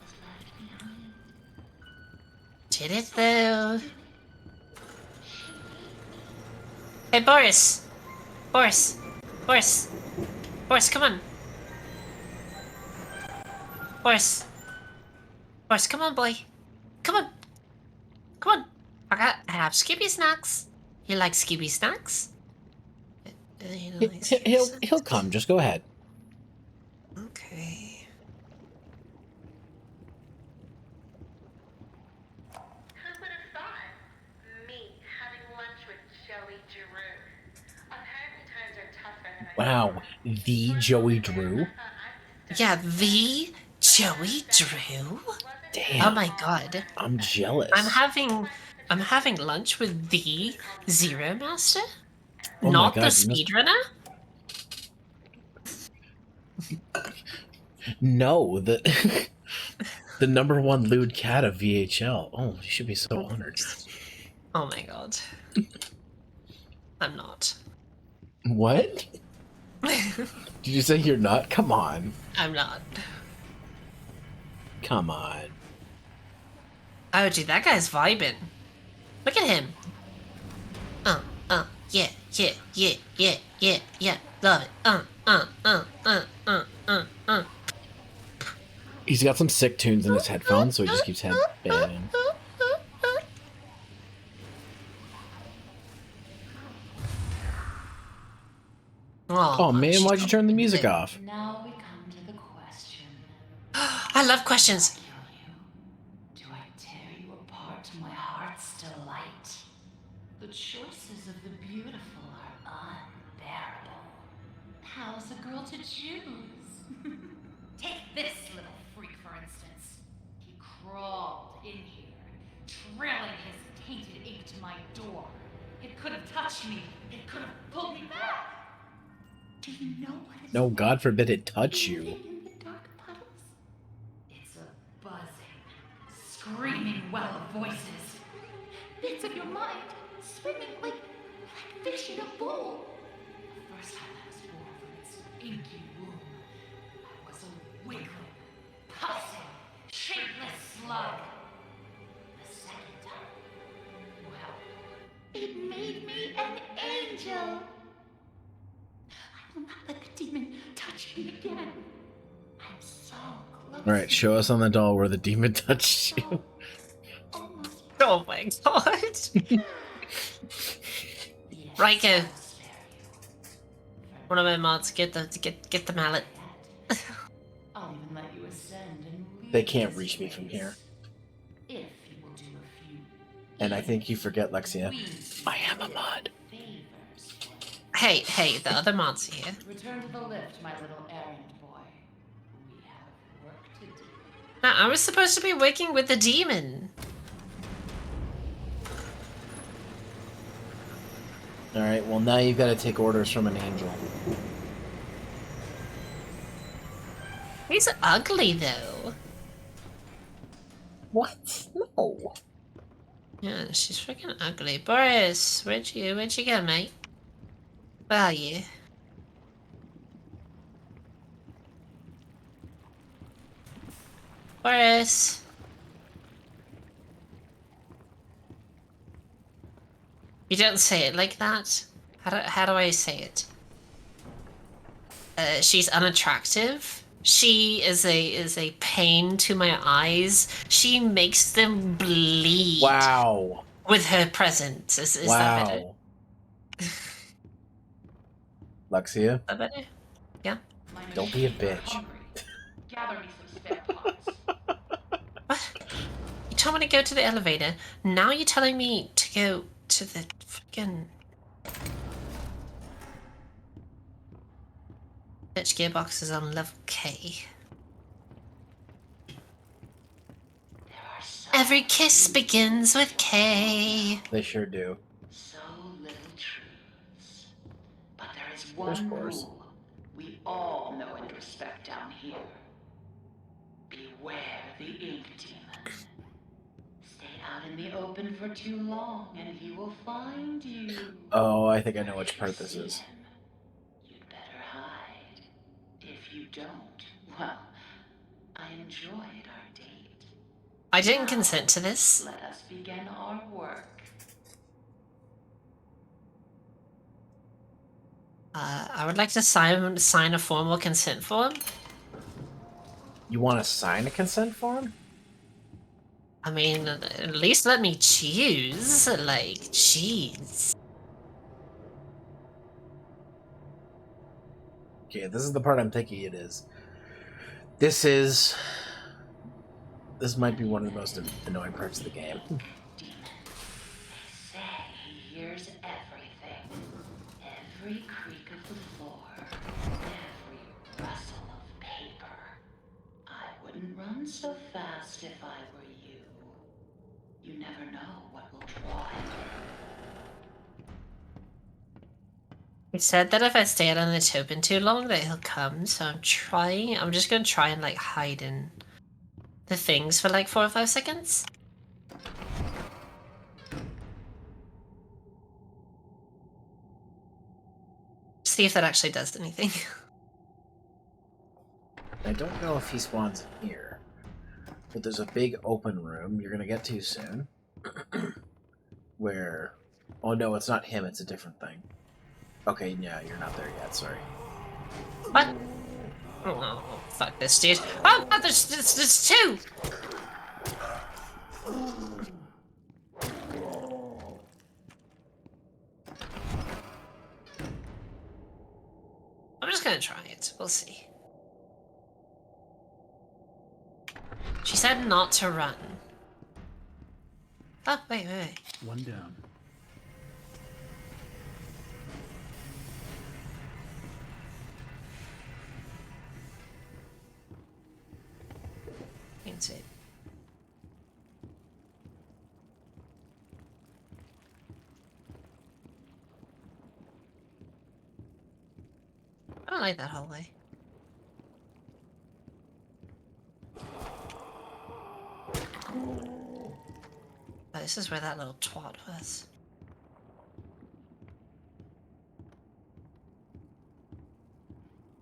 was left behind. Did it, though? Hey, Boris! Boris! Boris! Boris, come on! Boris! Boris, come on, boy! Come on! Come on! I have Skippy snacks. You like Skippy snacks? You don't like Skippy snacks? He'll come. Just go ahead. Okay. Who would have thought? Me having lunch with Wow, the Joey Drew? Yeah, the Joey Drew? Damn. Oh my god. I'm jealous. I'm having lunch with the Zeromaster? Oh my Not the god, you must... speedrunner? No, the the number one lewd cat of VHL. Oh, you should be so honored. Oh my god. I'm not. What? Did you say you're not? Come on. I'm not. Come on. Oh, dude, that guy's vibing. Look at him. Yeah, yeah, yeah, yeah, yeah, yeah. Love it. He's got some sick tunes in his headphones, so he just keeps headbanging. Oh man, why'd you turn the music off? Now we come to the question. I love questions. Do I tear you apart to my heart's delight? The choices of the beautiful are unbearable. How's a girl to choose? Take this little freak, for instance. He crawled in here, trailing his tainted ink to my door. It could have touched me. It could have pulled me back. Do you know what it's No, God forbid it touch you. in the dark puddles? It's a buzzing, screaming well of voices. Bits of your mind swimming like fish in a bowl. The first time I was born from its inky womb, I was a wiggling, pulsing, shapeless slug. The second time, well, it made me an angel. I will not let the demon touch me again. I'm so close. Alright, show us on the doll where the demon touched you. Oh my god. Right, go. One of my mods, get the mallet. I'll even let you ascend and leave. They can't reach me from here. If you will do a few And I think you forget, Lexia. I am a mod. favors. Hey, the other mods here. Return to the lift, my little errand boy. We have work to do. Nah, I was supposed to be working with the demon. Alright, well now you've got to take orders from an angel. He's ugly though. What? No. Yeah, she's freaking ugly. Boris, where'd you go, mate? Where are you? Boris. You don't say it like that. How do I say it? She's unattractive. She is a pain to my eyes. She makes them bleed. Wow. With her presence. Is that better? Lexia, Is that better? Yeah. don't be a bitch. Gather me some spare parts. What? You told me to go to the elevator. Now you're telling me to go to the freaking bitch gearbox is on level K. Every kiss begins with K. They sure do. So little truths. But there is one rule we all know and respect down here. Beware the ink demon. Stay out in the open for too long and he will find you. Oh, I think I know which part this is. You'd better hide. If you don't, well, I enjoyed our date. I didn't consent to this. Let us begin our work. I would like to sign a formal consent form. You want to sign a consent form? I mean, at least let me choose. Like, jeez. Okay, this is the part I'm thinking it is. This might be one of the most annoying parts of the game. Demon. They say he hears everything. Every creak of the floor. run so fast if I were you. You never know what will draw him He said that if I stay out on the token too long that he'll come, so I'm just gonna try and like hide in the things for like 4 or 5 seconds. See if that actually does anything. I don't know if he spawns in here, but there's a big open room you're gonna get to soon. Where, oh no, it's not him. It's a different thing. Okay, yeah, you're not there yet. Sorry. What? Oh, fuck this dude. Oh, God, there's 2! I'm just gonna try it. We'll see. She said not to run. Oh, wait. One down. That's it. I don't like that hallway. Oh, this is where that little twat was.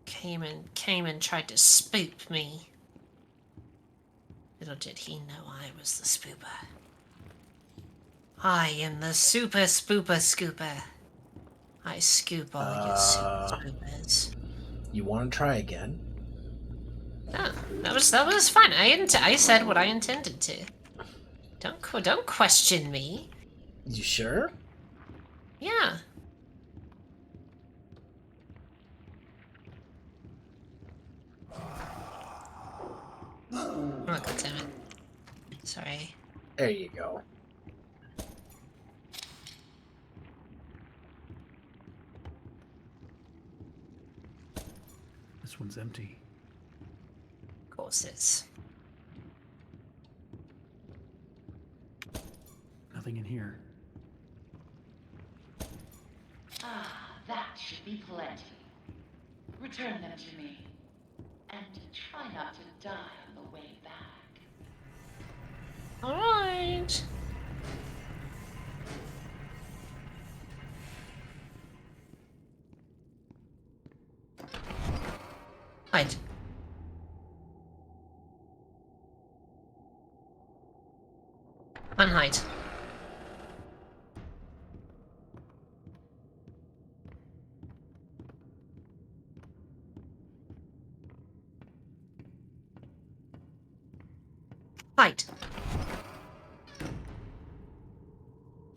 Came and tried to spook me. Little did he know I was the spooper. I am the super spooper scooper. I scoop all your super spoopers. You want to try again? No, that was fine. I said what I intended to. Don't question me. You sure? Yeah. Oh, God damn it. Sorry. There you go. This one's empty. Of course it's. Nothing in here. Ah, that should be plenty. Return them to me. And try not to die on the way back. Alright. Hide. Unhide. Hide.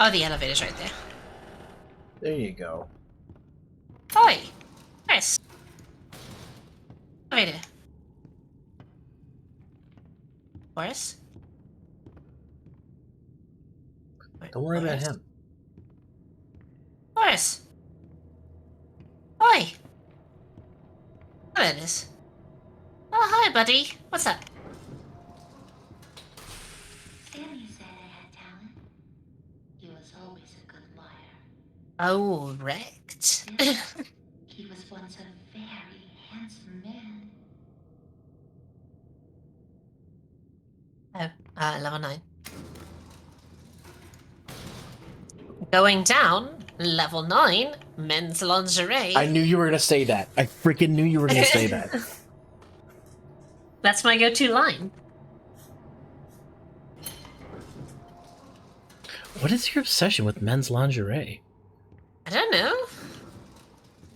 Oh, the elevator's right there. There you go. Oi! Chris! Elevator. Boris? Wait, Don't worry about Boris? him. Boris! Oi! Oh, there it is. Oh, hi, buddy. What's up? Sammy said I had talent. He was always a good liar. Oh, wrecked. He was once a very handsome man. Oh, level 9. Going down, level 9, men's lingerie. I knew you were gonna say that. I freaking knew you were gonna say that. That's my go-to line. What is your obsession with men's lingerie? I don't know.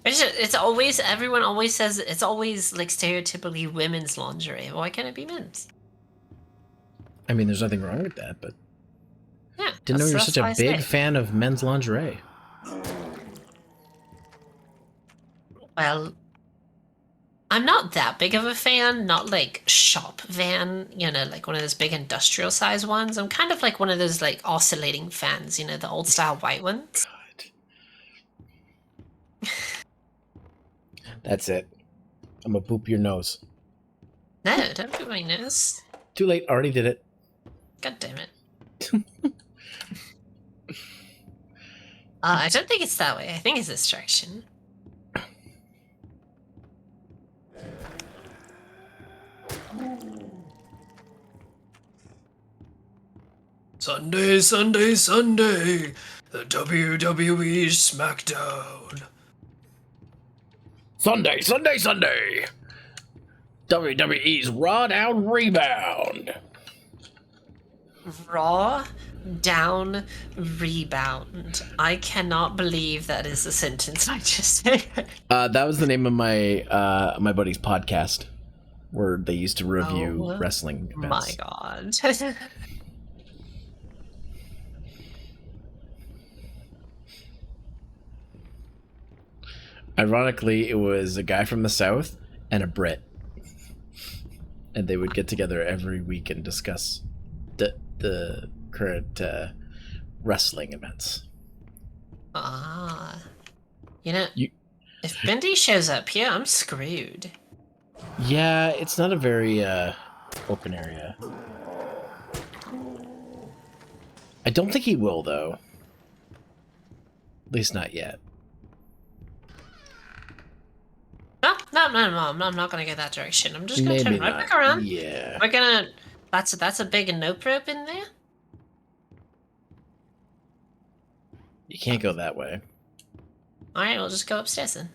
It's always, everyone always says, it's always like stereotypically women's lingerie. Why can't it be men's? I mean, there's nothing wrong with that, but Yeah. didn't know you're that's such a why I big say. fan of men's lingerie. Well, I'm not that big of a fan, not like shop van, like one of those big industrial size ones. I'm kind of like one of those like oscillating fans, the old style white ones. That's it. I'm gonna poop your nose. No, don't put my nose. Too late. Already did it. God damn it. I don't think it's that way. I think it's this direction. Sunday, Sunday, Sunday, the WWE SmackDown. Sunday, Sunday, Sunday. WWE's Raw Down Rebound. Raw down rebound. I cannot believe that is the sentence I just said. That was the name of my my buddy's podcast, where they used to review wrestling events. My God. Ironically, it was a guy from the South and a Brit. And they would get together every week and discuss the current wrestling events. You know, if Bendy shows up here, I'm screwed. Yeah, it's not a very open area. I don't think he will, though. At least not yet. No, I'm not gonna go that direction. I'm just gonna Maybe turn right not. back around. Yeah. We're gonna... That's a big nope rope in there? You can't go that way. Alright, we'll just go upstairs then.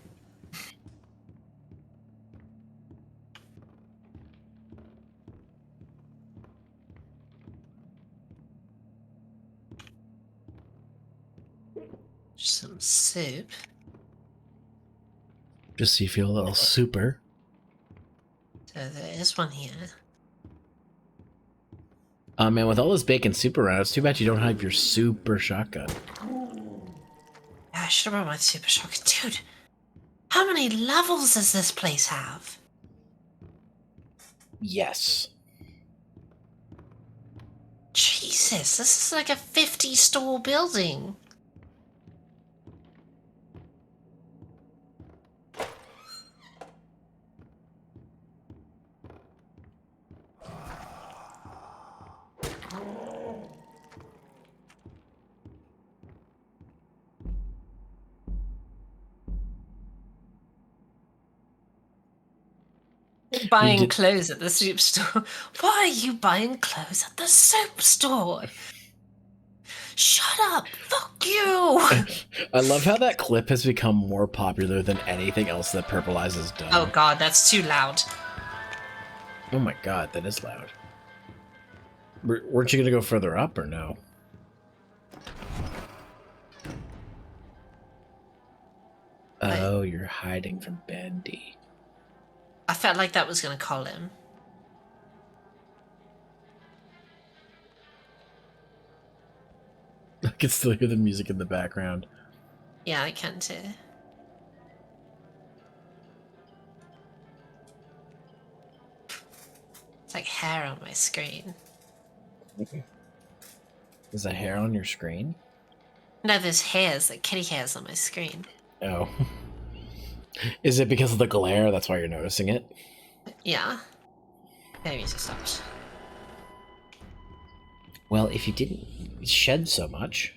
Some soup. Just so you feel a little super. So there is one here. Man, with all this bacon soup around, it's too bad you don't have your super shotgun. Yeah, I should have brought my super shotgun. Dude, how many levels does this place have? Yes. Jesus, this is like a 50-store building. Buying clothes at the soup store. Why are you buying clothes at the soup store? Shut up! Fuck you! I love how that clip has become more popular than anything else that Purple Eyes has done. Oh god, that's too loud. Oh my god, that is loud. Weren't you gonna go further up or no? Oh, you're hiding from Bendy. I felt like that was gonna call him. I can still hear the music in the background. Yeah, I can too. It's like hair on my screen. Is that hair on your screen? No, there's hairs, like kitty hairs on my screen. Oh. Is it because of the glare? That's why you're noticing it? Yeah. Maybe it stopped. Well, if you didn't shed so much.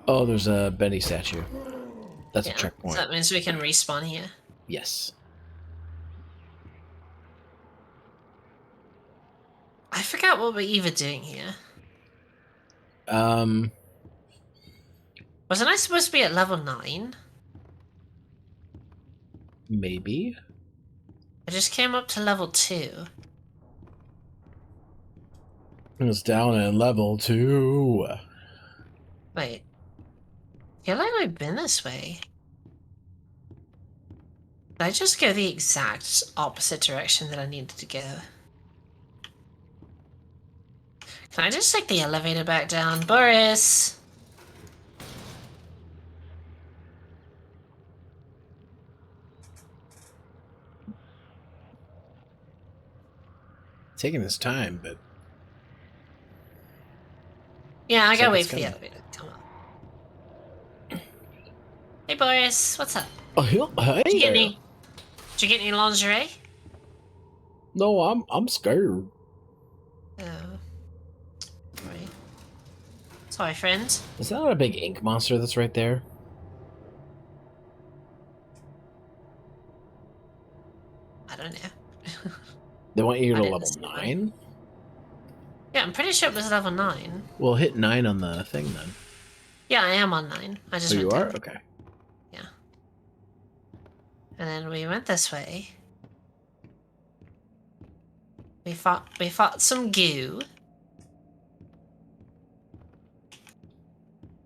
Oh, there's a Bendy statue. That's a checkpoint. So that means we can respawn here. Yes. I forgot what we're even doing here. Um. Wasn't I supposed to be at level 9? Maybe. I just came up to level 2. It's down at level 2. Wait. I feel like we've been this way. Did I just go the exact opposite direction that I needed to go? Can I just take the elevator back down? Boris! Taking his time, but... Yeah, I gotta like wait it's for the coming. elevator to come up. Hey Boris, what's up? Oh, hey Did you get there. any? Did you get any lingerie? No, I'm scared. Oh. Sorry. Sorry, friend. Is that not a big ink monster that's right there? I don't know. They want you I to didn't level see one. 9? Yeah, I'm pretty sure it was level 9. Well, hit 9 on the thing then. Yeah, I am on 9. I just Oh, went you are? down. Okay. Yeah. And then we went this way. We fought some goo. I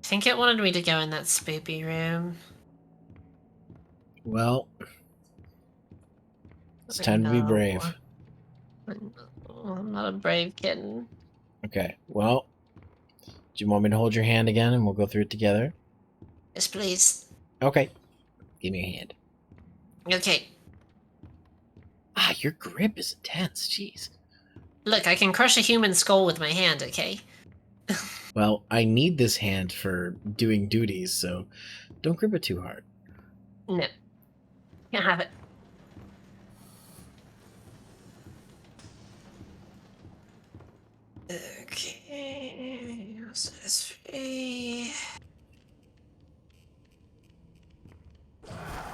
think it wanted me to go in that spoopy room. Well, it's time to be brave. I'm not a brave kitten. Okay, well, do you want me to hold your hand again and we'll go through it together? Yes, please. Okay. Give me a hand. Okay. Ah, your grip is intense. Jeez. Look, I can crush a human skull with my hand, okay? Well, I need this hand for doing duties, so don't grip it too hard. No. Can't have it. Okay. What's this free?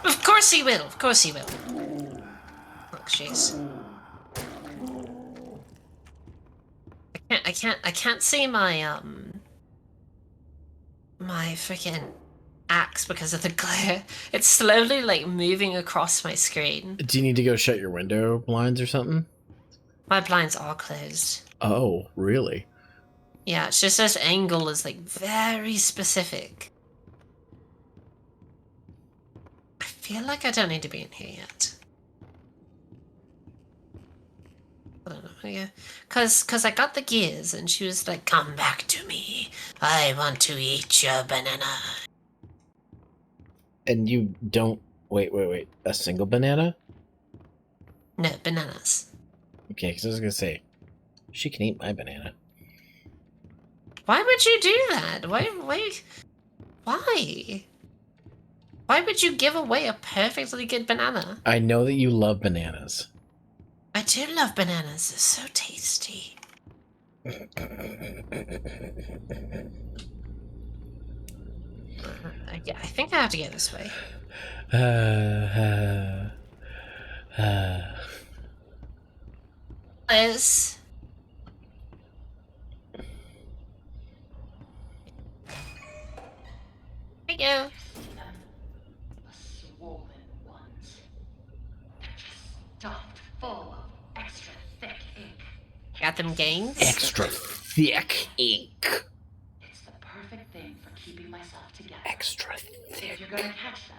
Of course he will. Of course he will. Oh, jeez. I can't see my my freaking axe because of the glare. It's slowly like moving across my screen. Do you need to go shut your window blinds or something? My blinds are closed. Oh, really? Yeah, it's just this angle is like very specific. I feel like I don't need to be in here yet. I don't know. Yeah. Cause I got the gears and she was like, "Come back to me. I want to eat your banana." And you don't... Wait. A single banana? No, bananas. Okay, because I was going to say, she can eat my banana. Why would you do that? Why? Why would you give away a perfectly good banana? I know that you love bananas. I do love bananas. They're so tasty. Yeah, I think I have to go this way. Liz. Here you go. The swollen ones. They're just stuffed full of extra thick ink. Got them gains? Extra thick ink. It's the perfect thing for keeping myself together. Extra If thick. you're gonna catch them,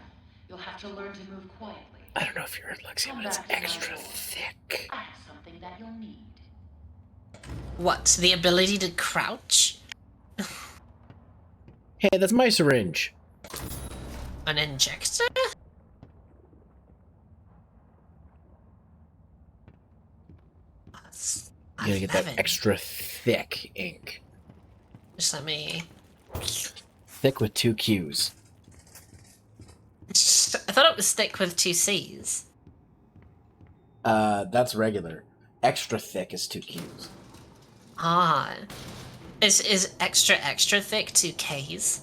you'll have to learn to move quietly. I don't know if you heard Lexi, but it's extra thick. I have something that you'll need. What? The ability to crouch? Hey, that's my syringe. An injector? You gotta get that extra thick ink. Just let me... Thick with 2 Q's. I thought it was thick with 2 C's. That's regular. Extra thick is 2 Q's. Ah. Is extra thick 2 K's?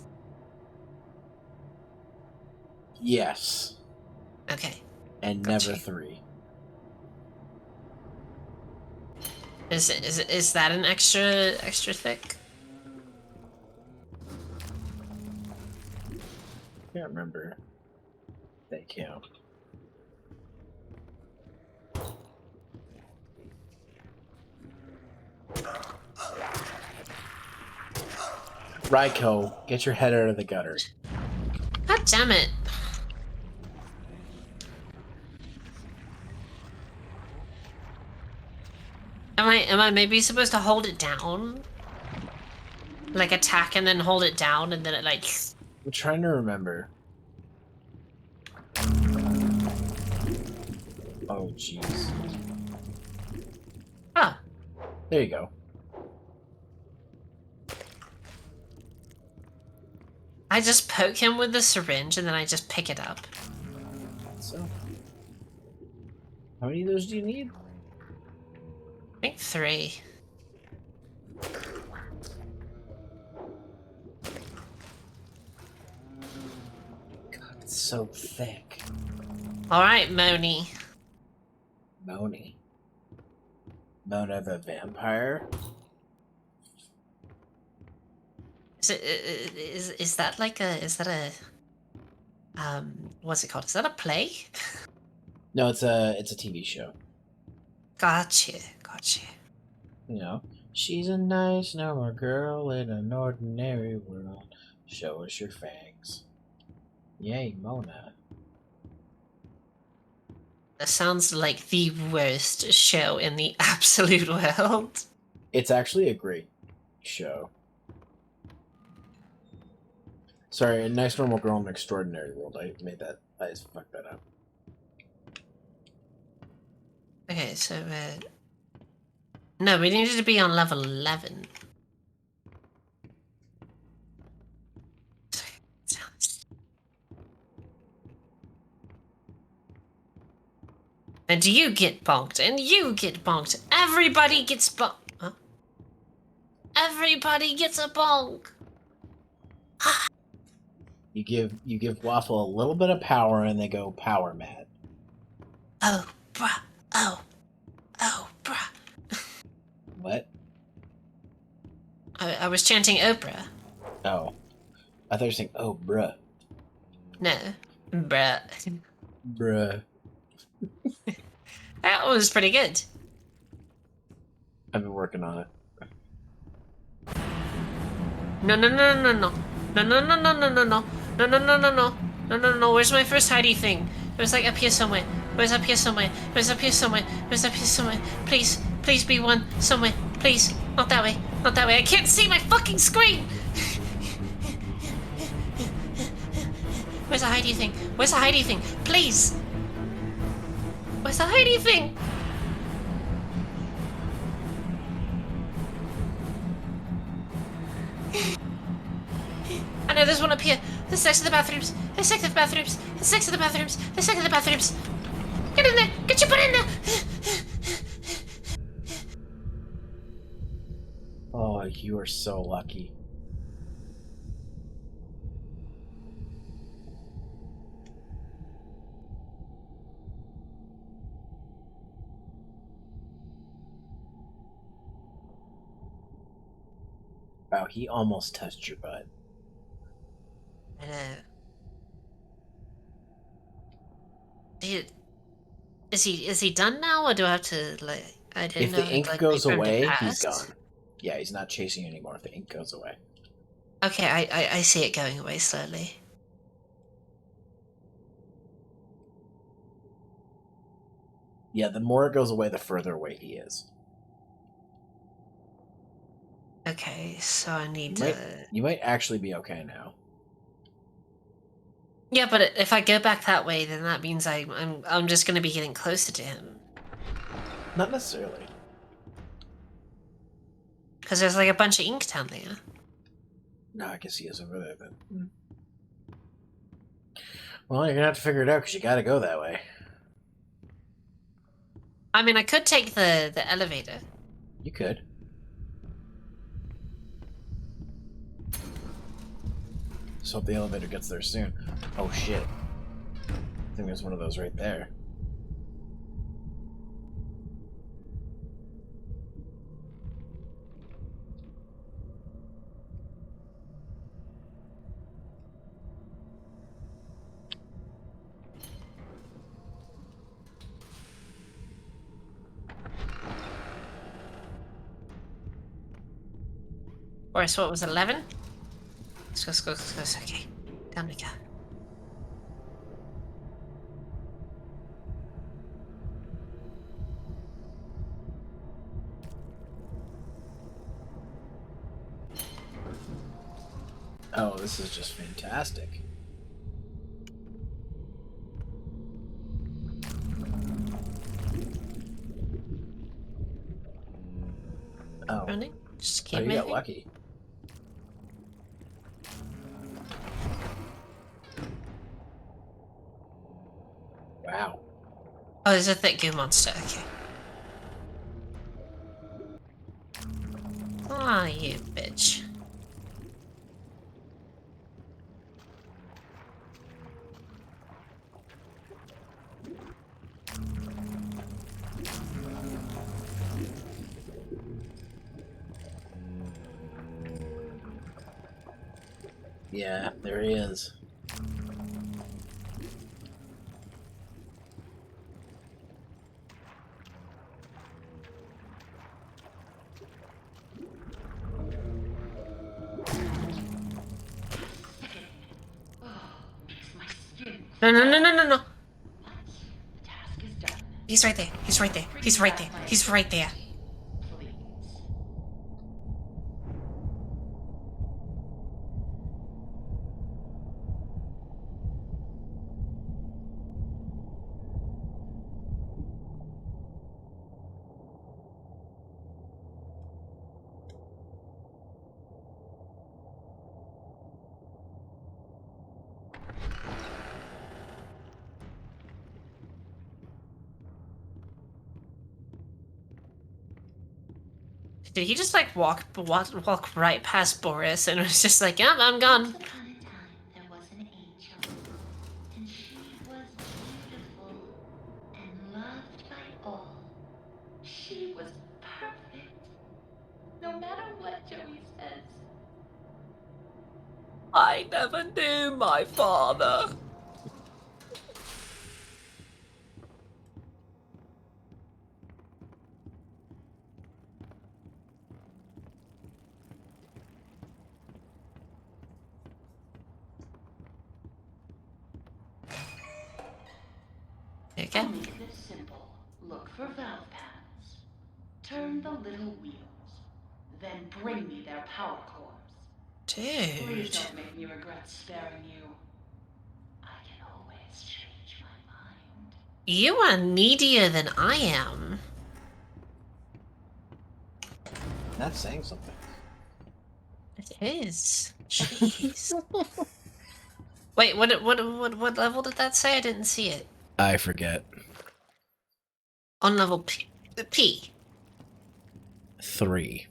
Yes. Okay. And Gotcha. never 3. Is that an extra thick? I can't remember. They count. Raiko, get your head out of the gutter. God damn it. Am I maybe supposed to hold it down? Like attack and then hold it down and then it like... I'm trying to remember. Oh, jeez. Huh. There you go. I just poke him with the syringe and then I just pick it up. So, how many of those do you need? I think 3. God, it's so thick. Alright, Moni. Moni. Mona the vampire? Is that like a, is that a, what's it called? Is that a play? No, it's a TV show. Gotcha. You know, she's a nice normal girl in an ordinary world. Show us your fangs. Yay, Mona. That sounds like the worst show in the absolute world. It's actually a great show. Sorry, a nice normal girl in an extraordinary world. I just fucked that up. Okay, so, no, we needed to be on level 11. And you get bonked, and you get bonked. Everybody gets bonked. Huh? Everybody gets a bonk. You give Waffle a little bit of power and they go power mad. Oh, bruh. Oh, bruh. What? I was chanting Oprah. Oh. I thought you were saying, oh, bruh. No. Bruh. Bruh. That was pretty good. I've been working on it. No. Where's my first hidey thing? It was like up here somewhere. Please be one somewhere. Please. Not that way. I can't see my fucking screen! Where's the hidey thing? Please! Where's the hidey thing? I know there's one up here. There's next to the bathrooms. Get in there! Get your butt in there! Oh, you are so lucky. Wow, he almost touched your butt. I know. Is he done now, or do I have to, like, I didn't If know. the ink like, goes wait for him to away, pass? he's gone. Yeah, he's not chasing you anymore if the ink goes away. Okay, I see it going away slowly. Yeah, the more it goes away, the further away he is. Okay, so I need You might actually be okay now. Yeah, but if I go back that way, then that means I'm just gonna be getting closer to him. Not necessarily. Because there's like a bunch of ink down there. No, I guess he is over there then. Well, you're gonna have to figure it out because you gotta go that way. I mean, I could take the elevator. You could. Just hope the elevator gets there soon. Oh shit. I think there's one of those right there. Or so what was 11? Let's go. Okay, down we go. Oh, this is just fantastic. Oh. Running? Just keep Oh, you moving. got lucky. Oh, there's a thick goo monster. Okay. Ah, you bitch. Yeah, there he is. No, no, no, no, no, no. The task is done. He's right there. He's right there. He's right there. He's right there. Please. Did he just like walk right past Boris and was just like, yep, I'm gone? Once upon a time, there was an angel, and she was beautiful and loved by all. She was perfect, no matter what Joey says. I never knew my father. Okay. I'll make this simple. Look for valve panels. Turn the little wheels. Then bring me their power cores. Please Dude. don't make me regret sparing you. I can always change my mind. You are needier than I am. That's saying something. It is. Jeez. Wait, what level did that say? I didn't see it. I forget. On level P. P. 3.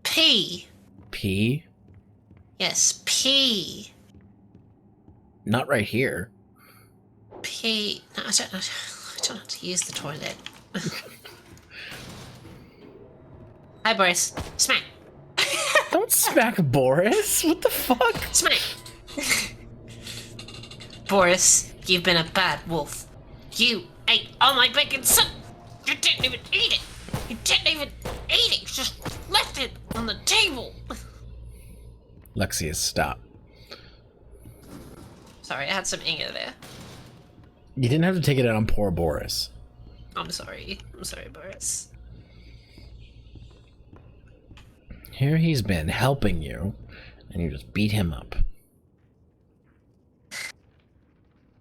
P. P? Yes, P. Not right here. P. No, I don't have to use the toilet. Hi, Boris. Smack. Don't smack Boris. What the fuck? Smack. Boris, you've been a bad wolf. You ate all my bacon soup. You didn't even eat it. You didn't even eat it. You just left it on the table. Lexius, stop. Sorry, I had some anger there. You didn't have to take it out on poor Boris. I'm sorry. I'm sorry, Boris. Here he's been helping you, and you just beat him up.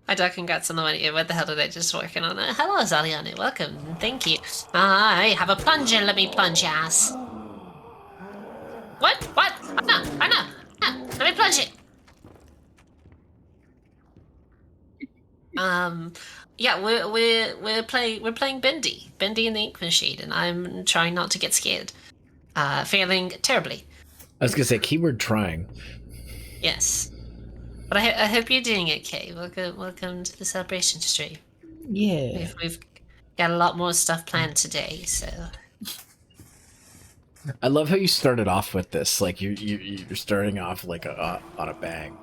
I do congrats on the money. What the hell did I just working on? Hello, Zaliani. Welcome. Thank you. I have a plunger. Let me plunge your ass. What? What? I know. Let me plunge it. Yeah, we're playing Bendy and the Ink Machine, and I'm trying not to get scared. Failing terribly. I was gonna say keyword trying. Yes, but I hope you're doing okay. Welcome to the celebration stream. Yeah. We've got a lot more stuff planned today, so. I love how you started off with this. Like you're starting off like on a bang.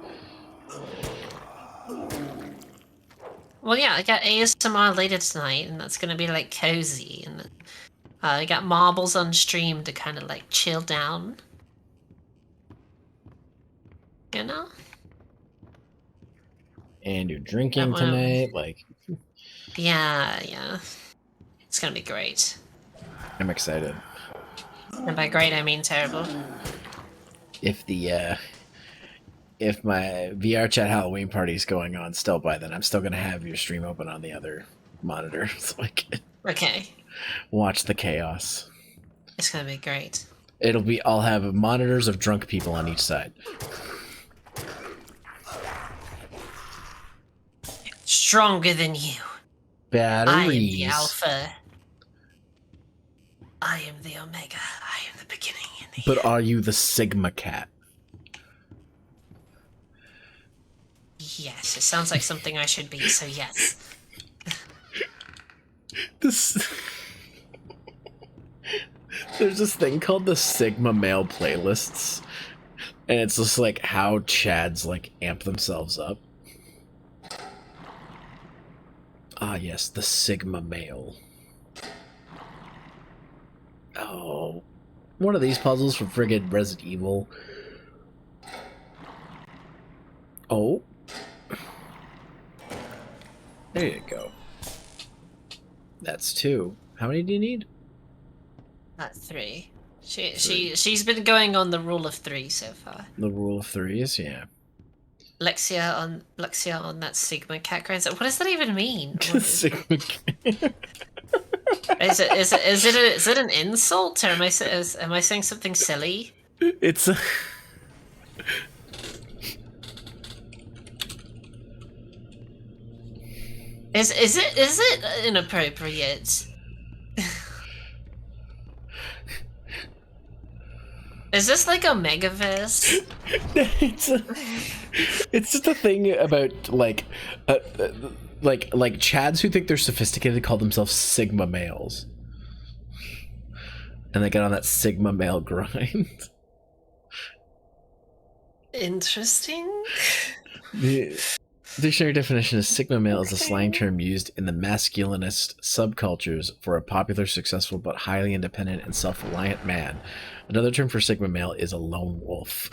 Well, yeah, I got ASMR later tonight, and that's gonna be like cozy, and I got marbles on stream to kind of like chill down. You know? And you're drinking tonight, like. Yeah. It's gonna be great. I'm excited. And by great, I mean terrible. If my VR chat Halloween party's going on still by then, I'm still gonna have your stream open on the other monitor so I can watch the chaos. It's gonna be great. I'll have monitors of drunk people on each side. Stronger than you. Batteries. I am the Alpha. I am the Omega. I am the beginning and the But end. are you the Sigma cat? Yes, it sounds like something I should be, so yes. This. There's this thing called the Sigma male playlists, and it's just like how Chads like amp themselves up. Ah, yes, the Sigma male. Oh, one of these puzzles from friggin' Resident Evil. Oh, there you go. That's 2. How many do you need? 3. She's been going on the rule of 3 so far. The rule of 3s, yeah. Lexia on that Sigma cat grind. What does that even mean? What Sigma cat. is it an insult, or am I saying something silly? It's a... Is it inappropriate? Is this like a megaverse? it's just a thing about like Chads who think they're sophisticated call themselves Sigma males, and they get on that Sigma male grind. Interesting. The dictionary definition is Sigma male is a slang term used in the masculinist subcultures for a popular, successful, but highly independent and self-reliant man. Another term for Sigma male is a lone wolf.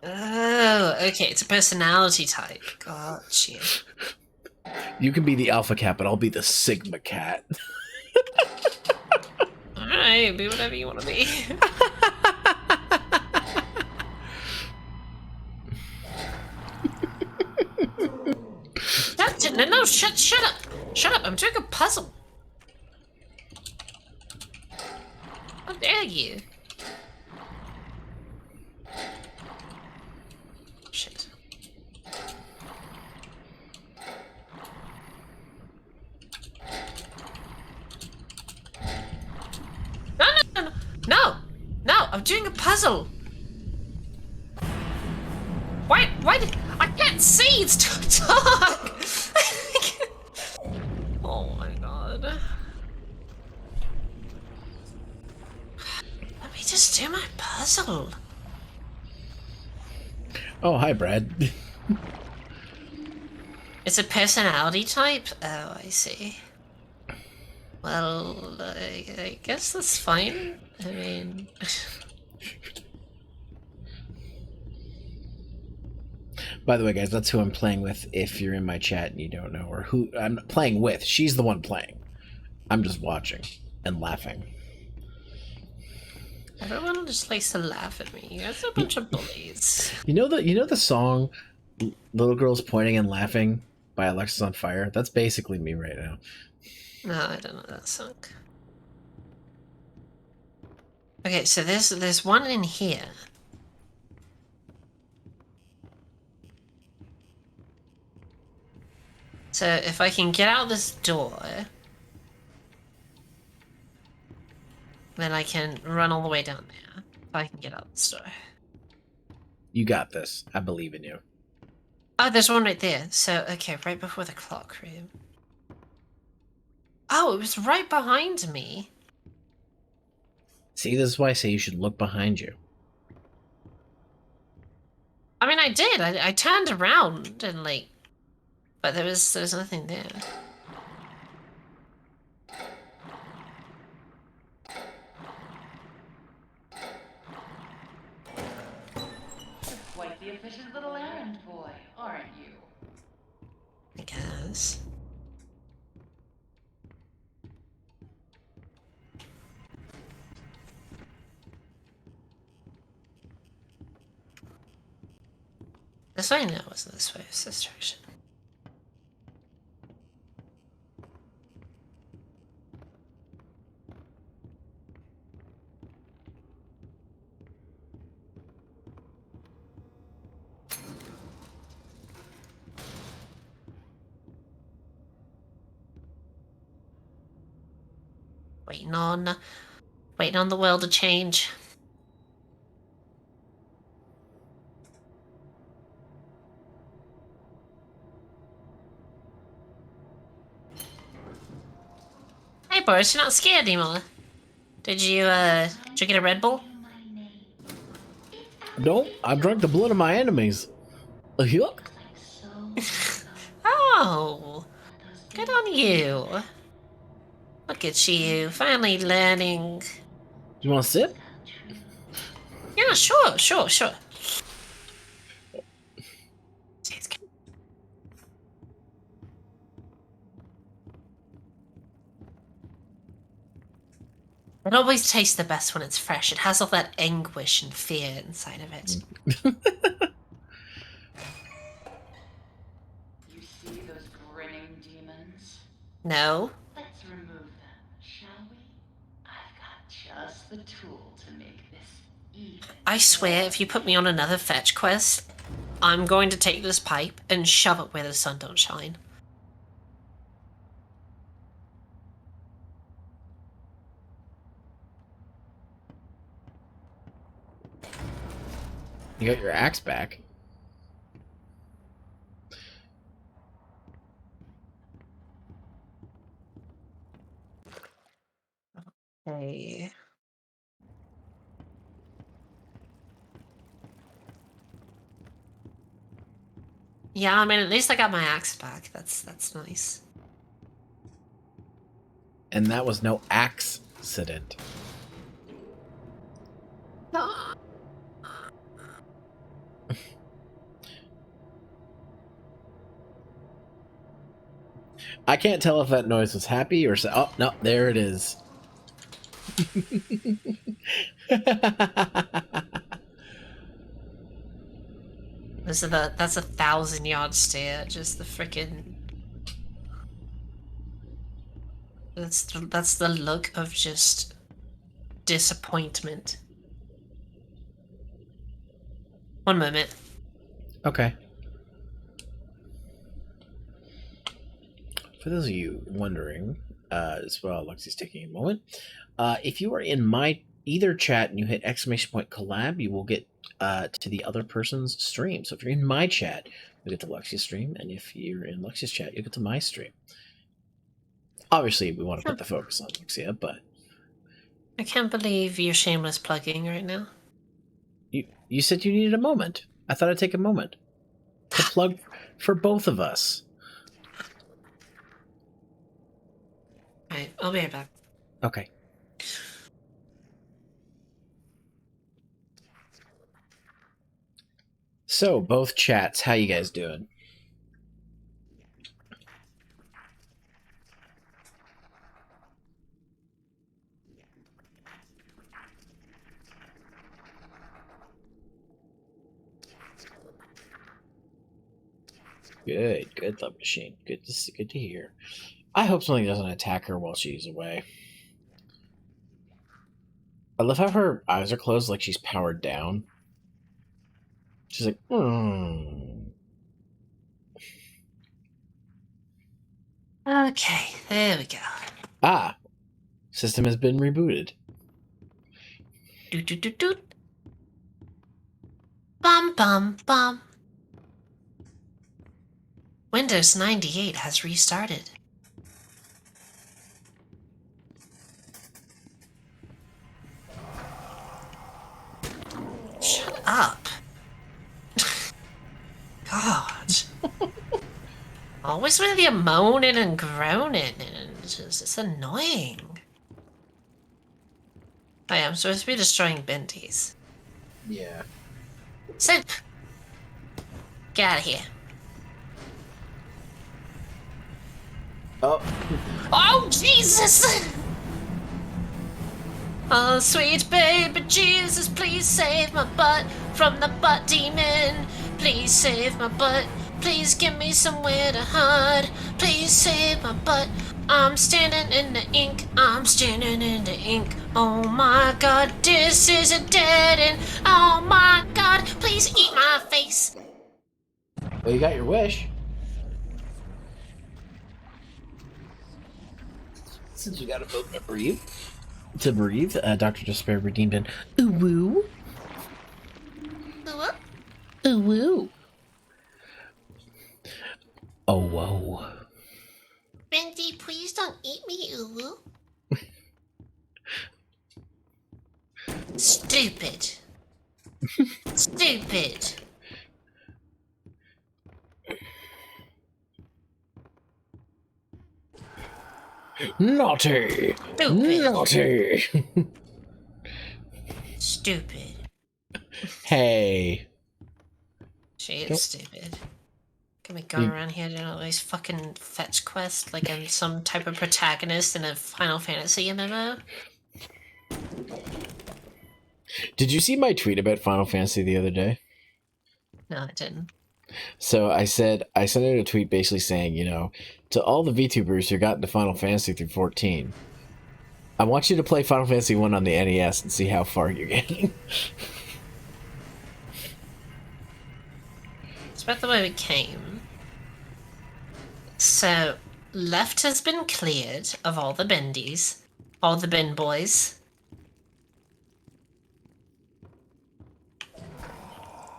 Oh, okay. It's a personality type. Gotcha. You can be the alpha cat, but I'll be the Sigma cat. Alright, be whatever you want to be. No, shut up! Shut up, I'm doing a puzzle! How dare you? Shit. No, I'm doing a puzzle! Why did I can't see, it's too dark! Oh my god. Let me just do my puzzle. Oh, hi, Brad. It's a personality type? Oh, I see. Well, I guess that's fine. I mean... By the way, guys, that's who I'm playing with if you're in my chat and you don't know, or who I'm playing with. She's the one playing. I'm just watching and laughing. Everyone just likes to laugh at me. You guys are a bunch of bullies. You know the song Little Girls Pointing and Laughing by Alexis on Fire? That's basically me right now. No, I don't know that song. Okay, so there's one in here. So if I can get out this door, then I can run all the way down there. If I can get out this door. You got this. I believe in you. Oh, there's one right there. So, okay, right before the clock room. Oh, it was right behind me. See, this is why I say you should look behind you. I mean, I did. I turned around and like, but there was nothing there. You're quite the efficient little errand boy, aren't you? I guess. This way? No, it wasn't this way. It was this direction. Waiting on the world to change. Hey Boris, you're not scared anymore. Did you get a Red Bull? No, I've drunk the blood of my enemies. Yuck. Oh, good on you. Look at you, finally learning. You want to sip? Yeah, sure. It always tastes the best when it's fresh. It has all that anguish and fear inside of it. You see those grinning demons? No? Let's remove them, shall we? I've got just the tool to make this even. I swear, if you put me on another fetch quest, I'm going to take this pipe and shove it where the sun don't shine. You got your axe back. Hey. Yeah, I mean, at least I got my axe back. That's nice. And that was no accident. I can't tell if that noise was happy or oh no, there it is. That's a 1,000-yard stare. Just the frickin'. That's the look of just disappointment. One moment. Okay. For those of you wondering, as well, Lexi's taking a moment. If you are in my either chat and you hit !collab, you will get to the other person's stream. So if you're in my chat, you'll get to Lexi's stream, and if you're in Lexi's chat, you'll get to my stream. Obviously, we want to put the focus on Lexia, but I can't believe you're shameless plugging right now. you said you needed a moment. I thought I'd take a moment to plug for both of us. Alright, I'll be right back. Okay. So, both chats, how you guys doing? Good, Love Machine. Good to hear. I hope something doesn't attack her while she's away. I love how her eyes are closed, like she's powered down. She's like, Okay, there we go. Ah, system has been rebooted. Doot. Bum bum bum. Windows 98 has restarted. Shut up. God. Always with the moaning and groaning, and it's annoying. Oh yeah, I'm supposed to be destroying Bendy's. Yeah. Sit! Get out of here. Oh. Oh, Jesus! Oh, sweet baby Jesus, please save my butt from the butt demon. Please save my butt. Please give me somewhere to hide. Please save my butt. I'm standing in the ink. I'm standing in the ink. Oh my God, this is a dead end. Oh my God, please eat my face. Well, you got your wish. since we got a moment to breathe, Dr. Despair redeemed an ooh woo. What? Ooh woo. Oh whoa. Bendy, please don't eat me, Uwu. Stupid. Stupid. Naughty. Stupid. Naughty. Stupid. Hey. She is Don't- stupid. Can we go around here doing all these fucking fetch quests like I'm some type of protagonist in a Final Fantasy MMO? Did you see my tweet about Final Fantasy the other day? No, I didn't. So I sent out a tweet basically saying, you know, to all the VTubers who got into Final Fantasy through 14, I want you to play Final Fantasy 1 on the NES and see how far you're getting. It's about the way we came. So, left has been cleared of all the bendies, all the bin boys.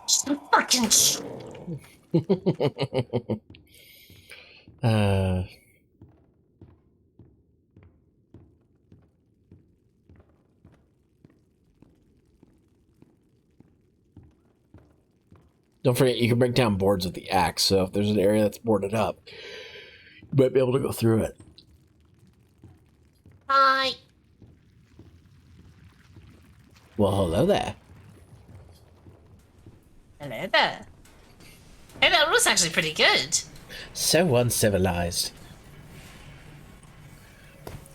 Just fucking Don't forget, you can break down boards with the axe, so if there's an area that's boarded up, you might be able to go through it. Hi. Well, hello there. Hello there. Hey, that was actually pretty good. So uncivilized.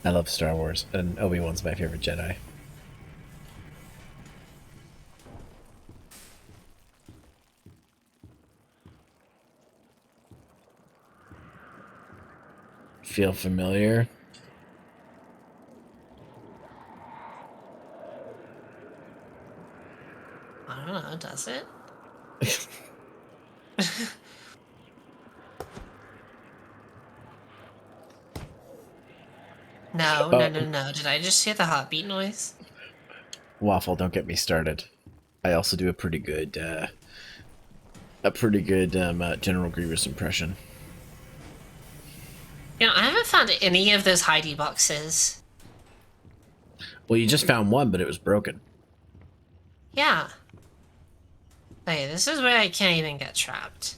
I love Star Wars, and Obi-Wan's my favorite Jedi. Feel familiar? I don't know, does it? No. Did I just hear the heartbeat noise? Waffle, don't get me started. I also do a pretty good General Grievous impression. You know, I haven't found any of those Heidi boxes. Well, you just found one, but it was broken. Yeah. Okay, this is where I can't even get trapped.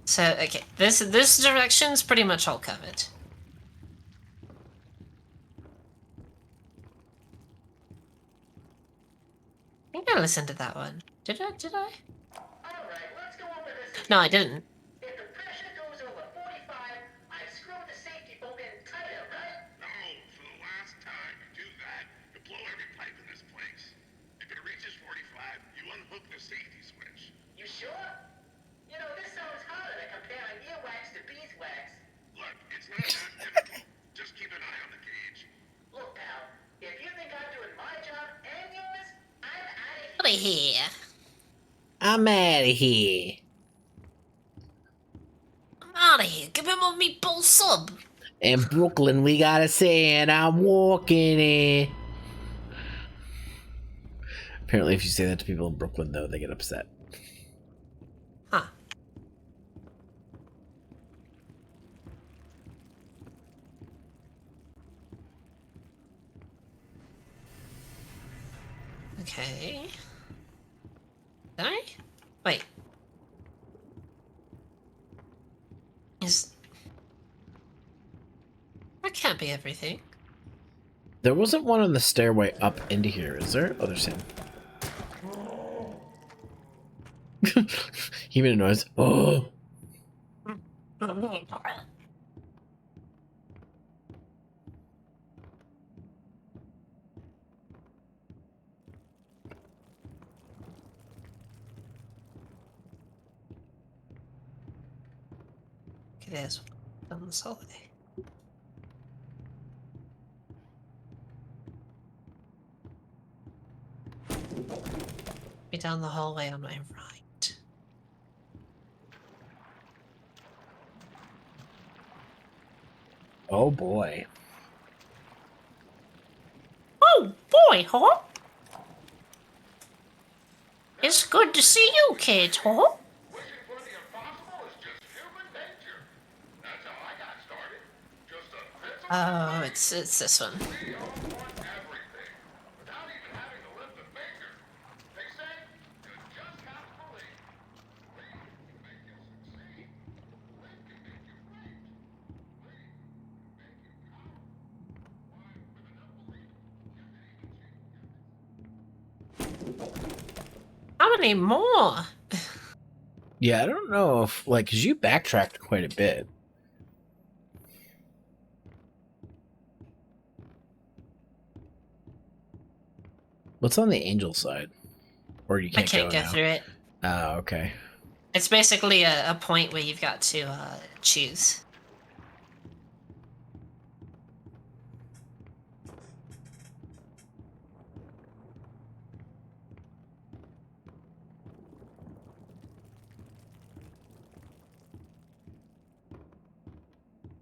So, okay, this direction's pretty much all covered. I think I listened to that one. Did I? Alright, let's go over this. No, I didn't. If the pressure goes over 45, I screw the safety bolt in tighter, right? No, for the last time you do that, you blow every pipe in this place. If it reaches 45, you unhook the safety switch. You sure? You know, this sounds harder than comparing earwax to beeswax. Look, it's not that difficult. Just keep an eye on the gauge. Look, pal, if you think I'm doing my job and yours, I'm Out of here. I'm out of here. I'm out of here. Give him a meatball sub. In Brooklyn, we got a saying, I'm walking it. Apparently, if you say that to people in Brooklyn, though, they get upset. Huh. Okay. Did I? Wait. That can't be everything. There wasn't one on the stairway up into here, is there? Oh, there's him. He made a noise. Oh. It is on this holiday. Be down the hallway on my right. Oh boy. Oh boy, huh? It's good to see you kids, huh? Wishing for the impossible is just human nature. That's how I got started. Just a pencil and a Oh, brain. it's this one. We all want everything, without even having to lift a finger. They say you just have to believe. Believe can make you succeed. Believe can make you great. Believe can make you powerful. Why, with enough belief, you can even change How many more? Yeah, I don't know if like because you backtracked quite a bit. What's on the angel side? Or you I can't can't go go now. through it. Oh, okay. It's basically a point where you've got to choose.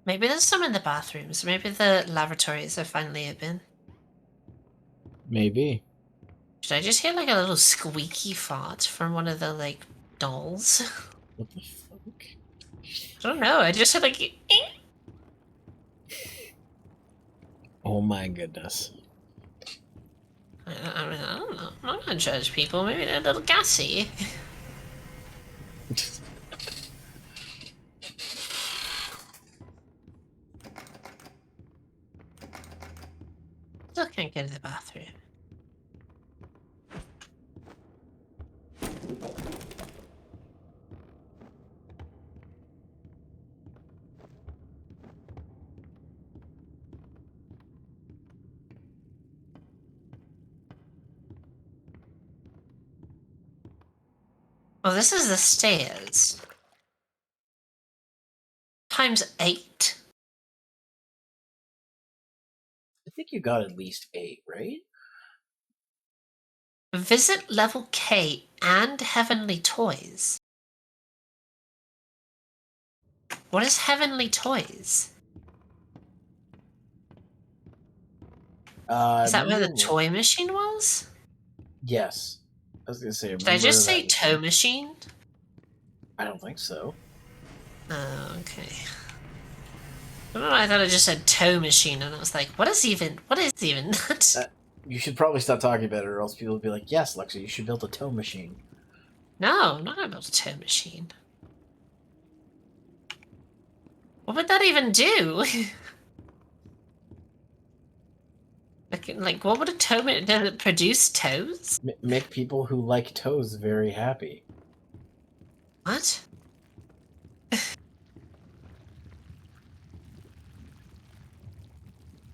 Maybe there's some in the bathrooms. Maybe the lavatories are finally open. Maybe. Did I just hear like a little squeaky fart from one of the like dolls? What the fuck? I don't know. I just heard like. Oh my goodness. I mean, I don't know. I'm not gonna judge people. Maybe they're a little gassy. Still can't get to the bathroom. Well, this is the stairs. Times 8. I think you got at least 8, right? Visit level K and Heavenly Toys. What is Heavenly Toys? Is that where the remember toy machine was? Yes. I was gonna say, Did I remember just say that toe machine? I don't think so. Oh, okay. I don't know, I thought I just said toe machine, and I was like, what is even that? You should probably stop talking about it, or else people will be like, yes, Lexi, you should build a toe machine. No, I'm not gonna build a toe machine. What would that even do? like, what would a toe machine... Does it produce toes? Make people who like toes very happy. What?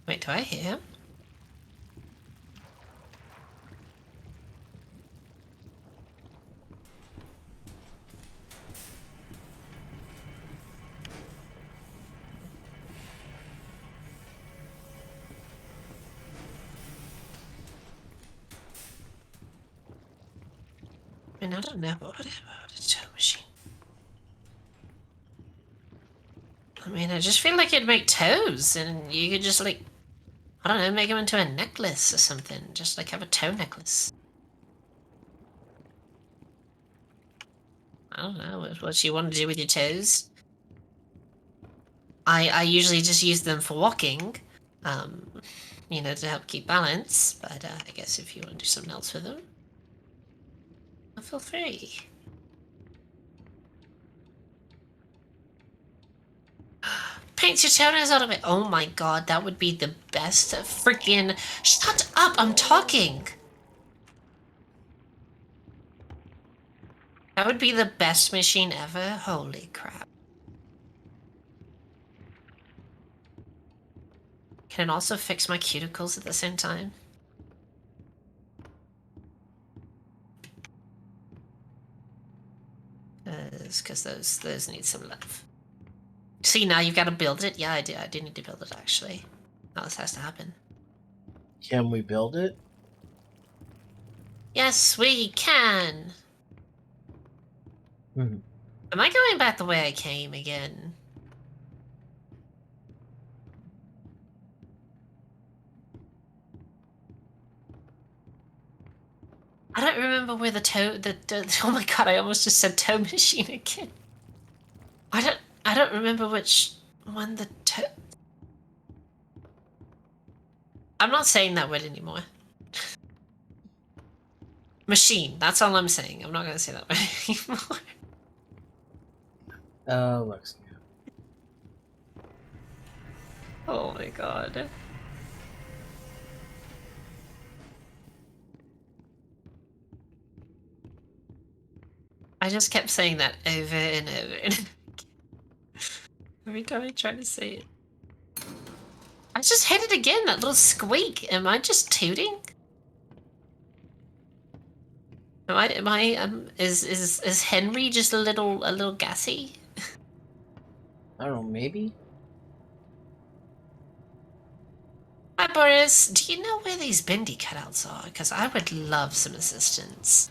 Wait, do I hear him? I mean, I don't know about a toe machine. I mean, I just feel like it'd make toes, and you could just, like, I don't know, make them into a necklace or something. Just, like, have a toe necklace. I don't know what you want to do with your toes. I usually just use them for walking, you know, to help keep balance, but I guess if you want to do something else with them, feel free. Paint your toenails out of it. Oh my god, that would be the best freaking... Shut up, I'm talking! That would be the best machine ever. Holy crap. Can it also fix my cuticles at the same time? Because those need some love. See, now you've got to build it? Yeah, I do need to build it, actually. Now this has to happen. Can we build it? Yes, we can! Mm-hmm. Am I going back the way I came again? I don't remember where oh my god, I almost just said toe machine again. I don't remember which one the toe... I'm not saying that word anymore. Machine, that's all I'm saying. I'm not gonna say that word anymore. Looks. Oh my god. I just kept saying that over and over and over. Every time I try to say it. I just hit it again, that little squeak. Am I just tooting? Is Henry just a little gassy? I don't know, maybe? Hi Boris, do you know where these Bendy cutouts are? Because I would love some assistance.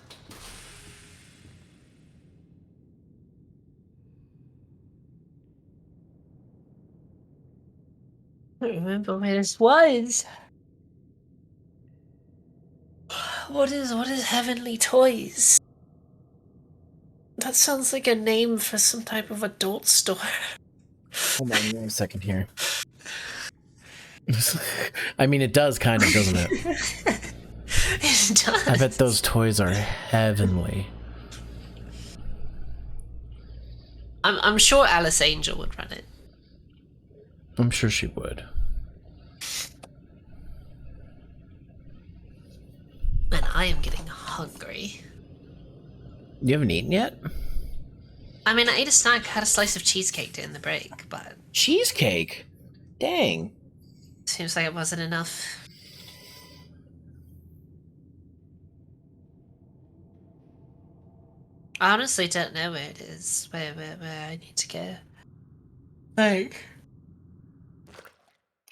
I don't remember where this was. What is Heavenly Toys? That sounds like a name for some type of adult store. Hold on one second here. I mean, it does kind of, doesn't it? It does. I bet those toys are heavenly. I'm sure Alice Angel would run it. I'm sure she would. And I am getting hungry. You haven't eaten yet? I mean, I ate a snack, had a slice of cheesecake during the break, but... Cheesecake? Dang. Seems like it wasn't enough. I honestly don't know where it is, where I need to go. Like...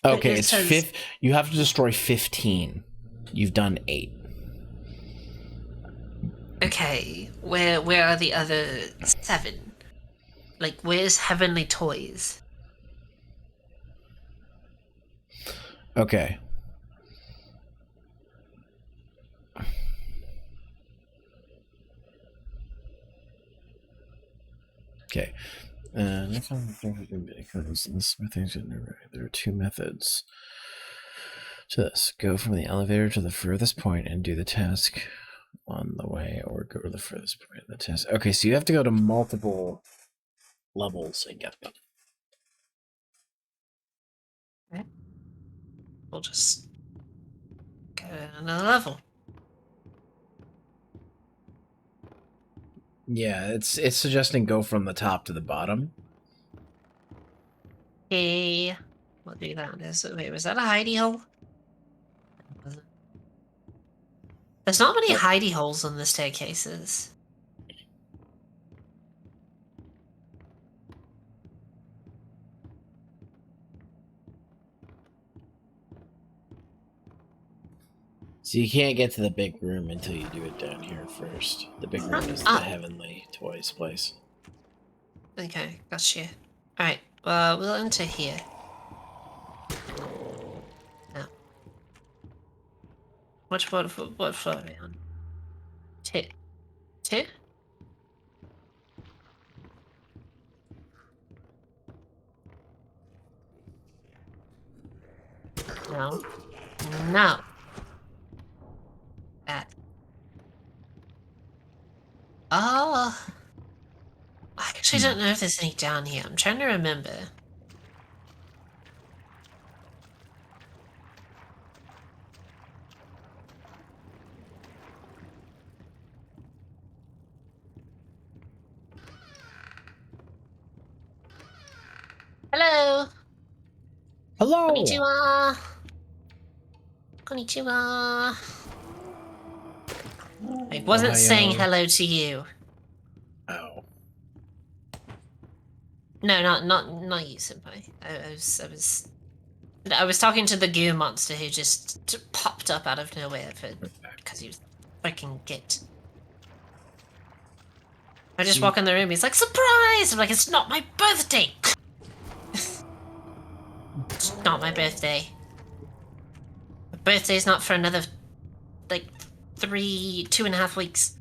Okay, It it's says- fifth. You have to destroy 15. You've done 8. Okay, where are the other 7? Like, where's Heavenly Toys? Okay. Okay. Next time, there are 2 methods to this. Go from the elevator to the furthest point and do the task on the way, or go to the furthest point of the task. Okay, so you have to go to multiple levels and get them. Okay. We'll just go to another level. Yeah, it's suggesting go from the top to the bottom. Okay, we'll do that. Wait, was that a hidey hole? There's not many hidey holes on the staircases. So you can't get to the big room until you do it down here first. The big room is the Heavenly Toys place. Okay, gotcha. Alright, well, we'll enter here. Now. What floor are we on? 2. 2? No. No. That. Oh. I actually don't know if there's any down here. I'm trying to remember. Hello. Hello. Konnichiwa. Konnichiwa. I wasn't saying hello to you. Oh. No, not you, senpai. I was talking to the goo monster who just popped up out of nowhere because he was freaking git. I just walk in the room. He's like, surprise! I'm like, it's not my birthday. It's not my birthday. My birthday's not for another, like, 2.5 weeks.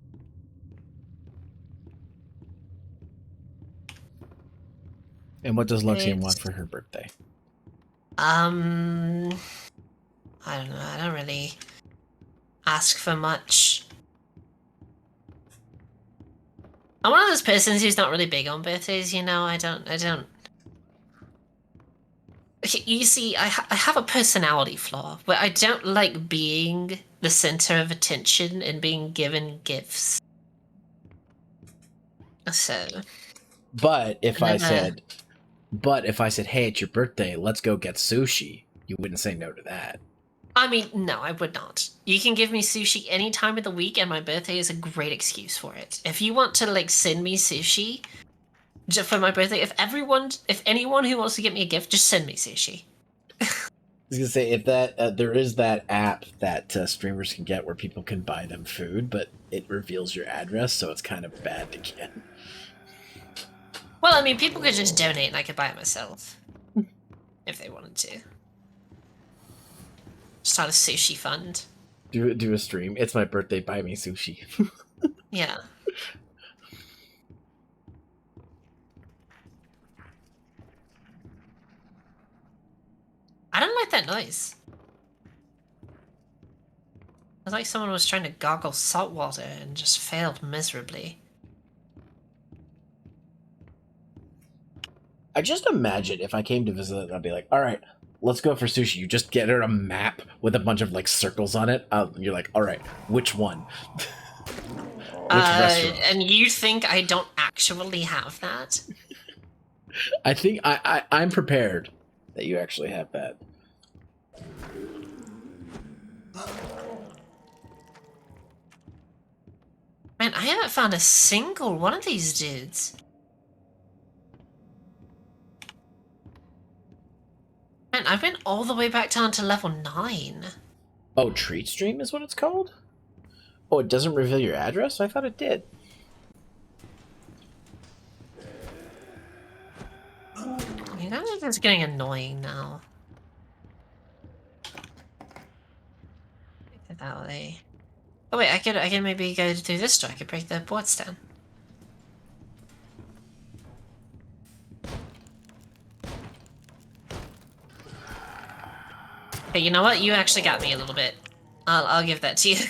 And what does Luxian It's- want for her birthday? I don't know. I don't really ask for much. I'm one of those persons who's not really big on birthdays, you know. I don't. You see, I have a personality flaw where I don't like being the center of attention and being given gifts. So. But if And I then, said, hey, it's your birthday, let's go get sushi, you wouldn't say no to that. I mean, no, I would not. You can give me sushi any time of the week, and my birthday is a great excuse for it. If you want to, like, send me sushi just for my birthday, if anyone who wants to get me a gift, just send me sushi. I was gonna say, if that there is that app that streamers can get where people can buy them food, but it reveals your address, so it's kind of bad to get. Well, I mean, people could just donate and I could buy it myself. If they wanted to. Start a sushi fund. Do a stream. It's my birthday, buy me sushi. Yeah. I don't like that noise. It's like someone was trying to gargle salt water and just failed miserably. I just imagine if I came to visit it, I'd be like, all right, let's go for sushi. You just get her a map with a bunch of like circles on it. You're like, all right, which one? Which restaurant? And you think I don't actually have that? I think I'm prepared that you actually have that. Man, I haven't found a single one of these dudes. Man, I went all the way back down to level 9. Oh, treat stream is what it's called? Oh, it doesn't reveal your address? I thought it did. You know, it's getting annoying now. That way. Oh wait, I could maybe go through this door. I could break the boards down. Hey, you know what? You actually got me a little bit. I'll give that to you. The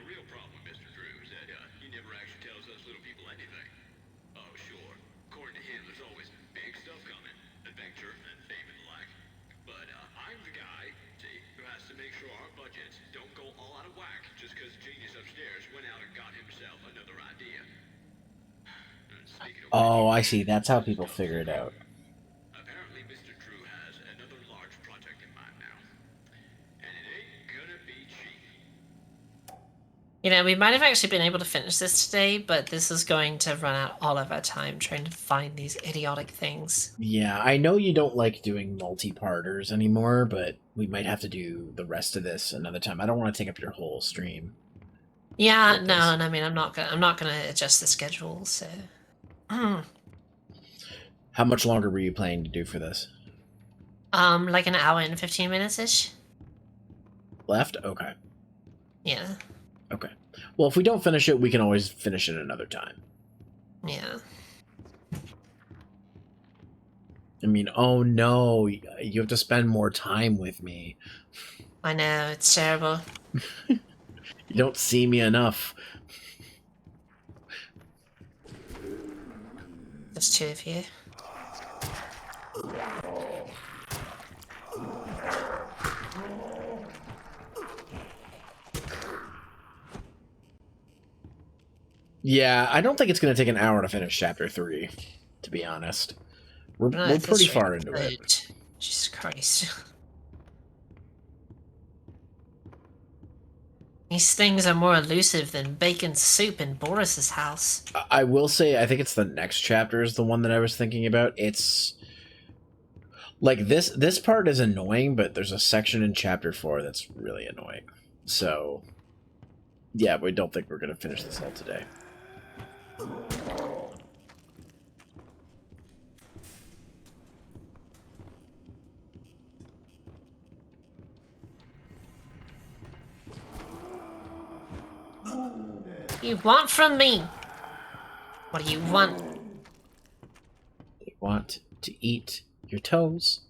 real problem, Mr. Drew, is that he never actually tells us little people anything. Oh, sure. According to him, there's always big stuff coming. Adventure and fame and the like. But I'm the guy, see, who has to make sure our budgets don't go all out of whack just because genius upstairs went out and got himself another idea. Oh, I see. That's how people figure it out. Apparently, Mr. Drew has another large project in mind now. And it ain't gonna be cheap. You know, we might have actually been able to finish this today, but this is going to run out all of our time trying to find these idiotic things. Yeah, I know you don't like doing multi-parters anymore, but we might have to do the rest of this another time. I don't want to take up your whole stream. Yeah, no, and I mean, I'm not gonna adjust the schedule, so. How much longer were you planning to do for this? Like an hour and 15 minutes ish. Left? Okay. Yeah. Okay. Well, if we don't finish it, we can always finish it another time. Yeah. I mean, oh no, you have to spend more time with me. I know, it's terrible. You don't see me enough. There's 2 of you. Yeah, I don't think it's going to take an hour to finish chapter 3, to be honest. We're pretty far into it. Jesus Christ. These things are more elusive than bacon soup in Boris's house. I will say, I think it's the next chapter is the one that I was thinking about. It's like this part is annoying, but there's a section in chapter 4 that's really annoying. So, yeah, we don't think we're going to finish this all today. you want from me? What do you want? They want to eat your toes.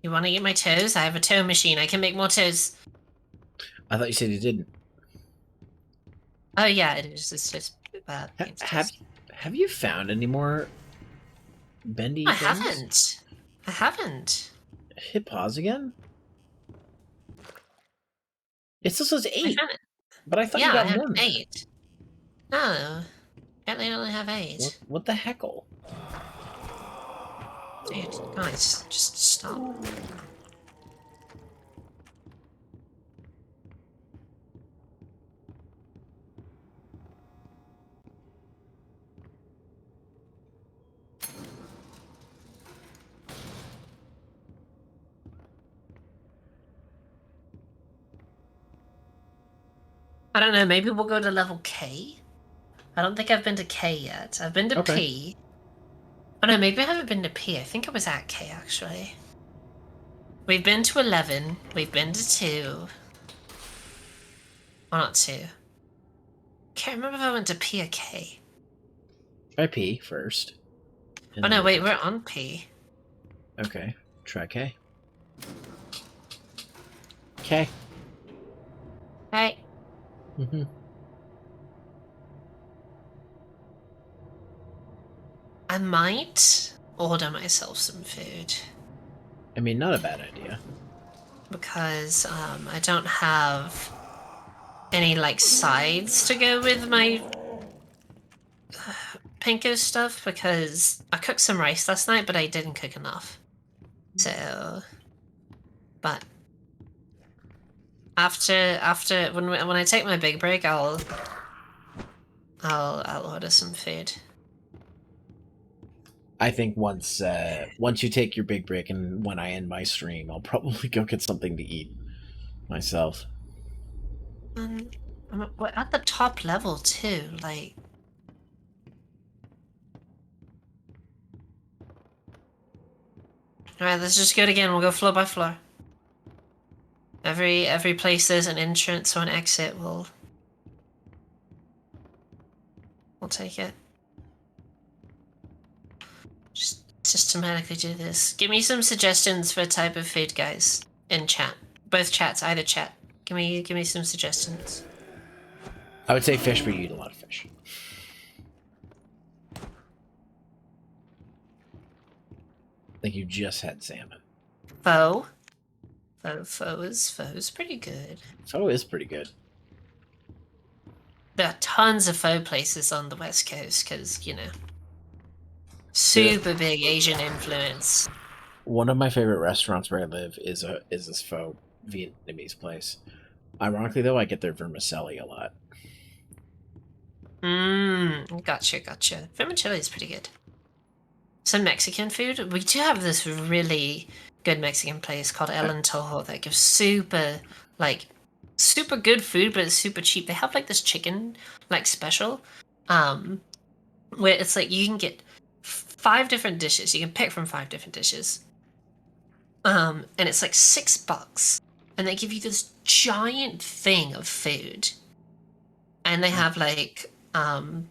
You want to eat my toes? I have a toe machine. I can make more toes. I thought you said you didn't. Oh yeah, it is. It's just Have you found any more bendy I things? haven't. I haven't. Hit pause again? It still says I 8, found it. but I thought Yeah, you I got have more than that. 8. No, apparently I only have 8. What the heckle? Dude, guys, just stop. I don't know, maybe we'll go to level K? I don't think I've been to K yet. I've been to P. Oh no, maybe I haven't been to P. I think I was at K, actually. We've been to 11. We've been to 2. Well, not 2. Can't remember if I went to P or K. Try P first. Oh no, wait, we're on P. Okay, try K. K. Hey. Mm-hmm. I might order myself some food. I mean, not a bad idea. Because I don't have any like sides to go with my pinko stuff, because I cooked some rice last night, but I didn't cook enough. So, but after when I take my big break, I'll order some food. I think once you take your big break and when I end my stream, I'll probably go get something to eat myself. We're at the top level too, like. Alright, let's just go it again. We'll go floor by floor. Every place there's an entrance or an exit, we'll take it. Just systematically do this. Give me some suggestions for a type of food, guys, in chat. Both chats, either chat. Give me some suggestions. I would say fish, but you eat a lot of fish. Like you just had salmon. Pho. Pho is pretty good. Pho is pretty good. There are tons of pho places on the West Coast because, you know, super big Asian influence. One of my favorite restaurants where I live is this pho Vietnamese place. Ironically, though, I get their vermicelli a lot. Gotcha. Vermicelli is pretty good. Some Mexican food. We do have this really good Mexican place called El Antojo that gives super good food, but it's super cheap. They have like this chicken like special, where it's like you can get 5 different dishes. You can pick from 5 different dishes, and it's like $6, and they give you this giant thing of food, and they have like pollo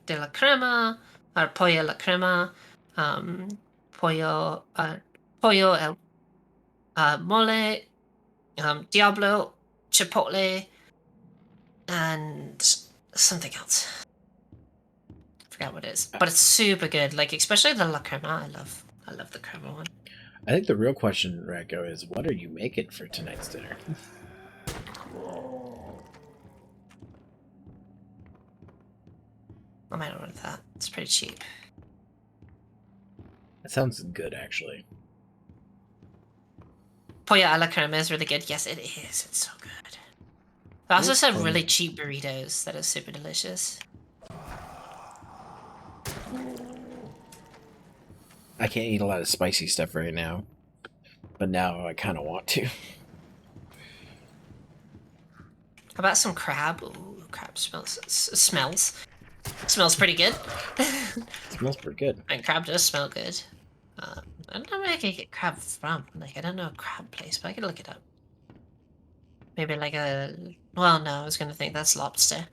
de la crema, or pollo la crema, pollo el mole, Diablo, chipotle, and something else. I forgot what it is, but it's super good. Like especially the la crema. I love the crema one. I think the real question, Racco, is what are you making for tonight's dinner? I might order that. It's pretty cheap. That sounds good, actually. Pollo a la crema is really good. Yes, it is. It's so good. They also sell really cheap burritos that are super delicious. I can't eat a lot of spicy stuff right now, but now I kind of want to. How about some crab? Ooh, crab smells pretty good. Smells pretty good. And crab does smell good. I don't know where I could get crab from. Like, I don't know a crab place, but I could look it up. Maybe like a... Well, no, I was gonna think that's lobster.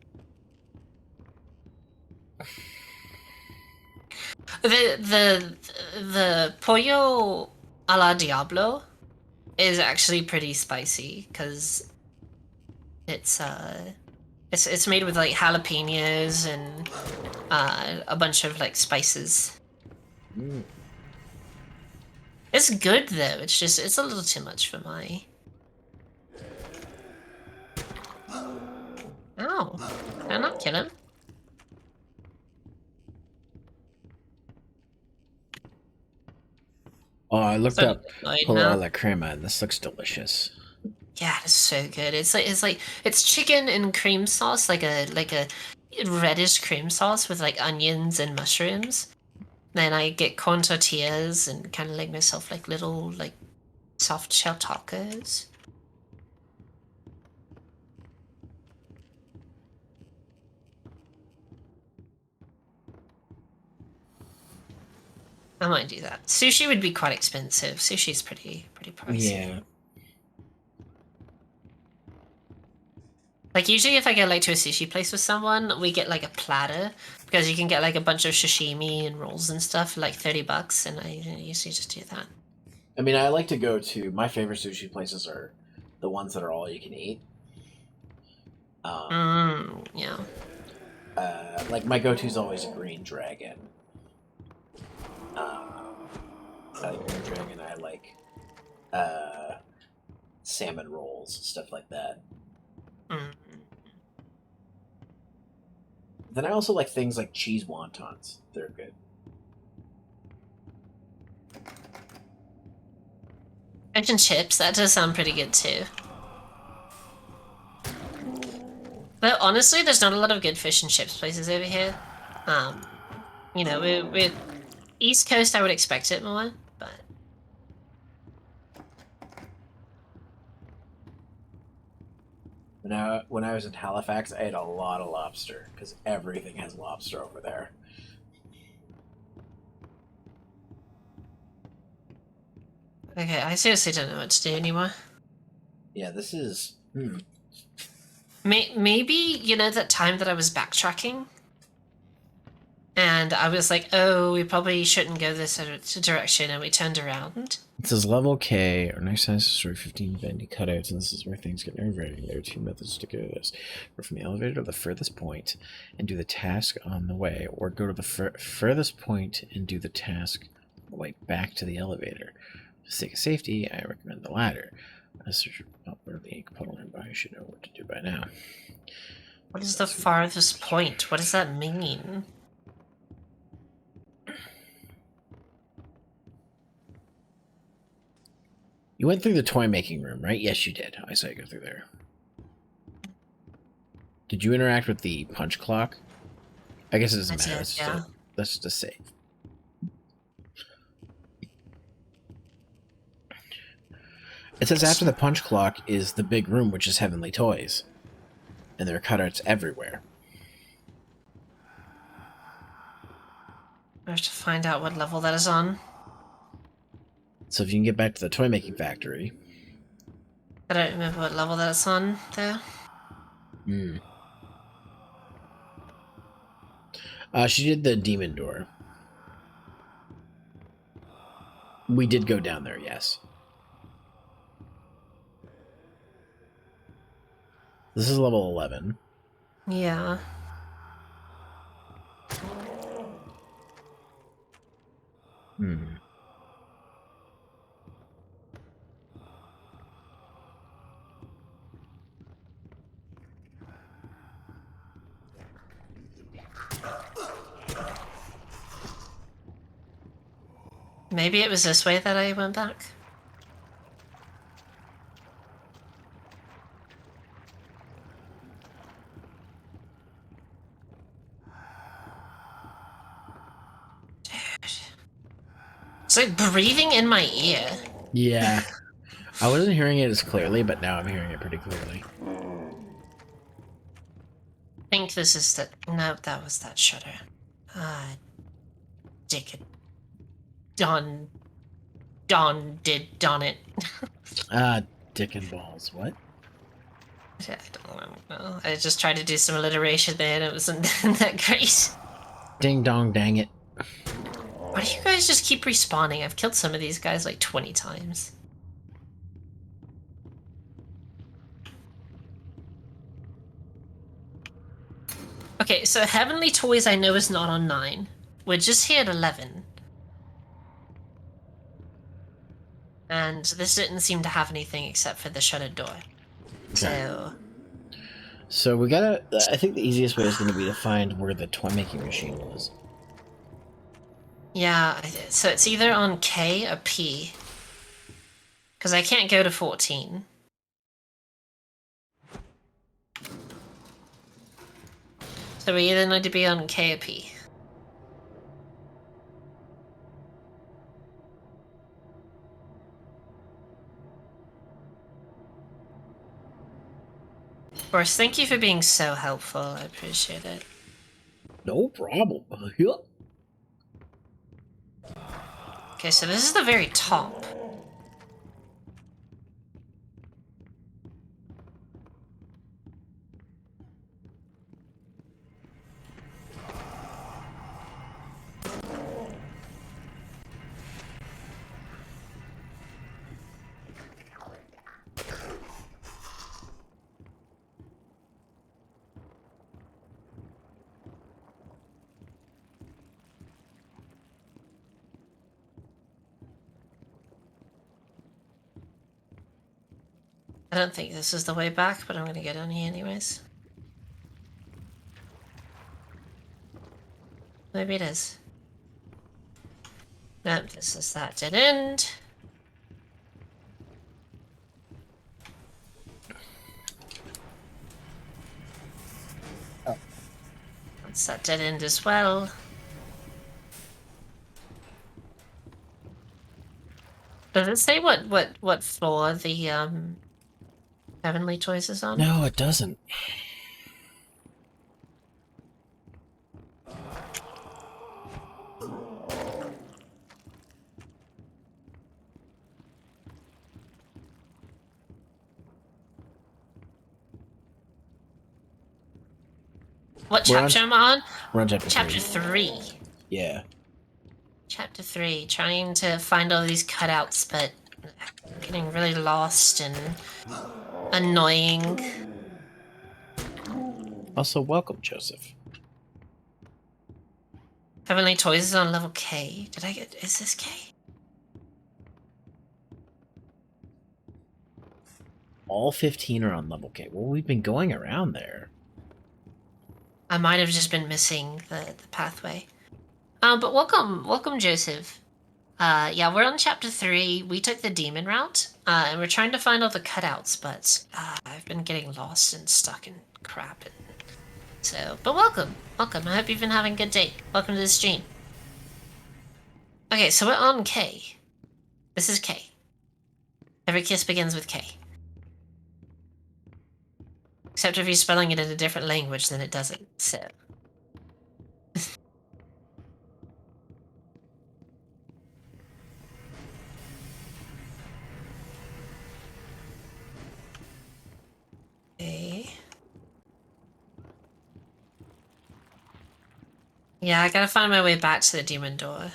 The pollo a la Diablo is actually pretty spicy, because it's made with like jalapenos and a bunch of like spices. Mm. It's good though. It's a little too much for my. Ow! Can I not kill him? Oh, I looked So up annoyed pollo now. alla crema, and this looks delicious. Yeah, it's so good. It's chicken and cream sauce, like a reddish cream sauce with like onions and mushrooms. Then I get corn tortillas and kind of like myself like little like soft shell tacos. I might do that. Sushi would be quite expensive. Sushi's pretty pricey. Yeah. Like usually if I go like to a sushi place with someone, we get like a platter because you can get like a bunch of sashimi and rolls and stuff for like $30, and I usually just do that. I mean, I like to go to my favorite sushi places are the ones that are all you can eat. Yeah. Like my go-to is always a Green Dragon. I like Green Dragon. I like salmon rolls, stuff like that. Mm. Then I also like things like cheese wontons. They're good. Fish and chips, that does sound pretty good too. But honestly, there's not a lot of good fish and chips places over here. You know, we're East Coast, I would expect it more, but... When I was in Halifax, I ate a lot of lobster, because everything has lobster over there. Okay, I seriously don't know what to do anymore. Yeah, this is... Maybe, you know, that time that I was backtracking? And I was like, oh, we probably shouldn't go this direction, and we turned around. It says level K, or next size destroy 15 bendy cutouts, and this is where things get nerve-wracking. There are two methods to go to this. Go from the elevator to the furthest point and do the task on the way, or go to the furthest point and do the task on the way back to the elevator. For the sake of safety, I recommend the latter. A search up where the ink puddle nearby. You should know what to do by now. What is the farthest point? What does that mean? You went through the toy making room, right? Yes, you did. I saw you go through there. Did you interact with the punch clock? I guess it doesn't matter. Let's just save. It says after the punch clock is the big room, which is Heavenly Toys. And there are cutouts everywhere. I have to find out what level that is on. So if you can get back to the toy making factory. I don't remember what level that's on, though. She did the demon door. We did go down there, yes. This is level 11. Yeah. Maybe it was this way that I went back. Dude. It's like breathing in my ear. Yeah. I wasn't hearing it as clearly, but now I'm hearing it pretty clearly. I think this is the... No, that was that shutter. Dick. Done. Don it. Dick and balls. What? I don't know. I just tried to do some alliteration there and it wasn't that great. Ding dong dang it. Why do you guys just keep respawning? I've killed some of these guys like 20 times. Okay, so Heavenly Toys I know is not on 9. We're just here at 11. And this didn't seem to have anything except for the shuttered door. So we gotta... I think the easiest way is going to be to find where the toy making machine was. Yeah, so it's either on K or P. Because I can't go to 14. So we either need to be on K or P. Of course, thank you for being so helpful. I appreciate it. No problem. Okay, so this is the very top. I don't think this is the way back, but I'm gonna get on here anyways. Maybe it is. Nope, this is that dead end. Oh. That's that dead end as well. Does it say what floor the Heavenly Toys is on? No, it doesn't. What chapter am I on? We're on chapter 3. Chapter 3. Yeah. Chapter 3. Trying to find all these cutouts, but getting really lost and annoying. Also, welcome, Joseph. Heavenly Toys is on level K. Did I get... Is this K? All 15 are on level K. Well, we've been going around there. I might have just been missing the pathway. But welcome, Joseph. Yeah, we're on chapter 3. We took the demon route, and we're trying to find all the cutouts, but I've been getting lost and stuck in crap. But welcome. I hope you've been having a good day. Welcome to the stream. Okay, so we're on K. This is K. Every kiss begins with K. Except if you're spelling it in a different language, then it doesn't, so... Okay. Yeah, I gotta find my way back to the demon door.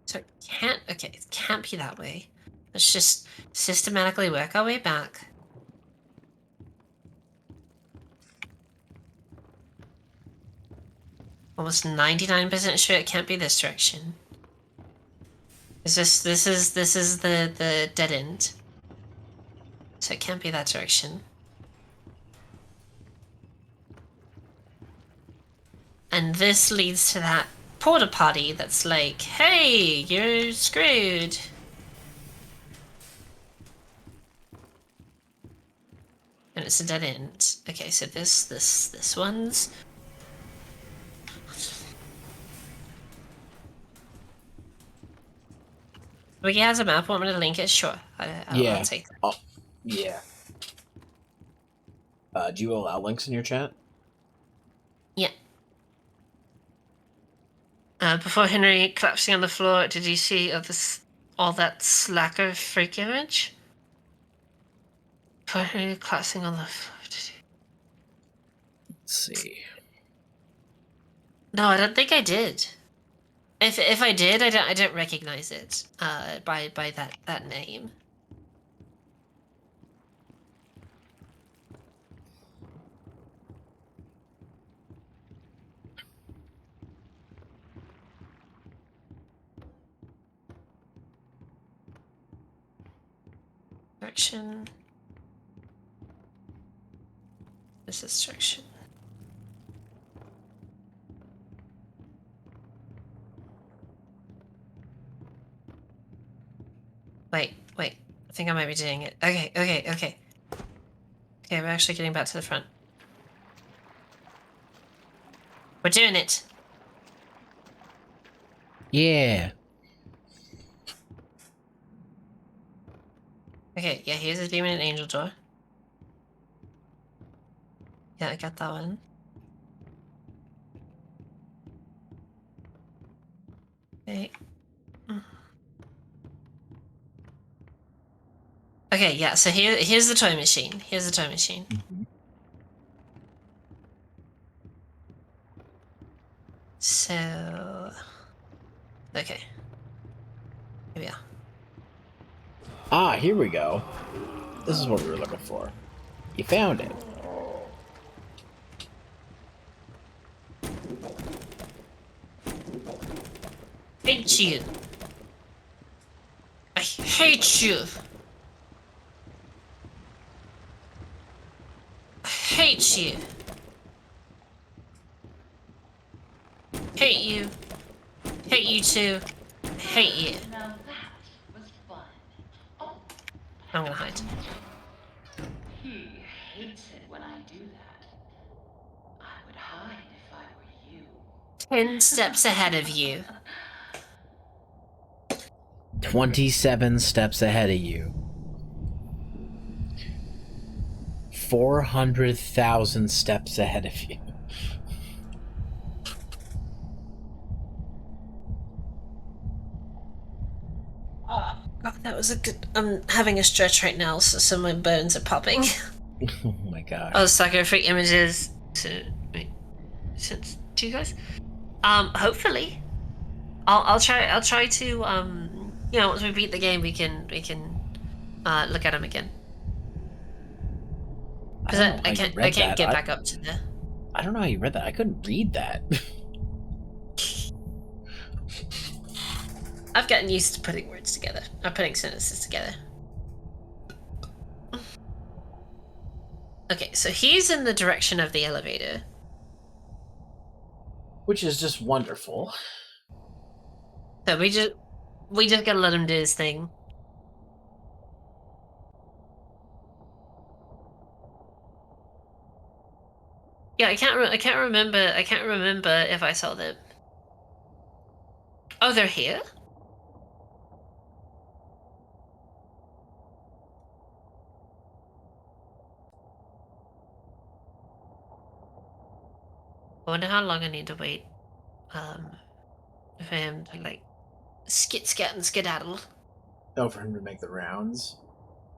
So it can't... Okay, it can't be that way. Let's just systematically work our way back. Almost 99% sure it can't be this direction. It's just... This is the dead end. So it can't be that direction. And this leads to that porta potty that's like, hey, you're screwed. And it's a dead end. Okay, so this one's... Wiki has a map, want me to link it? Sure, I'll take that. Oh, yeah. Do you allow links in your chat? Yeah. Before Henry collapsing on the floor, did you see all that slacker freak image? Before Henry collapsing on the floor, did you... Let's see. No, I don't think I did. If I did, I don't recognize it. By that name. Direction. This is direction. Wait. I think I might be doing it. Okay. Okay, we're actually getting back to the front. We're doing it. Yeah. Okay, yeah, here's a demon and angel door. Yeah, I got that one. Okay. Okay, yeah, so here's the toy machine. Here's the toy machine. Mm-hmm. So... Okay. Here we are. Ah, here we go. This is what we were looking for. You found it. Hate you. I hate you. I hate you. Hate you. Hate you too. Hate you. Now that was fun. Oh, I'm gonna hide. he hates it when I do that. I would hide if I were you. 10 steps ahead of you. 27 steps ahead of you. 400,000 steps ahead of you. Oh, that was a good... I'm having a stretch right now, so my bones are popping. Oh my god. Oh, Psycho Freak images to... Wait. Since... To you guys? Hopefully. I'll try to, you know, once we beat the game, we can look at them again. Because I can't get back up to the... I don't know how you read that. I couldn't read that. I've gotten used to putting words together. Putting sentences together. Okay, so he's in the direction of the elevator. Which is just wonderful. So we just gotta let him do his thing. Yeah, I can't remember if I saw them. Oh, they're here? I wonder how long I need to wait for him to, like, scat and skedaddle. Oh, for him to make the rounds?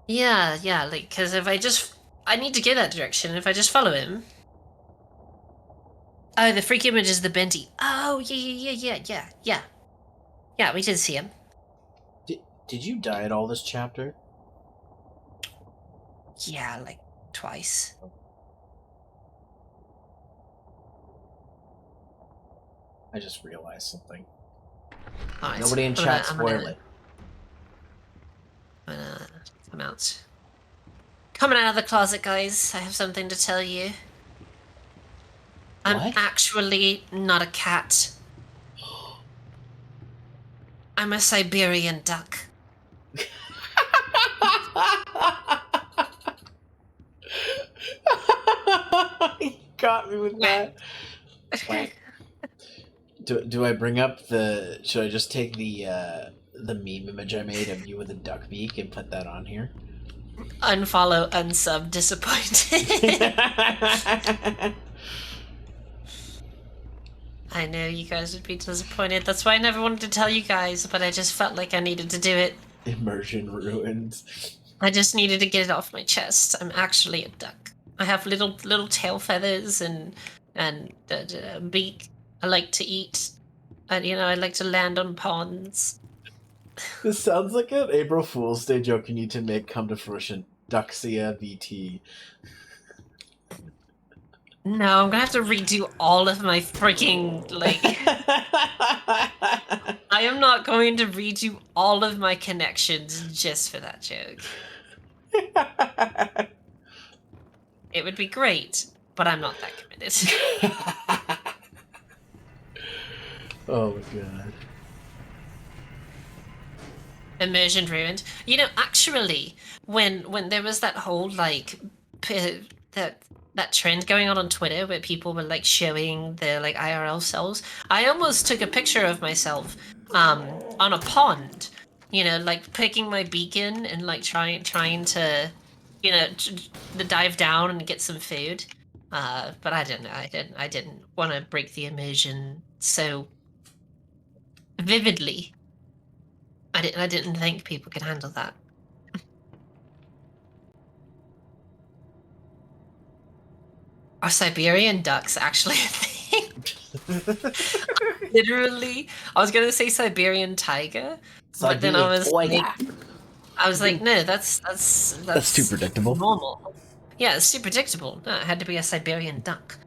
Yeah, like, because if I need to get that direction. If I just follow him. Oh, the freak image is the Bendy. Oh, yeah. Yeah, we did see him. Did you die at all this chapter? Yeah, like, twice. I just realized something. Right, Nobody in chat spoil it. I'm gonna come out. Coming out of the closet, guys. I have something to tell you. I'm actually not a cat. I'm a Siberian duck. You got me with that. Do I bring up the... Should I just take the meme image I made of you with a duck beak and put that on here? Unfollow, unsub, disappointed. I know you guys would be disappointed. That's why I never wanted to tell you guys, but I just felt like I needed to do it. Immersion ruins. I just needed to get it off my chest. I'm actually a duck. I have little tail feathers and a beak. I like to eat. And I like to land on ponds. This sounds like an April Fool's Day joke you need to make come to fruition. Duxia VT. No, I'm gonna have to redo all of my freaking I am not going to redo all of my connections just for that joke. It would be great, but I'm not that committed. Oh my god. Immersion ruined. Actually, when there was that whole that trend going on Twitter where people were showing their IRL selves, I almost took a picture of myself on a pond, picking my beacon and trying to to dive down and get some food. But I didn't. I didn't want to break the immersion so vividly. I didn't think people could handle that. Are Siberian ducks actually a thing? Literally, I was gonna say Siberian tiger, but then I was like, no, that's too predictable. normal. Yeah, it's too predictable. No, it had to be a Siberian duck.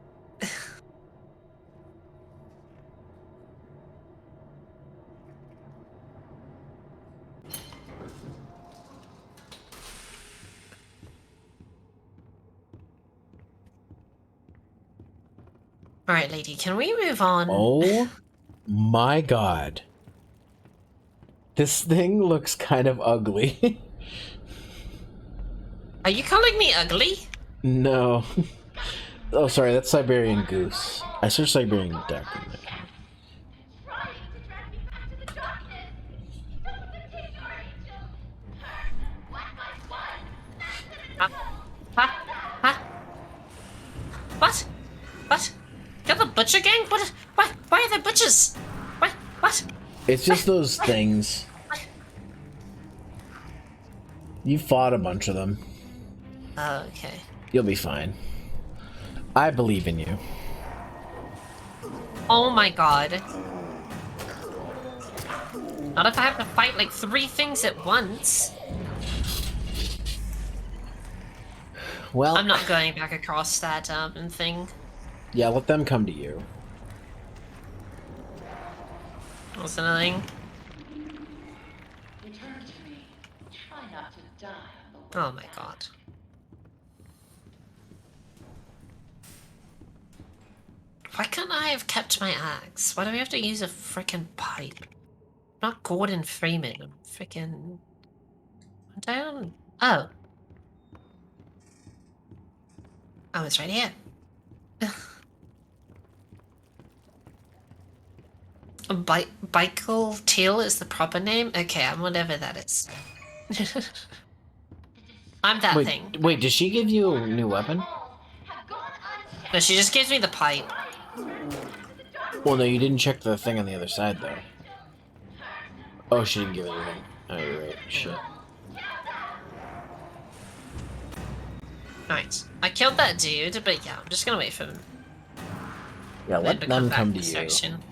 All right, lady, can we move on? Oh my god. This thing looks kind of ugly. Are you calling me ugly? No. Oh, sorry, that's Siberian goose. I searched Siberian duck. Huh? What? What? You're the butcher gang? What? Why are there butchers? What? It's just those things. You fought a bunch of them. Oh, okay. You'll be fine. I believe in you. Oh my god. Not if I have to fight 3 things at once. Well, I'm not going back across that thing. yeah, let them come to you. What's another thing? Return to me. Try not to die on the Oh my god. Why can't I have kept my axe? Why do we have to use a frickin' pipe? I'm not Gordon Freeman. I'm frickin' down. Oh. Oh, it's right here. Bikal Teal is the proper name? Okay, I'm whatever that is. I'm that thing. Wait, did she give you a new weapon? No, she just gives me the pipe. Well, no, you didn't check the thing on the other side, though. Oh, she didn't give anything. Oh, you're right. Shit. Alright. I killed that dude, but yeah, I'm just gonna wait for him. Yeah, let them come to you. Section.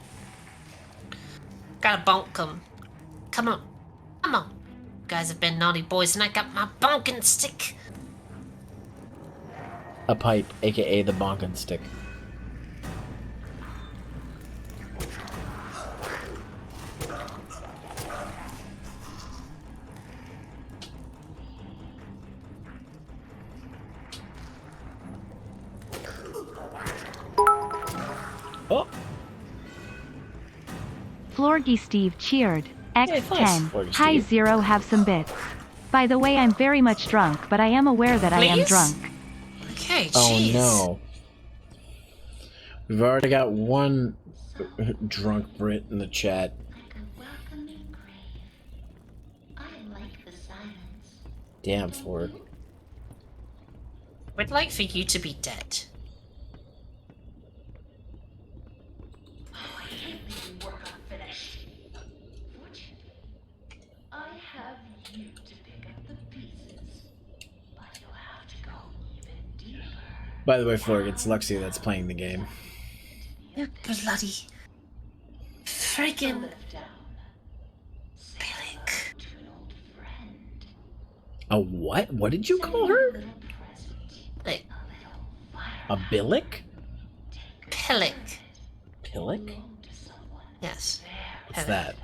Gotta bonk them. Come on. Come on. You guys have been naughty boys, and I got my bonking stick. A pipe, aka the bonkin' stick. Oh! Florgy Steve cheered. X10. Florgy Hi Steve. Zero, have some bits. By the way, I'm very much drunk, but I am aware that I am Please? drunk. Okay, Oh jeez. no. We've already got one drunk Brit in the chat. like a welcoming grave. I like the silence. Damn, Ford. We'd like for you to be dead. By the way, Florg, it's Lexia that's playing the game. You bloody friggin' Billick. A what? What did you call her? Like, A Billick? Pillick. Pillick? Yes. What's that?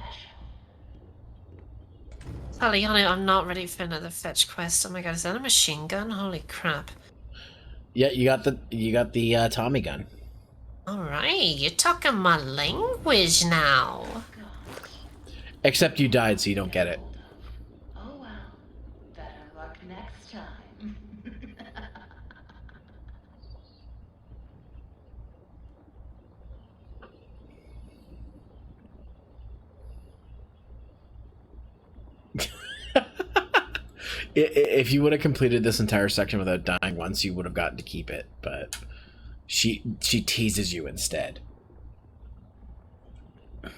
Aliana, I'm not ready for another fetch quest. Oh my god, is that a machine gun? Holy crap. Yeah, you got the Tommy gun. Alright, you're talking my language now. Except you died, so you don't get it. Oh well, better luck next time. If you would have completed this entire section without dying once, you would have gotten to keep it. But she teases you instead. I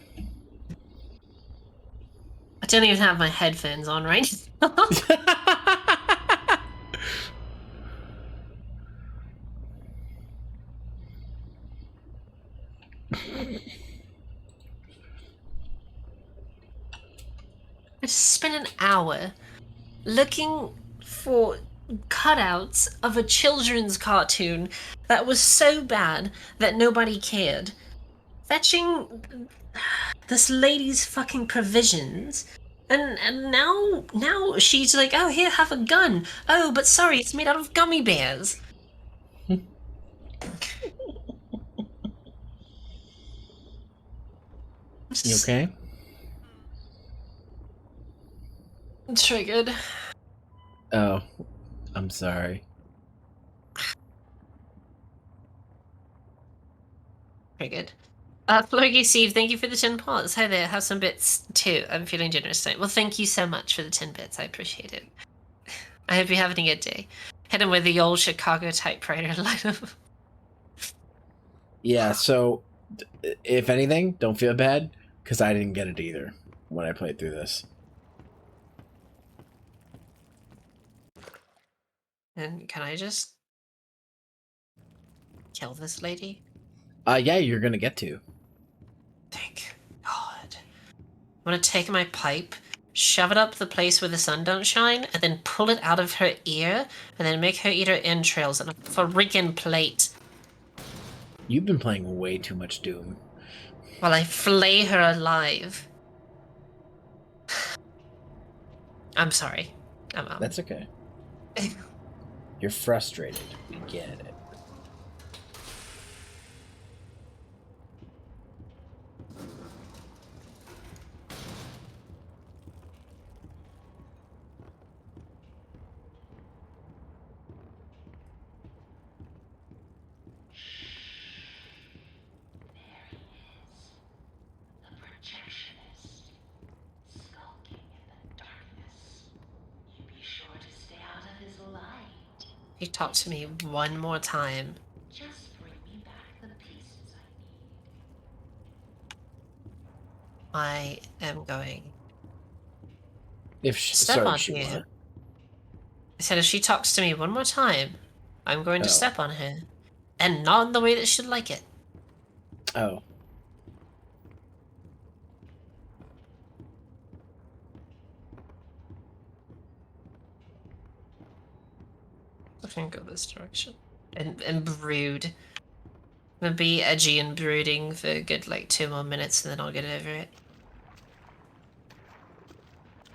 don't even have my headphones on right now. I just spent an hour looking for cutouts of a children's cartoon that was so bad that nobody cared. Fetching this lady's fucking provisions, and now she's like, oh, here, have a gun. Oh, but sorry, it's made out of gummy bears. You okay? Triggered. Oh, I'm sorry. Triggered. Flogi Steve, thank you for the 10 pots. Hi there, have some bits too. I'm feeling generous tonight. Well, thank you so much for the 10 bits. I appreciate it. I hope you're having a good day. Hit him with the old Chicago typewriter light up. Yeah, so if anything, don't feel bad, because I didn't get it either when I played through this. And can I just kill this lady? Yeah, you're gonna get to. Thank God. I'm gonna take my pipe, shove it up the place where the sun don't shine, and then pull it out of her ear, and then make her eat her entrails on a freaking plate. You've been playing way too much Doom. While I flay her alive. I'm sorry. That's okay. You're frustrated. We get it. He talked to me one more time. Just bring me back the pieces I am going. If she, Step sorry, on she you. what? I said if she talks to me one more time, I'm going to Oh. step on her. And not in the way that she'd like it. Oh. I can go this direction. And brood. I'm gonna be edgy and brooding for a good like 2 more minutes and then I'll get over it.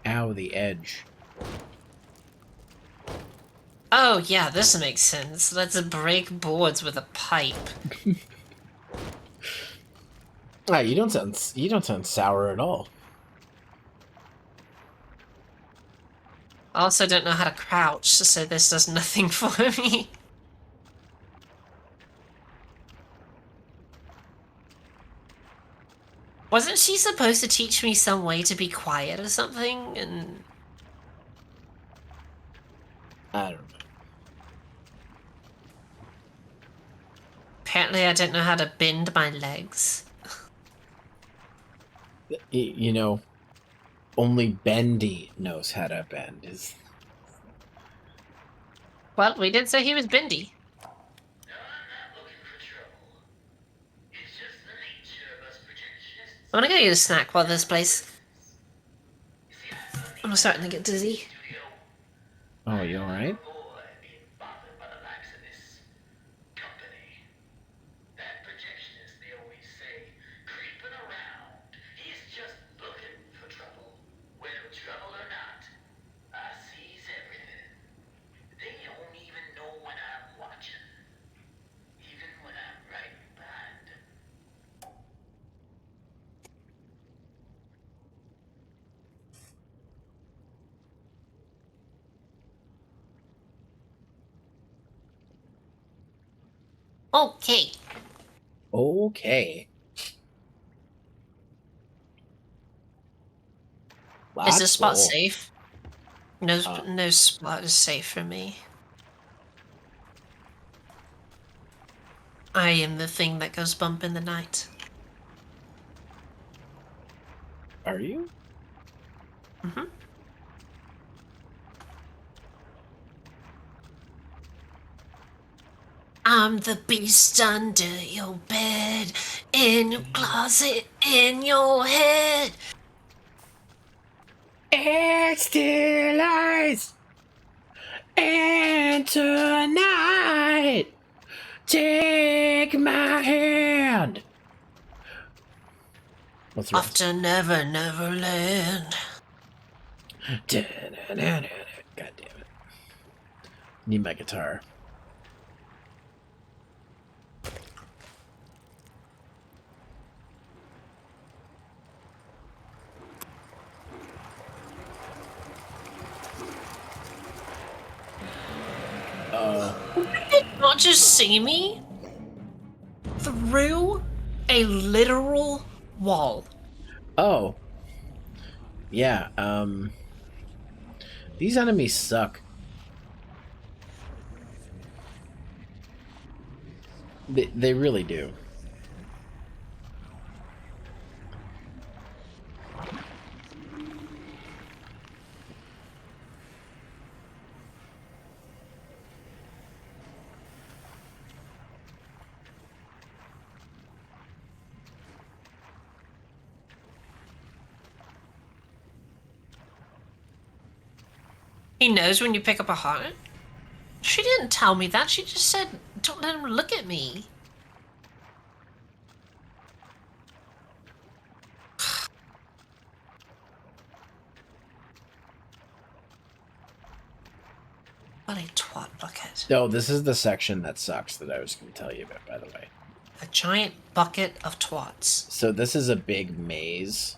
Ow, the edge. Oh yeah, this makes sense. Let's break boards with a pipe. Ah, you don't sound sour at all. I also don't know how to crouch, so this does nothing for me. Wasn't she supposed to teach me some way to be quiet or something? And I don't know. apparently I didn't know how to bend my legs. You know, only Bendy knows how to bend. Well, we did say he was bendy. gonna go eat a snack while this plays. I'm starting to get dizzy. Oh, you alright? That projectionist, they always say, creeping around. He's just looking for trouble. Well, trouble or not, I sees everything. They don't even know when I'm watching. Even when I'm right behind them. Okay. Okay. Is this spot full. safe? No, Uh. no spot is safe for me. I am the thing that goes bump in the night. Are you? Mm-hmm. I'm the beast under your bed, in your closet, in your head. It's daylight, and tonight, take my hand. What's the Off to Never Never Land. God damn it. Need my guitar. Not just see me through a literal wall. Oh. Yeah, these enemies suck. They really do. He knows when you pick up a heart? She didn't tell me that. She just said, don't let him look at me. What a twat bucket. No, this is the section that sucks that I was going to tell you about, by the way. A giant bucket of twats. So this is a big maze.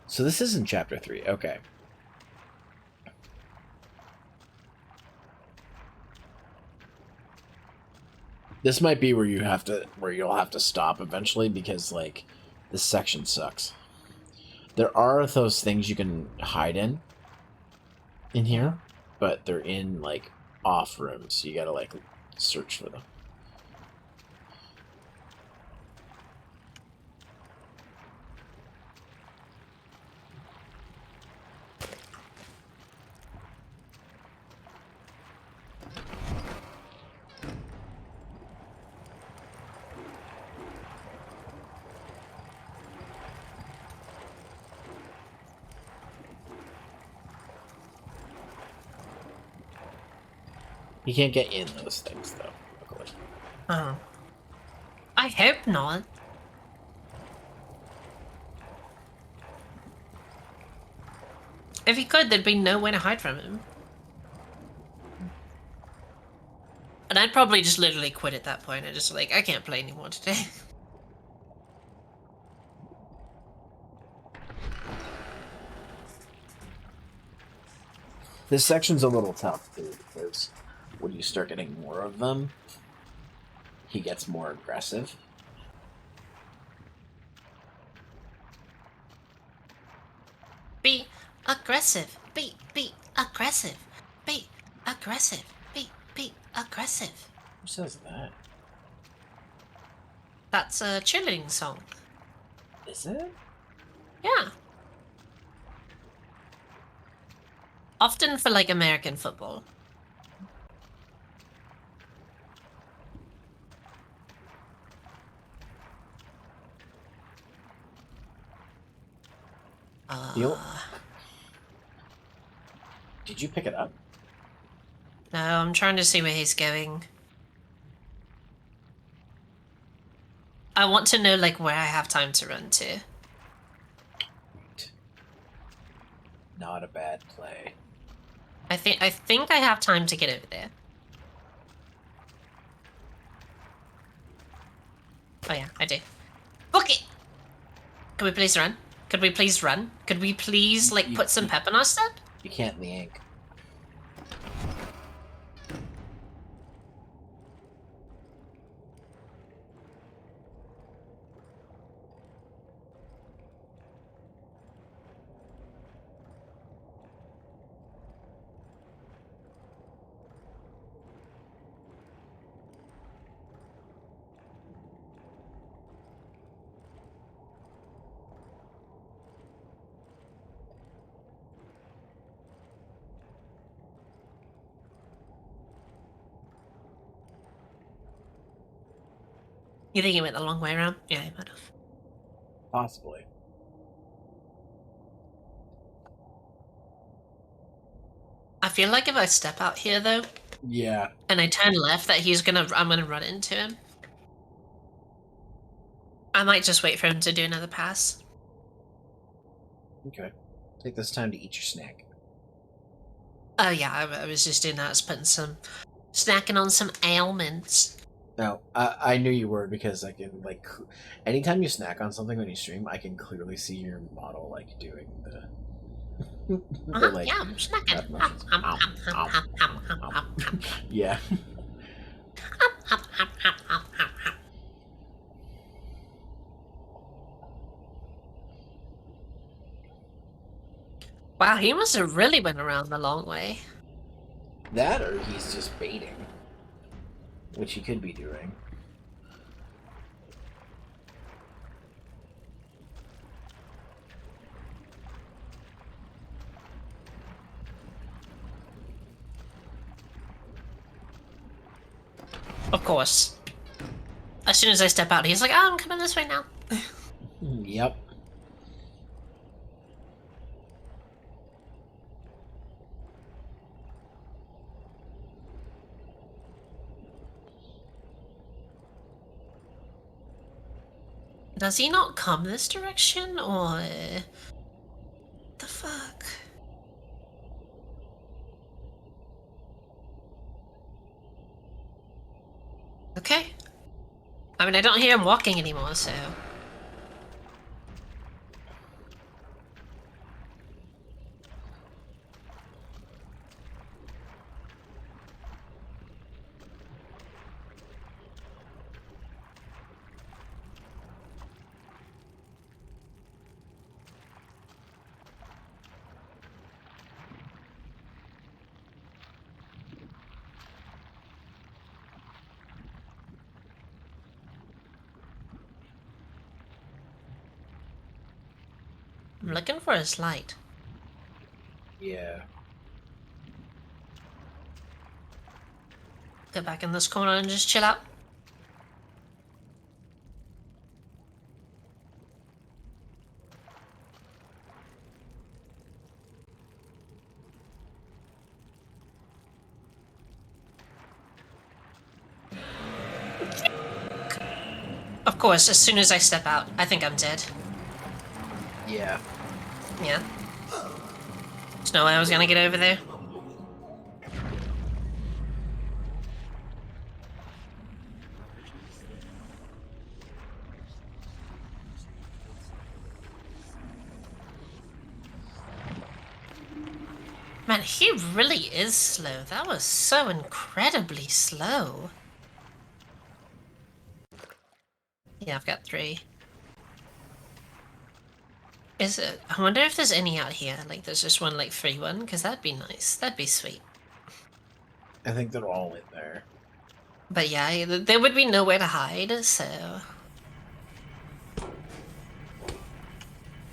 So this is in chapter 3. Okay. This might be where you'll have to stop eventually because like this section sucks. There are those things you can hide in here, but they're in like off rooms, so you gotta like search for them. You can't get in those things, though, luckily. Oh. I hope not. If he could, there'd be no way to hide from him. And I'd probably just literally quit at that point. I just like, I can't play anymore today. This section's a little tough, too, because when you start getting more of them, he gets more aggressive. Be aggressive. Be aggressive. Be aggressive. Be aggressive. Who says that? That's a cheerleading song. Is it? Yeah. Often for like American football. Did you pick it up? No, I'm trying to see where he's going. I want to know, like, where I have time to run to. Not a bad play. I think I have time to get over there. Oh yeah, I do. Book it! Could we please run? Could we please run? Could we please, like, put some pep in our step? You can't in the ink. You think he went the long way around? Yeah, he might have. Possibly. I feel like if I step out here, though, Yeah. and I turn left, that I'm gonna run into him. I might just wait for him to do another pass. Okay. Take this time to eat your snack. Oh yeah, I was just doing that. I was putting some... snacking on some ailments. No, I knew you were because I can, like... Anytime you snack on something when you stream, I can clearly see your model, like, doing the... like, yeah, I'm snacking. Yeah. Wow, he must have really went around the long way. That or he's just baiting. Which he could be doing. Of course. As soon as I step out, he's like, oh, I'm coming this way now. Yep. Does he not come this direction, or... the fuck? Okay. I mean, I don't hear him walking anymore, so... I'm looking for his light. Yeah. Get back in this corner and just chill out. Of course, as soon as I step out, I think I'm dead. Yeah. Yeah. There's no way I was gonna get over there. Man, he really is slow. That was so incredibly slow. Yeah, I've got 3. Is it? I wonder if there's any out here. Like, there's just one, like, free one, because that'd be nice. That'd be sweet. I think they're all in there. But yeah, there would be nowhere to hide, so...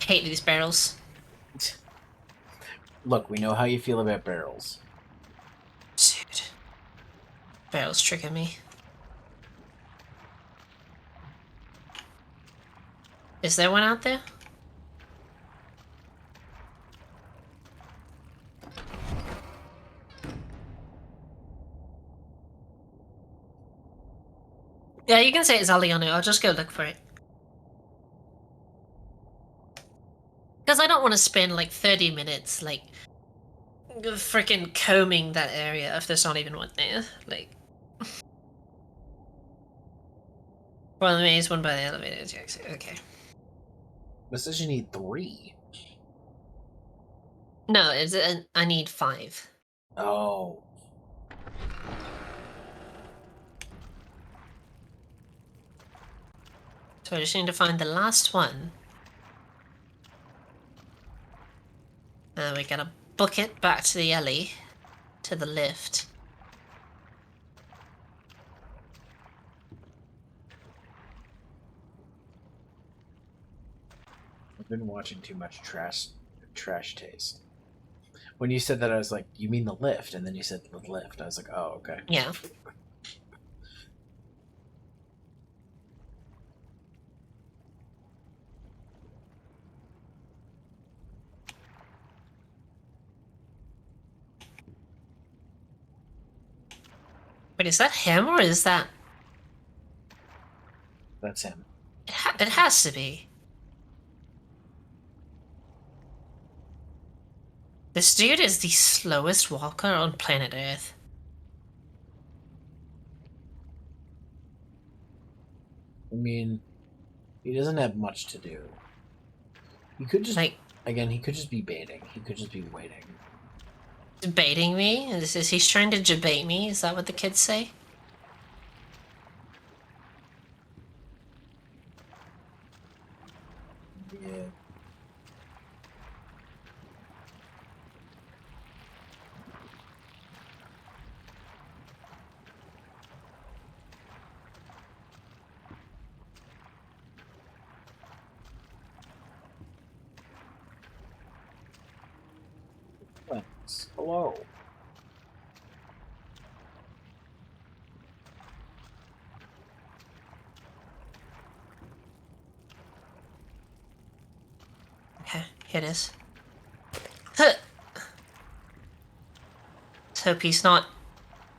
Hate these barrels. Look, we know how you feel about barrels. Dude. Barrels trigger me. Is there one out there? Yeah, you can say it's Aliano. I'll just go look for it. Because I don't want to spend like 30 minutes like freaking combing that area if there's not even one there. Like, one of the maze, one by the elevator. Okay. But it says you need 3. No, I need 5. Oh. So I just need to find the last one. And we gotta book it back to the alley, to the lift. I've been watching too much trash taste. When you said that, I was like, you mean the lift? And then you said the lift. I was like, oh, okay. Yeah. Wait, is that him or is that... That's him. It has to be. This dude is the slowest walker on planet Earth. I mean, he doesn't have much to do. He could just, like, again, he could just be baiting. He could just be waiting. Debating me? Is he trying to debate me? Is that what the kids say? Yeah. Thanks. Hello. Okay, here it is. Huh. Let's hope he's not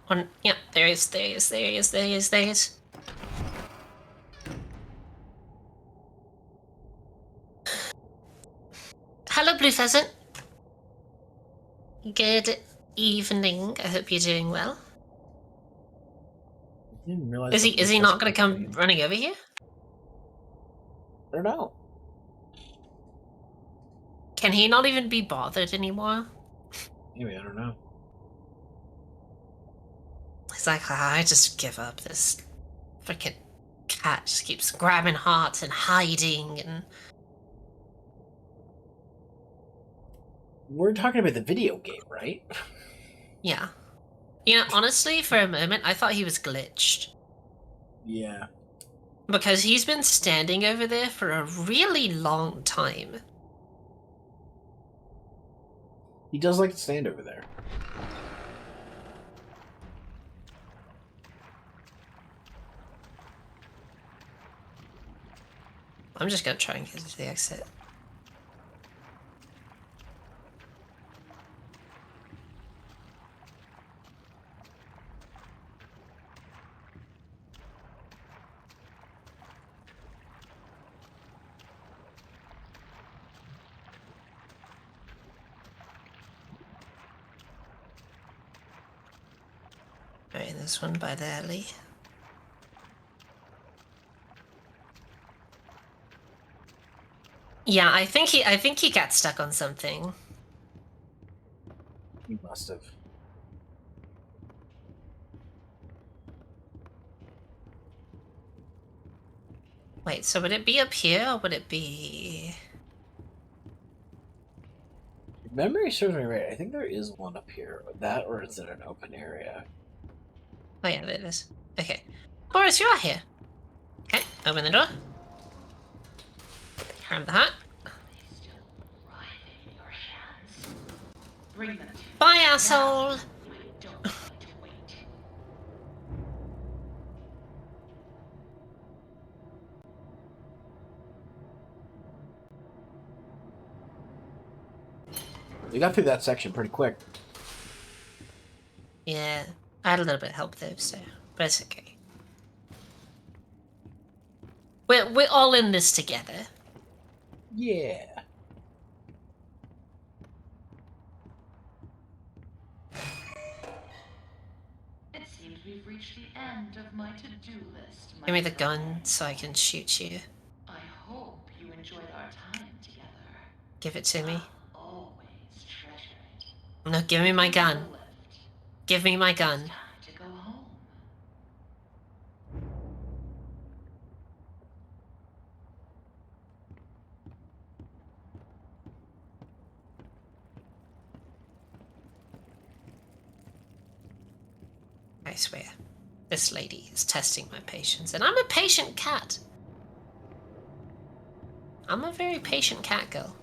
on... Yeah, there he is, there he is, there he is, there he is, there he is. Hello, Blue Pheasant. Good evening. I hope you're doing well. I didn't realize Is that he was not going to come running over here? I don't know. Can he not even be bothered anymore? Maybe, I don't know. He's like, I just give up. This freaking cat just keeps grabbing hearts and hiding and... We're talking about the video game, right? Yeah. You know, honestly, for a moment, I thought he was glitched. Yeah. Because he's been standing over there for a really long time. He does like to stand over there. I'm just gonna try and get to the exit. Alright, this one by the alley. Yeah, I think he got stuck on something. He must have. Wait, so would it be up here or would it be... If memory serves me right, I think there is one up here. That or it's in an open area. Oh yeah, there it is. Okay. Boris, you are here. Okay, open the door. Grab the hat. Bye, asshole! We got through that section pretty quick. Yeah, I had a little bit of help though, so... But it's okay. We're all in this together. Yeah. It seems we've reached the end of my to-do list. Give me the gun so I can shoot you. I hope you enjoyed our time together. Give it to me. I'll always treasure it. No, give me my gun. The lift. Give me my gun. Time to go home. I swear, this lady is testing my patience, and I'm a patient cat. I'm a very patient cat girl.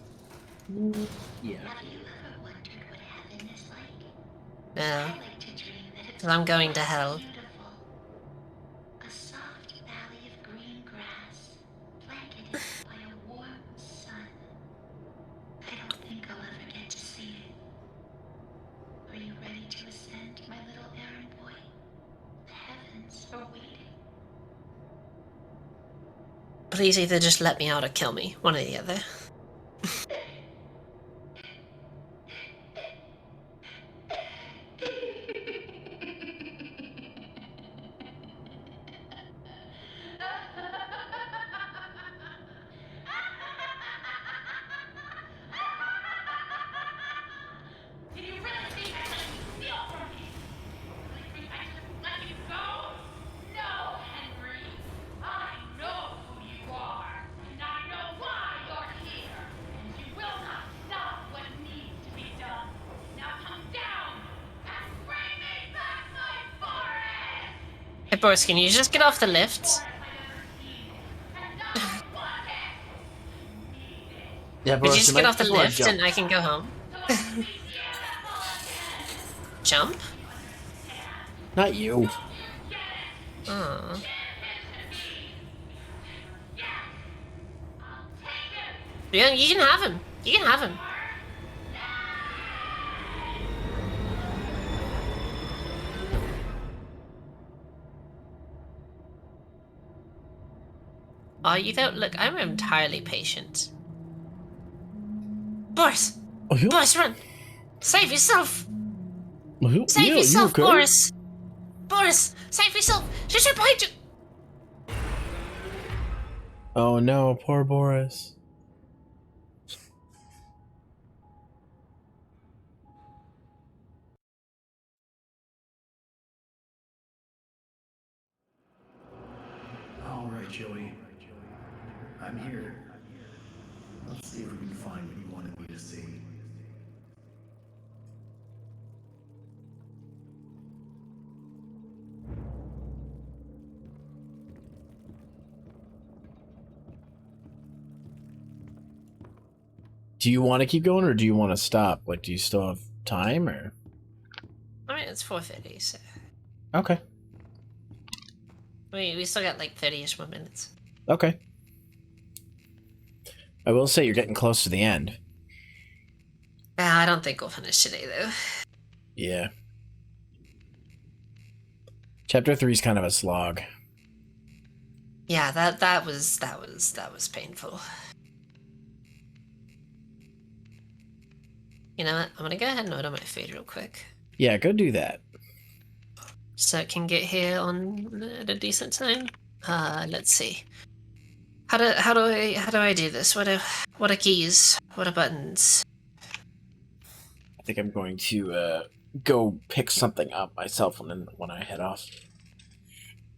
Yeah. Have you ever wondered what heaven is like? No, I like to dream that it's 'cause I'm going to hell. beautiful. A soft valley of green grass, blanketed by a warm sun. I don't think I'll ever get to see it. Are you ready to ascend, my little errand boy? The heavens are waiting. Please either just let me out or kill me. One or the other. Did you really think I let you steal from me? Really think I just let you go? No, Henry. I know who you are, and I know why you're here. And you will not stop what needs to be done. Now come down and bring me back my forest! Hey, Boris, can you just get off the lift? Forest I've ever seen. And I want it! Need it. Yeah, Could Boris, you just might get off the wanna lift jump. and I can go home? So I can be beautiful again. Jump? Not you. Oh. Yeah, you can have him. You can have him. Are you though? Look, I'm entirely patient. Boris! Oh, you, Boris, run! Save yourself! you, Save you yourself, okay? Boris! Boris, save yourself! She's right behind you! Oh no, poor Boris. All right, Joey. I'm here. Let's see if we can find what you wanted me to see. Do you want to keep going or do you want to stop? Like, do you still have time or? I mean, it's 4:30, so Okay. we still got like 30-ish more minutes. Okay. I will say you're getting close to the end. I don't think we'll finish today, though. Yeah. Chapter 3 is kind of a slog. Yeah, that was painful. You know what? I'm gonna go ahead and order my food real quick, Yeah, go do that. so it can get here on at a decent time. Let's see. How do I do this? What are keys? What are buttons? I think I'm going to go pick something up myself when I head off.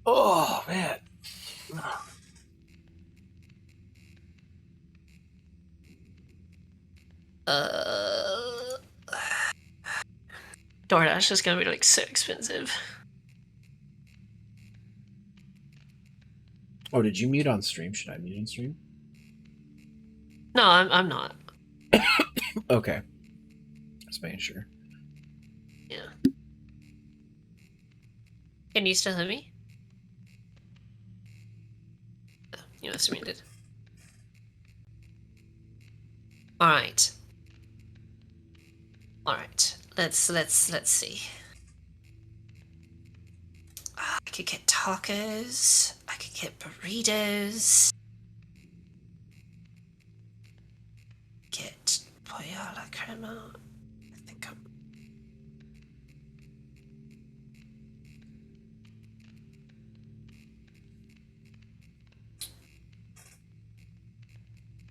Oh man. DoorDash is gonna be like so expensive. Oh, did you mute on stream? Should I mute on stream? No, I'm not. Okay. Just making sure. Yeah. Can you still hear me? Oh, you must have muted. All right. All right. Let's see. I could get tacos. I could get burritos. Poyala crema. I think I'm.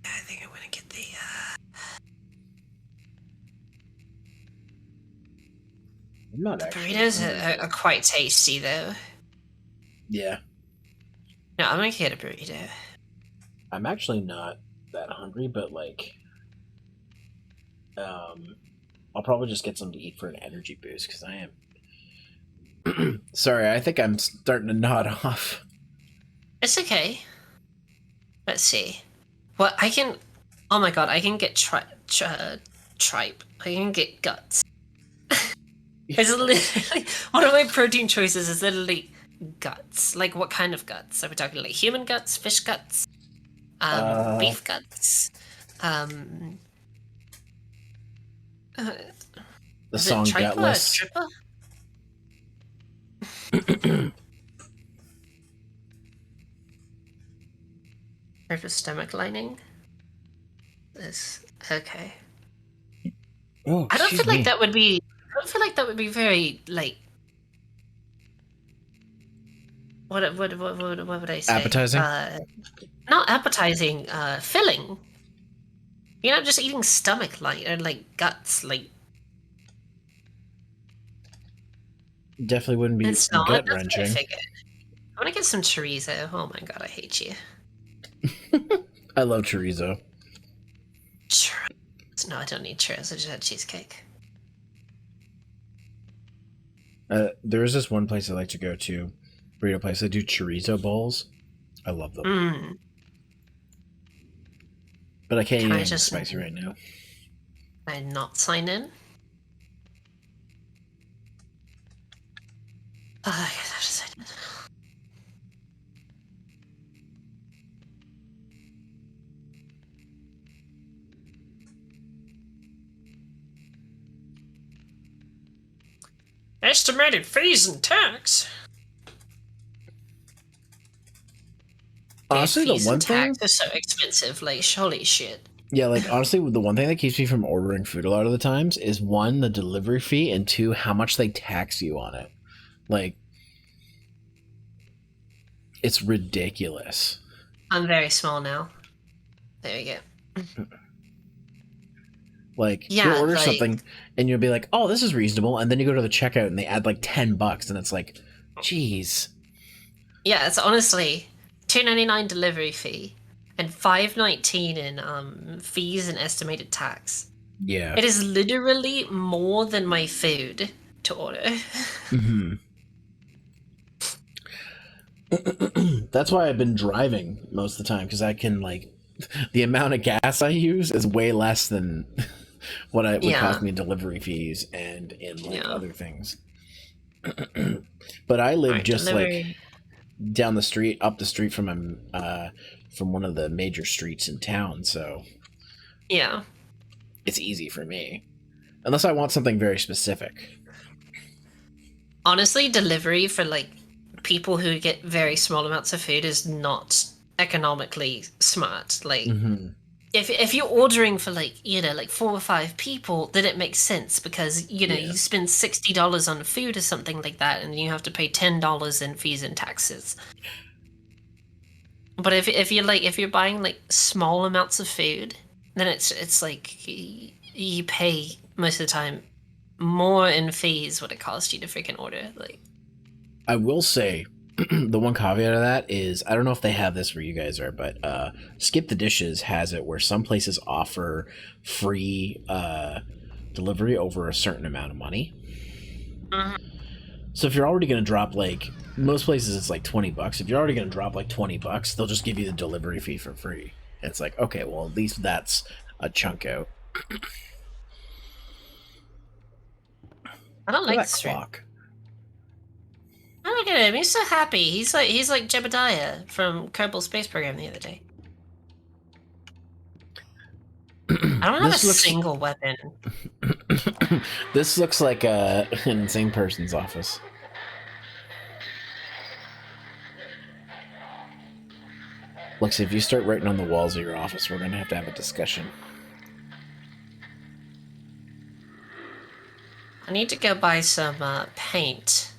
I think I'm gonna get the. I'm not The actually burritos hungry, are quite tasty though. yeah, No, I'm gonna get a burrito. I'm actually not that hungry, but like, I'll probably just get something to eat for an energy boost because I am. Sorry, I think I'm starting to nod off. It's okay. Let's see. What I can. Oh my god, I can get tripe. I can get guts. It's literally one of my protein choices is literally guts. Like what kind of guts? Are we talking like human guts, fish guts, beef guts? Um, The is it song tripa or Gutless. tripa? Tripa stomach lining. This okay. Oh, I don't excuse feel like me. that would be. I don't feel like that would be very like. What would I say? Appetizing? Not appetizing. Filling. You're not just eating stomach like guts. Like Definitely wouldn't be it's not. gut That's what I wrenching. figured. I want to get some chorizo. Oh my god, I hate you. I love chorizo. No, I don't need churros. I just had cheesecake. There is this one place I like to go to, burrito place. They do chorizo bowls. I love them. Mm. But I can't Can eat I anything just spicy right now. I not sign in? Oh, I guess I have to sign in. Estimated fees and tax. Honestly, the fees one and thing, tax are so expensive. Like, holy shit. yeah, like honestly, the one thing that keeps me from ordering food a lot of the times is one, the delivery fee, and two, how much they tax you on it. Like, it's ridiculous. I'm very small now. There you go. Like, Yeah, you'll order like- something and you'll be like, "Oh, this is reasonable," and then you go to the checkout and they add like $10, and it's like, "Jeez." Yeah, it's honestly $2.99 delivery fee and $5.19 in fees and estimated tax. Yeah. It is literally more than my food to order. Mm-hmm. That's why I've been driving most of the time, because I can, like, the amount of gas I use is way less than what it would cost me in delivery fees and in like other things. But I live just like down the street, up the street from one of the major streets in town, so yeah, it's easy for me, unless I want something very specific. Honestly, delivery for like people who get very small amounts of food is not economically smart. Like, if you're ordering for like 4 or 5 people, then it makes sense because you spend $60 on food or something like that, and you have to pay $10 in fees and taxes. But if you're buying like small amounts of food, then it's like you pay most of the time more in fees what it costs you to freaking order. Like, I will say, the one caveat of that is, I don't know if they have this where you guys are, but Skip the Dishes has it where some places offer free delivery over a certain amount of money. So if you're already going to drop, like, most places it's like $20. If you're already going to drop like $20, they'll just give you the delivery fee for free. And it's like, okay, well, at least that's a chunk out. I don't like that this clock. Oh, look at him! He's so happy. He's like Jebediah from Kerbal Space Program the other day. I don't have a single weapon. This looks like an insane person's office. Looks, if you start writing on the walls of your office, we're gonna have a discussion. I need to go buy some paint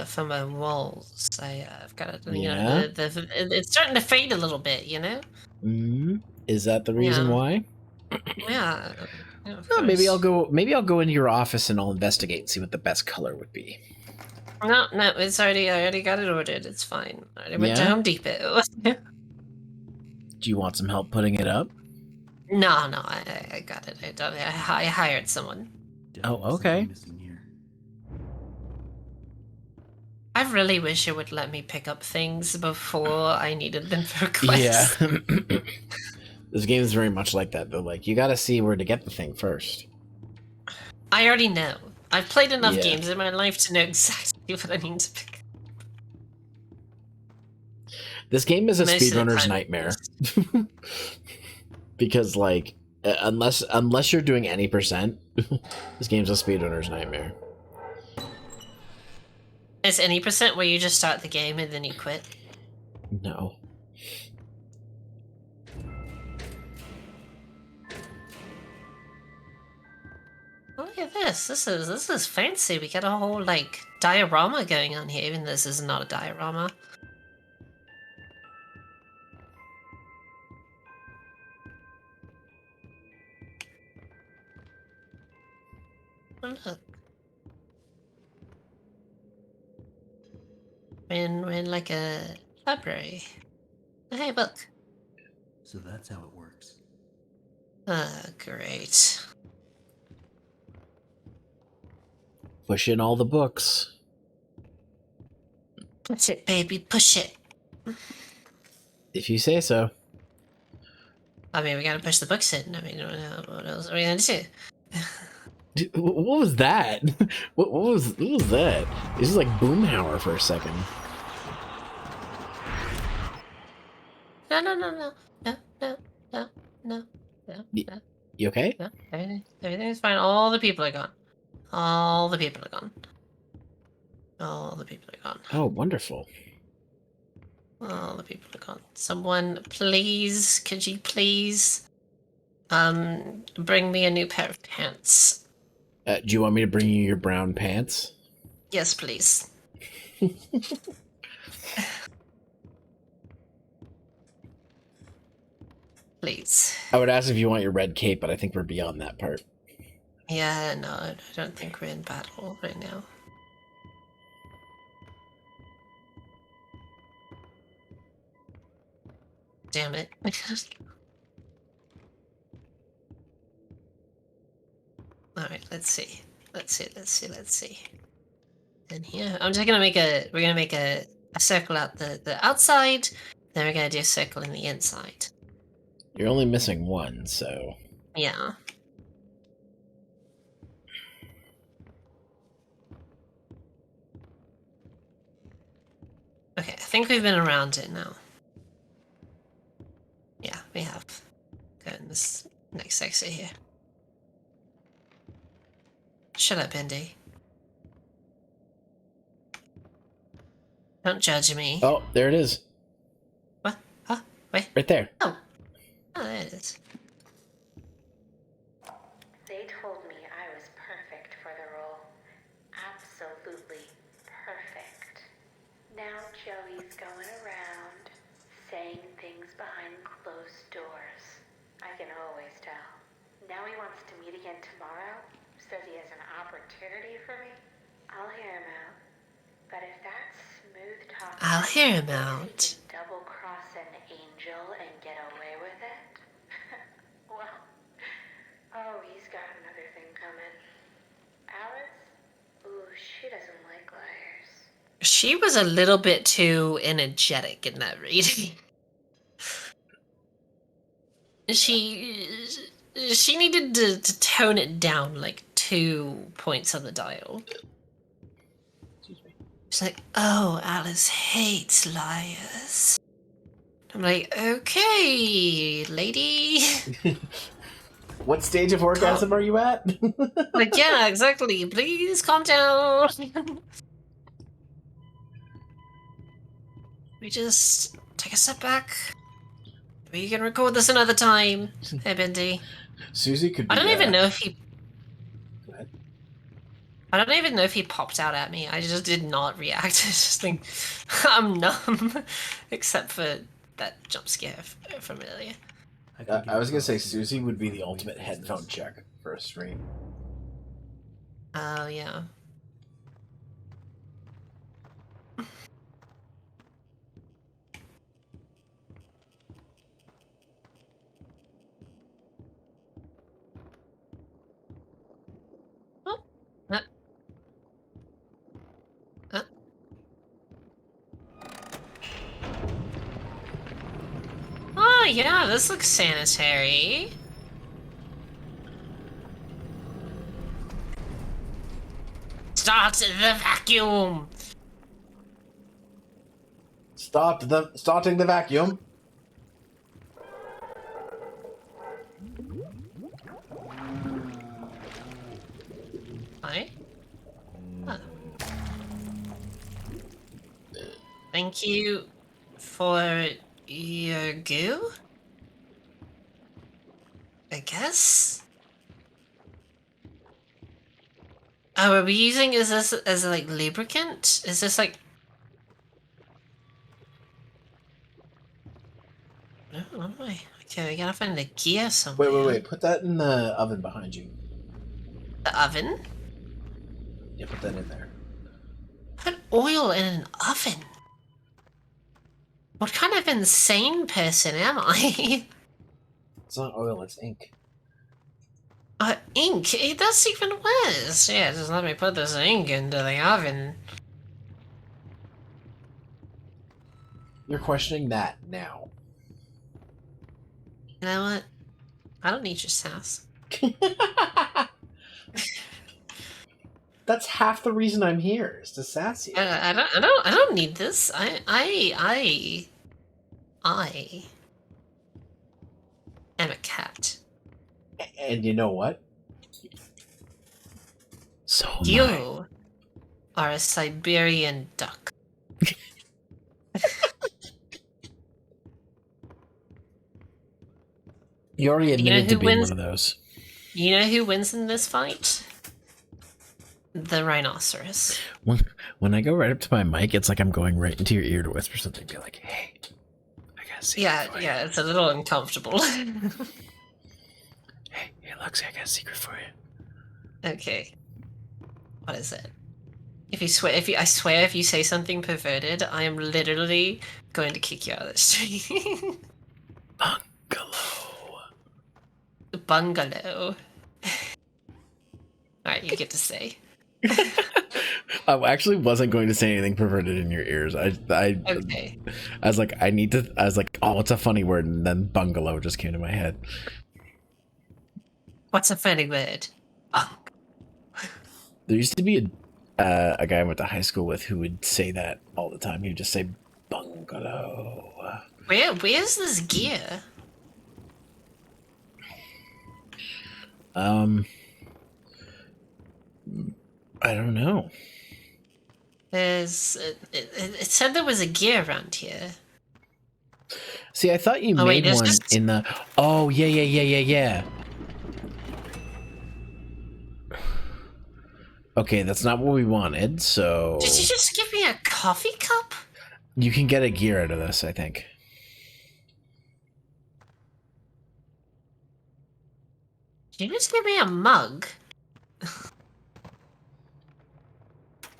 for my walls. I've got it. You know, Yeah. it's starting to fade a little bit. You know. Is that the reason Yeah. why? Yeah. Yeah, of Oh, maybe I'll course. go. Maybe I'll go into your office and I'll investigate and see what the best color would be. No, it's already. I already got it ordered. It's fine. I already went to Yeah? Home Depot. Do you want some help putting it up? No, I got it. I hired someone. Oh, okay. I really wish it would let me pick up things before I needed them for Yeah. quests. This game is very much like that, though. Like, you gotta see where to get the thing first. I already know. I've played enough Yeah. games in my life to know exactly what I need to pick up. This game is a Most of the speedrunner's time, nightmare. Because, like, unless you're doing any percent, this game's a speedrunner's nightmare. Is any percent where you just start the game and then you quit? No. Look at this. This is fancy. We got a whole like diorama going on here, even though this is not a diorama. Oh, look. We're in like a library. Hey, look. So that's how it works. Oh, great. Push in all the books. Push it, baby, push it. If you say so. I mean, we gotta push the books in. I mean, what else are we gonna do? Dude, what was that? What was that? This is like Boomhauer for a second. No, no, no, no, no, no, no, no, no, no. You okay? No, everything's fine. All the people are gone. All the people are gone. All the people are gone. Oh, wonderful. All the people are gone. Someone, please, could you please, bring me a new pair of pants? Do you want me to bring you your brown pants? Yes, please. Please. I would ask if you want your red cape, but I think we're beyond that part. Yeah, no, I don't think we're in battle right now. Damn it. Alright, let's see. Let's see. And here, I'm just gonna make we're gonna make a circle out the outside, then we're gonna do a circle in the inside. You're only missing one, so... Yeah. Okay, I think we've been around it now. Yeah, we have. Go in this next section here. Shut up, Bendy. Don't judge me. Oh, there it is. What? Huh? Wait. Right there. Oh. Oh, there it is. They told me I was perfect for the role. Absolutely perfect. Now Joey's going around saying things behind closed doors. I can always tell. Now he wants to meet again tomorrow. Says he has an opportunity for me. I'll hear him out. But if that smooth talk I'll hear him out. double cross an angel and get away with it, well, oh, he's got another thing coming. Alice? Ooh, she doesn't like liars. She was a little bit too energetic in that reading. She needed to tone it down like 2 points on the dial. She's like, oh, Alice hates liars. I'm like, okay, lady. What stage of orgasm are you at? Like, yeah, exactly. Please calm down. We just take a step back. We can record this another time. Hey, Bendy. Susie could be... I don't even know if he... I don't even know if he popped out at me. I just did not react. I just think I'm numb, except for that jump scare from earlier. I was gonna say Susie would be the ultimate headphone check for a stream. Oh, yeah. Oh, yeah, this looks sanitary. Start the vacuum! Starting the vacuum. Hi. Huh. Thank you for your goo? I guess? Oh, are we using this as like lubricant? Is this like... No, what am I? Okay, we gotta find the gear somewhere. Wait. Put that in the oven behind you. The oven? Yeah, put that in there. Put oil in an oven? What kind of insane person am I? It's not oil, it's ink. Ink? That's even worse. Yeah, just let me put this ink into the oven. You're questioning that now. You know what? I don't need your sass. That's half the reason I'm here, is to sass you. I don't need this. I am a cat. And you know what? So You are a Siberian duck. You already admitted to being one of those. You know who wins in this fight? The rhinoceros. When I go right up to my mic, it's like I'm going right into your ear to whisper something. Be like, "Hey, I got secret for you." Yeah, it's a little uncomfortable. Hey, Luxie, I got a secret for you. Okay. What is it? I swear if you say something perverted, I am literally going to kick you out of the stream. Bungalow. Alright, you get to say. I actually wasn't going to say anything perverted in your ears. Okay. I was like, oh, it's a funny word, and then bungalow just came to my head. What's a funny word? There used to be a guy I went to high school with who would say that all the time. He would just say bungalow. Where's this gear? I don't know. It said there was a gear around here. See, I thought you made one in the... Oh, yeah. Okay, that's not what we wanted, so... Did you just give me a coffee cup? You can get a gear out of this, I think. Did you just give me a mug?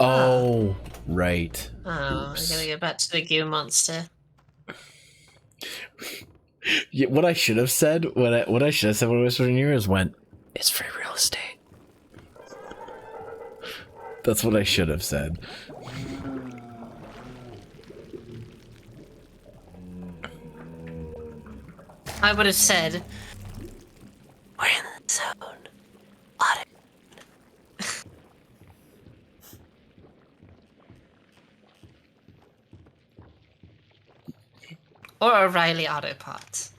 Oh, right. Oh, I'm gonna go back to the goo monster. Yeah, what I should have said, when I was whispering in your ears, went, "It's free real estate." That's what I should have said. I would have said, "We're in the zone." Or O'Reilly Auto Parts.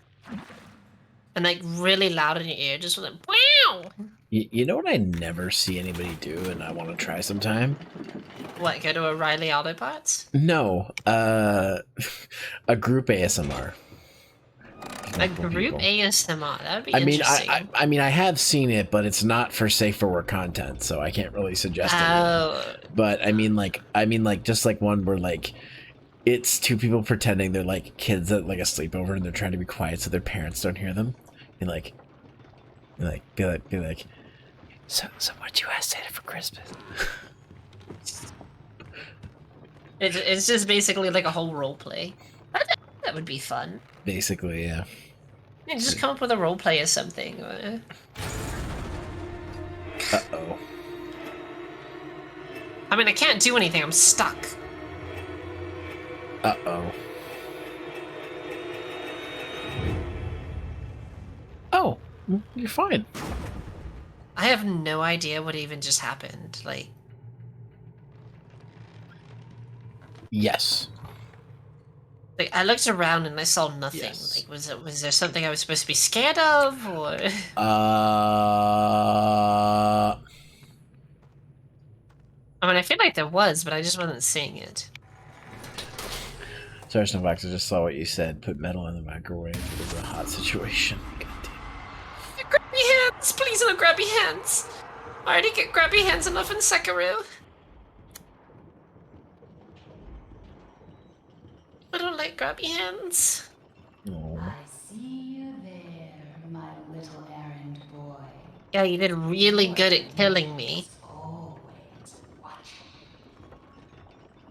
And like really loud in your ear, just like, wow! You know what I never see anybody do and I want to try sometime? What, go to O'Reilly Auto Parts? No, a group ASMR. A multiple group people. ASMR. That would be I mean, interesting. I mean, I have seen it, but it's not for safe for work content, so I can't really suggest anything. Oh. But I mean, just like one where like it's two people pretending they're like kids at like a sleepover and they're trying to be quiet so their parents don't hear them. Be like, so what you asked Santa for Christmas? It's just basically like a whole role play. That would be fun. Basically, yeah. Yeah, just come up with a role play or something. Uh-oh. I mean, I can't do anything. I'm stuck. Uh-oh. Oh, you're fine. I have no idea what even just happened. Like, yes. Like I looked around and I saw nothing. Yes. Like, was there something I was supposed to be scared of, or? I mean, I feel like there was, but I just wasn't seeing it. Sorry, Snowbox, I just saw what you said. Put metal in the microwave. It was a hot situation. Grabby hands! Please no grabby hands! I already get grabby hands enough in Sekiro. I don't like grabby hands. I see you there, my little errand boy. Yeah, you did really good at killing me. Always watching.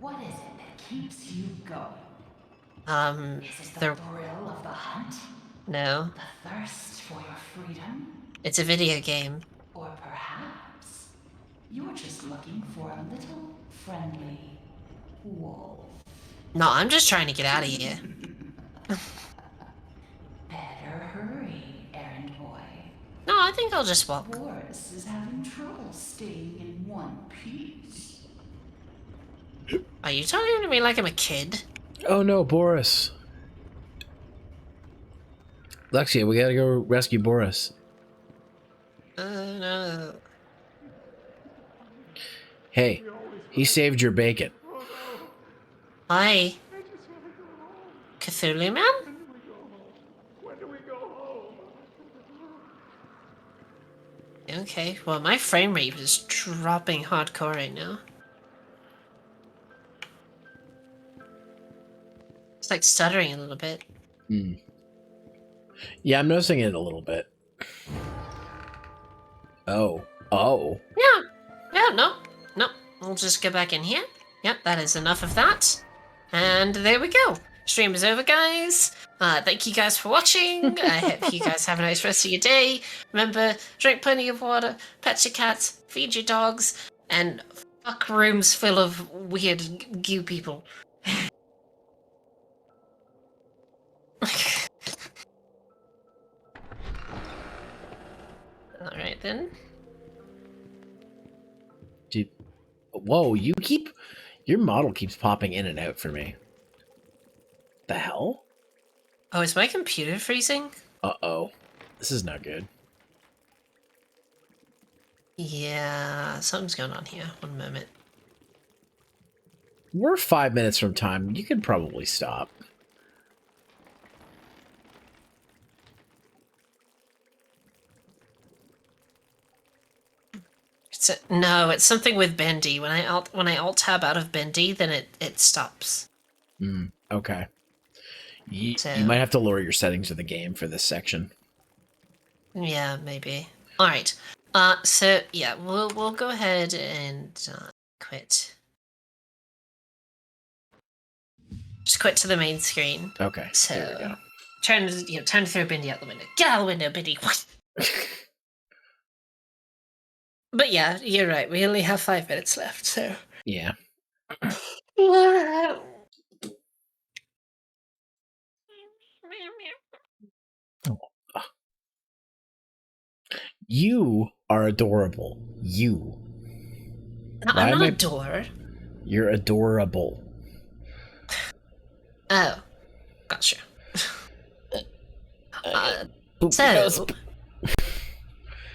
What is it that keeps you going? Is it the thrill of the hunt? No. The thirst for your freedom? It's a video game. Or perhaps you're just looking for a little friendly wolf. No, I'm just trying to get out of here. Better hurry, errand boy. No, I think I'll just walk. Boris is having trouble staying in one piece. Are you talking to me like I'm a kid? Oh no, Boris. Lexia, we gotta go rescue Boris. No. Hey, he saved your bacon. Hi. Cthulhu Man? Okay, well my frame rate is dropping hardcore right now. It's like stuttering a little bit. Hmm. Yeah, I'm noticing it a little bit. Oh. Yeah, no. We'll just go back in here. Yep, that is enough of that. And there we go. Stream is over, guys. Thank you guys for watching. I hope you guys have a nice rest of your day. Remember, drink plenty of water, pet your cats, feed your dogs, and fuck rooms full of weird goo people. Alright then. Dude. Whoa, your model keeps popping in and out for me. The hell? Oh, is my computer freezing? Uh-oh. This is not good. Yeah, something's going on here. One moment. We're 5 minutes from time. You could probably stop. No, it's something with Bendy. When I alt tab out of Bendy, then it stops. Okay. You might have to lower your settings of the game for this section. Yeah, maybe. All right. So yeah, we'll go ahead and quit. Just quit to the main screen. Okay. So there we go. turn to throw Bendy out the window. Get out the window, Bendy. But yeah, you're right. We only have 5 minutes left, so. Yeah. You are adorable. You. I'm not adored. You're adorable. Oh, gotcha.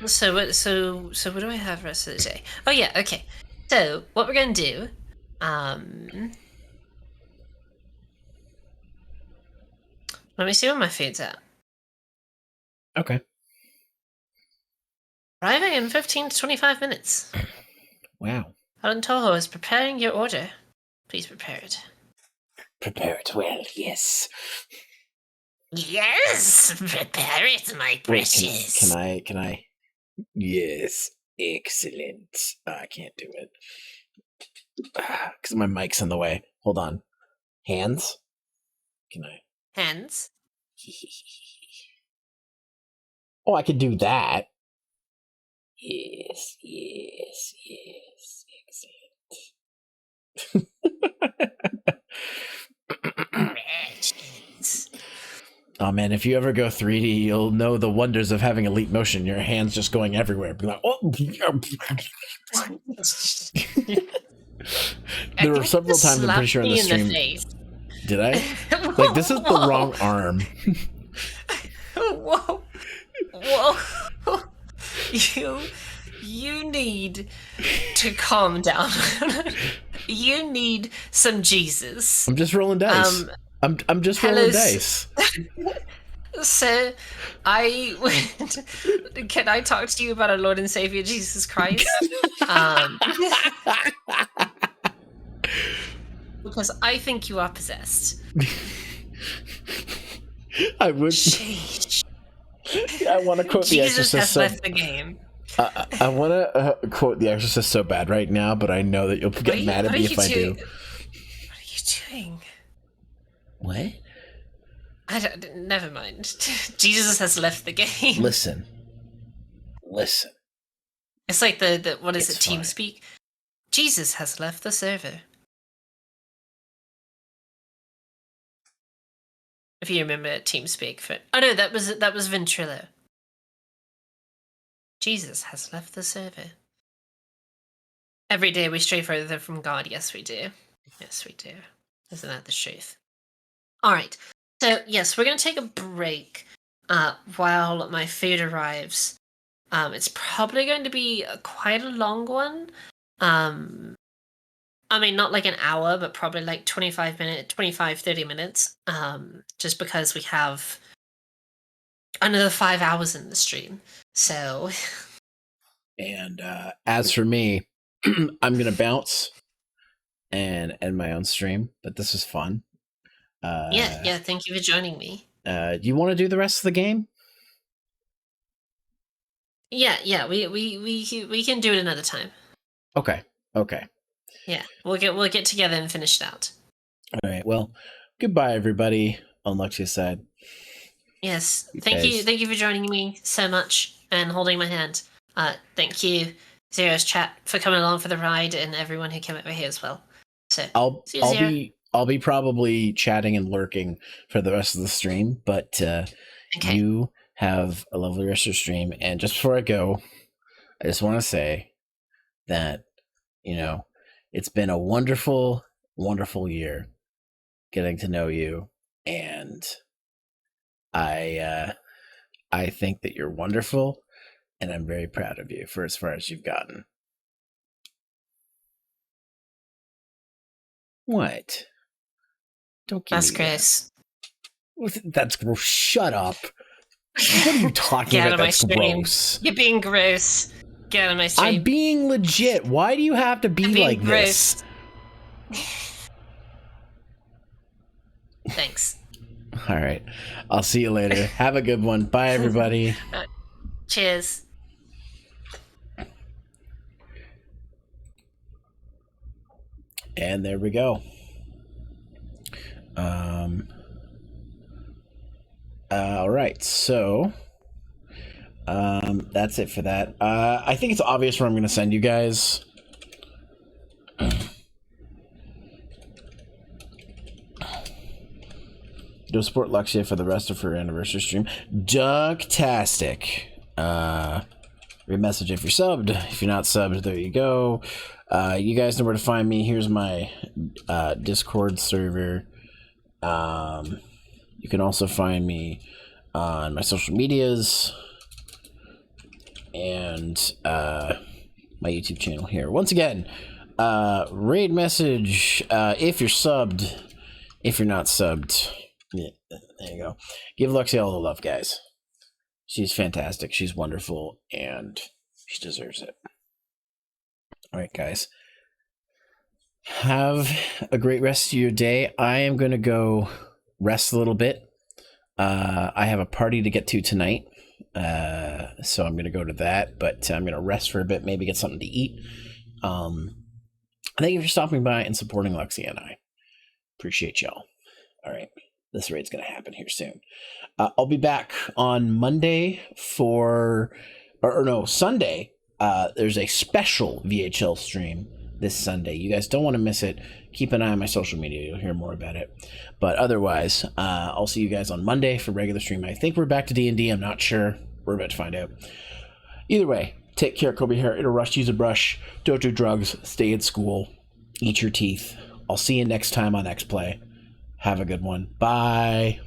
So what do I have rest of the day? Oh yeah, okay. So what we're gonna do, let me see where my food's at. Okay. Arriving in 15 to 25 minutes. Wow. Alan Toho is preparing your order. Please prepare it. Prepare it well, yes. Yes! Prepare it, my precious. Can I? Yes. Excellent. I can't do it. Because my mic's in the way. Hold on. Hands? Can I? Hands. Oh, I could do that. Yes, yes, yes. Excellent. Oh man, if you ever go 3D, you'll know the wonders of having a leap motion. Your hands just going everywhere. Be like, oh. There were several times, I'm pretty sure, in the stream. Did I? Like, this is the wrong arm. Whoa. Whoa. You need to calm down. You need some Jesus. I'm just rolling dice. I'm just rolling dice. So, can I talk to you about our Lord and Savior Jesus Christ? Because I think you are possessed. I would. I want to quote The Jesus Exorcist. has left the game. I want to quote The Exorcist so bad right now, but I know that you'll get mad at me if I do. What are you doing? What? Never mind. Jesus has left the game. Listen. It's like the what is it? TeamSpeak. Jesus has left the server. If you remember TeamSpeak for no, that was Ventrilo. Jesus has left the server. Every day we stray further from God. Yes, we do. Yes, we do. Isn't that the truth? All right. So yes, we're gonna take a break while my food arrives. It's probably going to be quite a long one. I mean, not like an hour, but probably like 30 minutes. Just because we have another 5 hours in the stream. So. And as for me, I'm going to bounce and end my own stream, but this was fun. Yeah, thank you for joining me. Do you want to do the rest of the game? Yeah, we can do it another time. Okay. Yeah, we'll get together and finish it out. All right. Well, goodbye, everybody. On Lexia's side. Yes, thank you for joining me so much and holding my hand. Thank you, Zero's chat, for coming along for the ride, and everyone who came over here as well. So I'll be probably chatting and lurking for the rest of the stream, but you have a lovely rest of your stream. And just before I go, I just want to say that, it's been a wonderful, wonderful year getting to know you, and I think that you're wonderful, and I'm very proud of you for as far as you've gotten. What? Don't give That's me gross. that. That's gross. Shut up. What are you talking about? That's gross. You're being gross. Get out of my stream. I'm being legit. Why do you have to be like gross. this? Thanks. All right. I'll see you later. Have a good one. Bye, everybody. Cheers. And there we go. All right. So that's it for that. I think it's obvious where I'm going to send you guys. Go support Lexia for the rest of her anniversary stream. Ducktastic. Message if you're subbed. If you're not subbed, there you go. You guys know where to find me. Here's my Discord server. You can also find me on my social medias and my YouTube channel here. Once again, raid message if you're subbed. If you're not subbed, yeah, there you go. Give Lexi all the love, guys. She's fantastic. She's wonderful, and she deserves it. All right, guys. Have a great rest of your day. I am going to go rest a little bit. I have a party to get to tonight, so I'm going to go to that, but I'm going to rest for a bit, maybe get something to eat. Thank you for stopping by and supporting Lexi and I. Appreciate y'all. All right, this raid's going to happen here soon. I'll be back on Monday Sunday. There's a special VHL stream this Sunday. You guys don't want to miss it. Keep an eye on my social media. You'll hear more about it. But otherwise, I'll see you guys on Monday for regular stream. I think we're back to D&D. I'm not sure. We're about to find out. Either way, take care. Comb your hair. It'll rush. Use a brush. Don't do drugs. Stay in school. Eat your teeth. I'll see you next time on X Play. Have a good one. Bye.